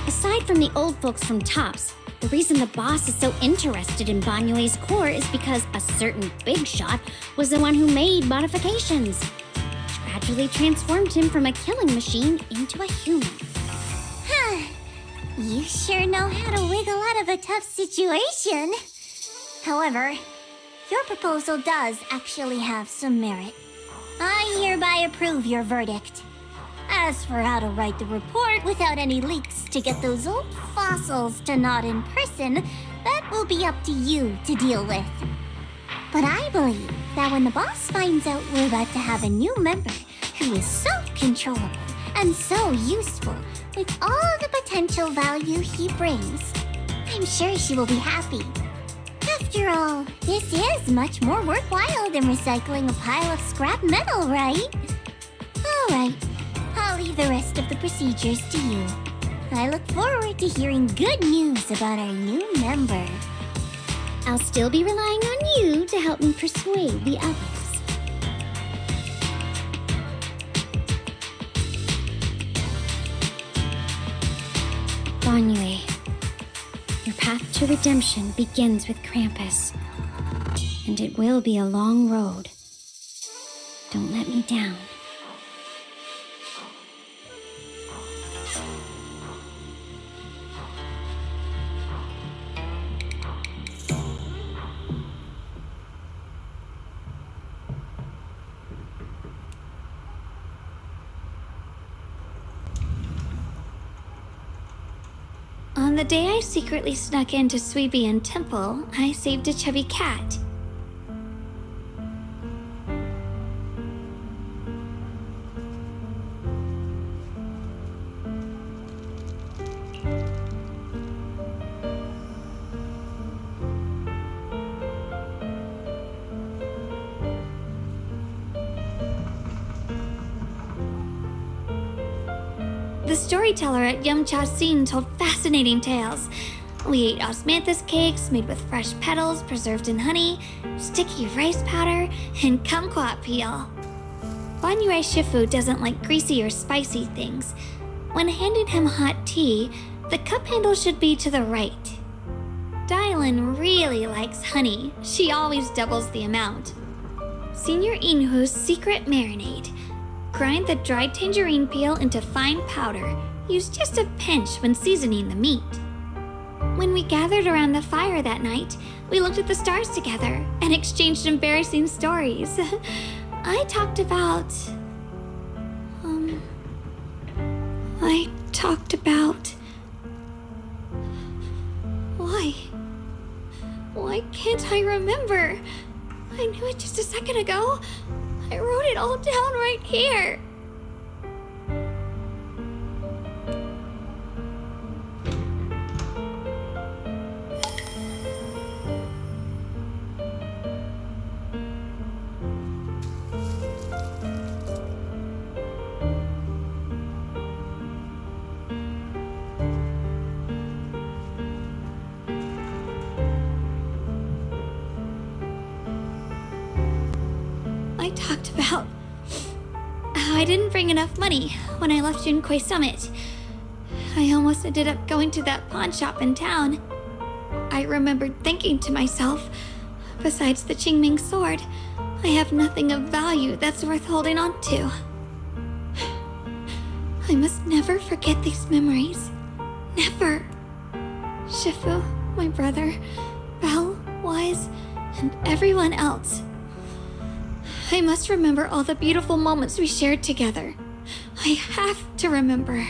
Aside from the old folks from TOPS, the reason the boss is so interested in Banyue's core is because a certain big shot was the one who made modifications, which gradually transformed him from a killing machine into a human.
Huh. You sure know how to wiggle out of a tough situation. However, your proposal does actually have some merit. I hereby approve your verdict. As for how to write the report without any leaks to get those old fossils to nod in person, that will be up to you to deal with. But I believe that when the boss finds out we're about to have a new member who is so controllable and so useful with all the potential value he brings, I'm sure she will be happy. After all, this is much more worthwhile than recycling a pile of scrap metal, right? Alright, I'll leave the rest of the procedures to you. I look forward to hearing good news about our new member.
I'll still be relying on you to help me persuade the others. Banyue, your path to redemption begins with Krampus, and it will be a long road. Don't let me down.
On the day I secretly snuck into Sweebian Temple, I saved a chubby cat. The storyteller at Yumcha Scene told fascinating tales. We ate osmanthus cakes made with fresh petals preserved in honey, sticky rice powder, and kumquat peel. Banyue Shifu doesn't like greasy or spicy things. When handing him hot tea, the cup handle should be to the right. Dylan really likes honey. She always doubles the amount. Senior Inhu's secret marinade. Grind the dried tangerine peel into fine powder. Use just a pinch when seasoning the meat. When we gathered around the fire that night, we looked at the stars together and exchanged embarrassing stories. I talked about... Why can't I remember? I knew it just a second ago. I wrote it all down right here. I talked about how I didn't bring enough money when I left Junkoi Summit. I almost ended up going to that pawn shop in town. I remembered thinking to myself, besides the Qingming sword, I have nothing of value that's worth holding on to. I must never forget these memories. Never. Shifu, my brother, Belle, Wise, and everyone else. I must remember all the beautiful moments we shared together. I have to remember.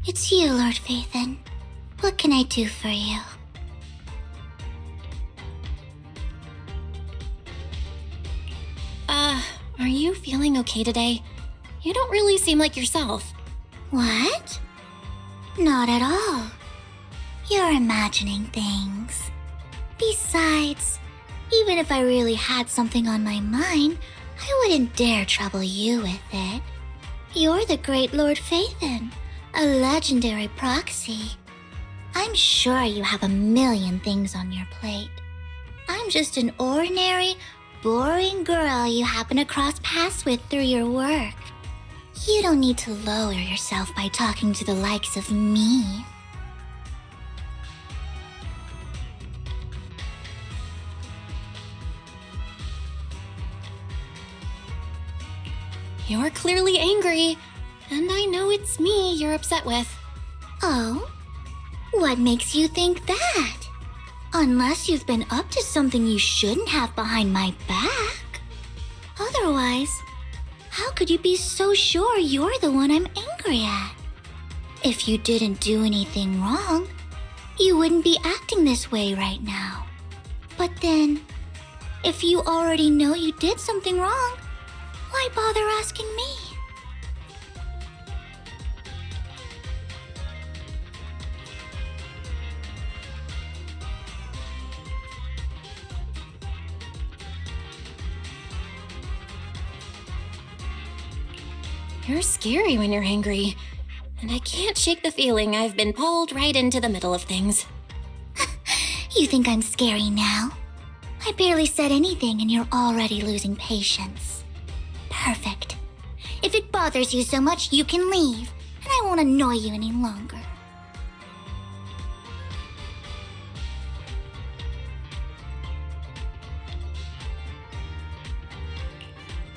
It's you, Lord Phaethon. What can I do for you?
Are you feeling okay today? You don't really seem like yourself.
What? Not at all. You're imagining things. Besides, even if I really had something on my mind, I wouldn't dare trouble you with it. You're the great Lord Phaethon, a legendary proxy. I'm sure you have a million things on your plate. I'm just an ordinary, boring girl you happen to cross paths with through your work. You don't need to lower yourself by talking to the likes of me.
You're clearly angry, and I know it's me you're upset with.
Oh? What makes you think that? Unless you've been up to something you shouldn't have behind my back. Otherwise, how could you be so sure you're the one I'm angry at? If you didn't do anything wrong, you wouldn't be acting this way right now. But then, if you already know you did something wrong, why bother asking me?
You're scary when you're angry, and I can't shake the feeling I've been pulled right into the middle of things.
You think I'm scary now? I barely said anything and you're already losing patience. Perfect. If it bothers you so much, you can leave, and I won't annoy you any longer.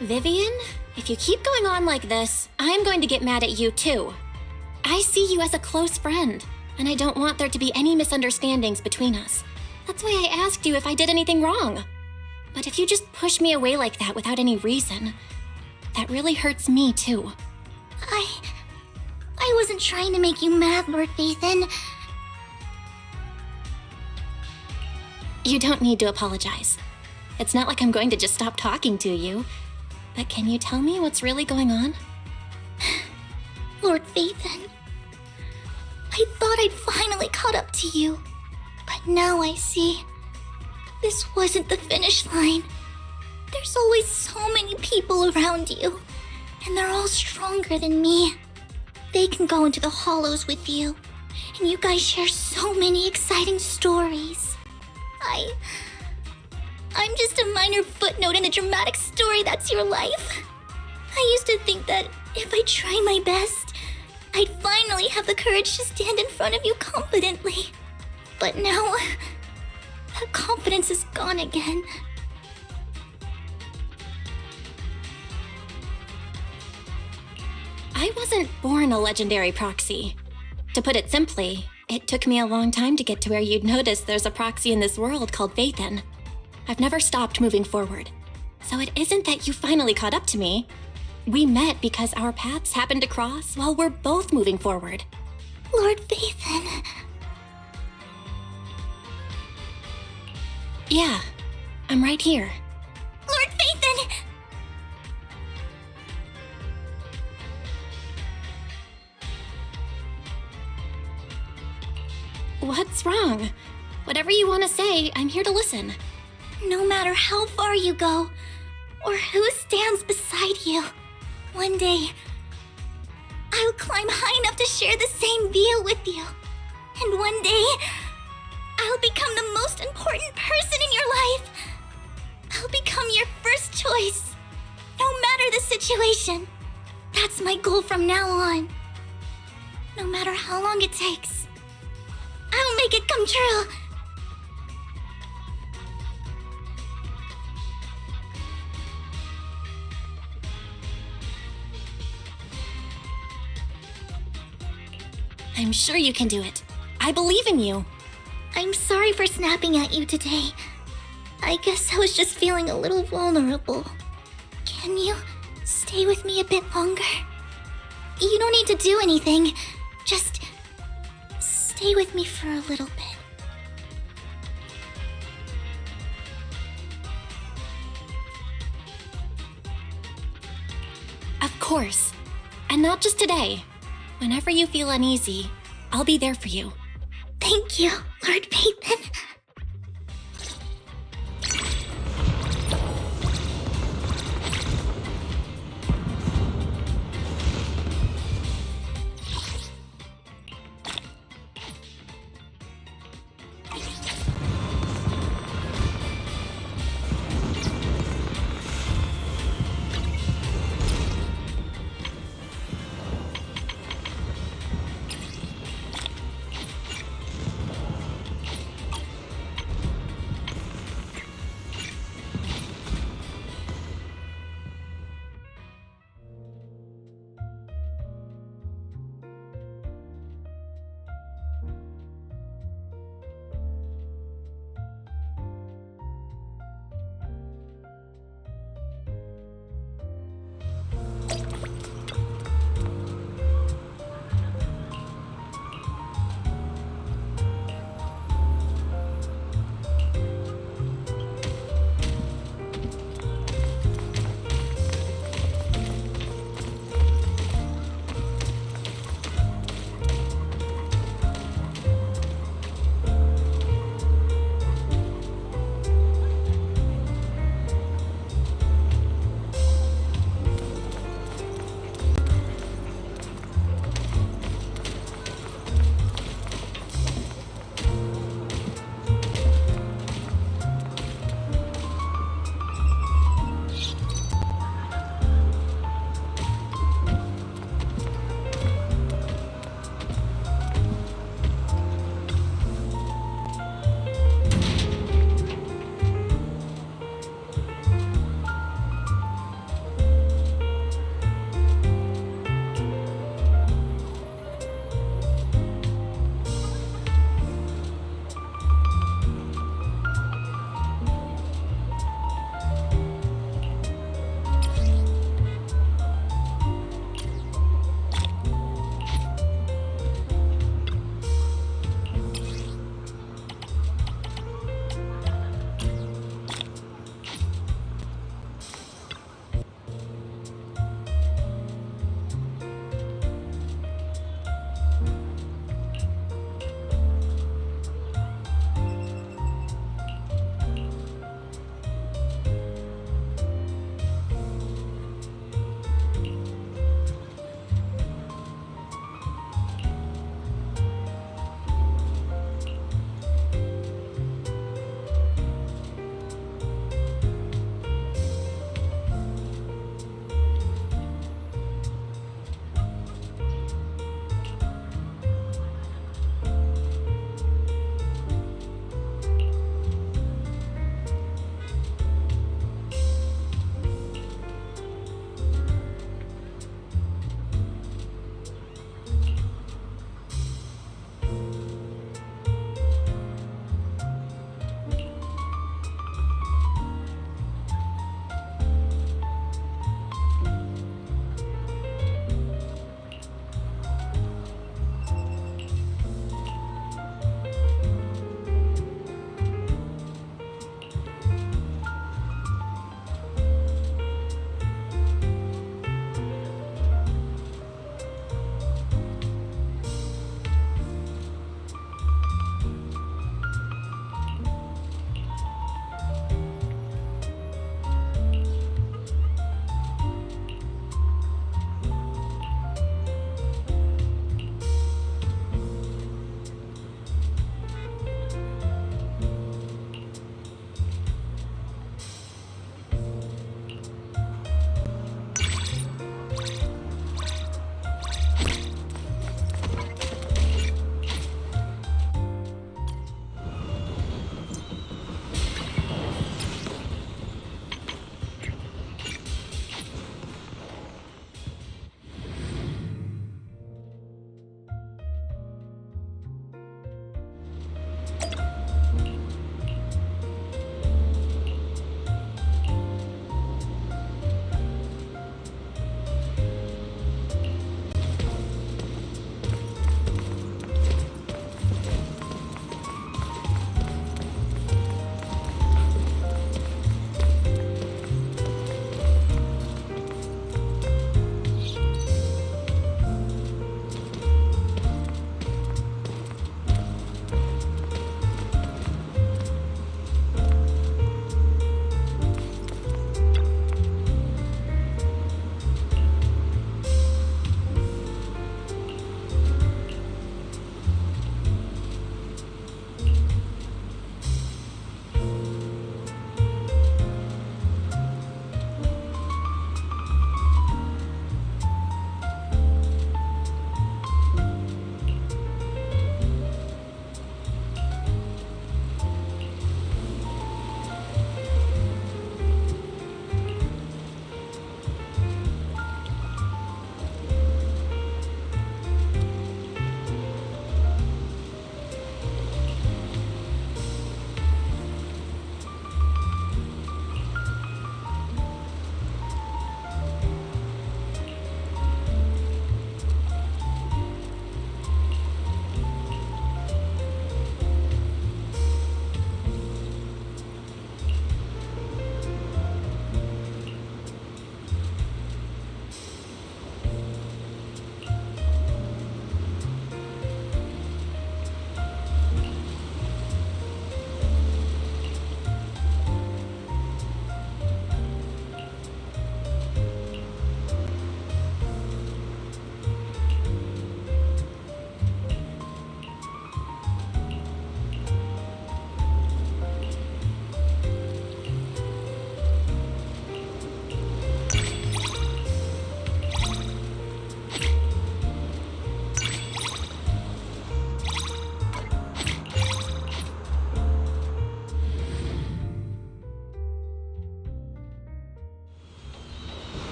Vivian, if you keep going on like this, I'm going to get mad at you too. I see you as a close friend, and I don't want there to be any misunderstandings between us. That's why I asked you if I did anything wrong. But if you just push me away like that without any reason, that really hurts me too.
I wasn't trying to make you mad, Lord Phaethon.
You don't need to apologize. It's not like I'm going to just stop talking to you. But can you tell me what's really going on?
Lord Phaethon, I thought I'd finally caught up to you. But now I see this wasn't the finish line. There's always so many people around you, and they're all stronger than me. They can go into the hollows with you, and you guys share so many exciting stories. I'm just a minor footnote in a dramatic story that's your life. I used to think that if I try my best, I'd finally have the courage to stand in front of you confidently. But now, that confidence is gone again.
I wasn't born a legendary proxy. To put it simply, it took me a long time to get to where you'd notice there's a proxy in this world called Phaethon. I've never stopped moving forward. So it isn't that you finally caught up to me. We met because our paths happened to cross while we're both moving forward.
Lord Phaethon.
Yeah, I'm right here.
Lord Phaethon!
What's wrong? Whatever you want to say, I'm here to listen.
No matter how far you go, or who stands beside you, one day, I'll climb high enough to share the same view with you. And one day, I'll become the most important person in your life. I'll become your first choice, no matter the situation. That's my goal from now on. No matter how long it takes, I'll make it come true.
I'm sure you can do it. I believe in you.
I'm sorry for snapping at you today. I guess I was just feeling a little vulnerable. Can you stay with me a bit longer? You don't need to do anything. Just stay with me for a little bit.
Of course. And not just today. Whenever you feel uneasy, I'll be there for you.
Thank you, Lord Bateman.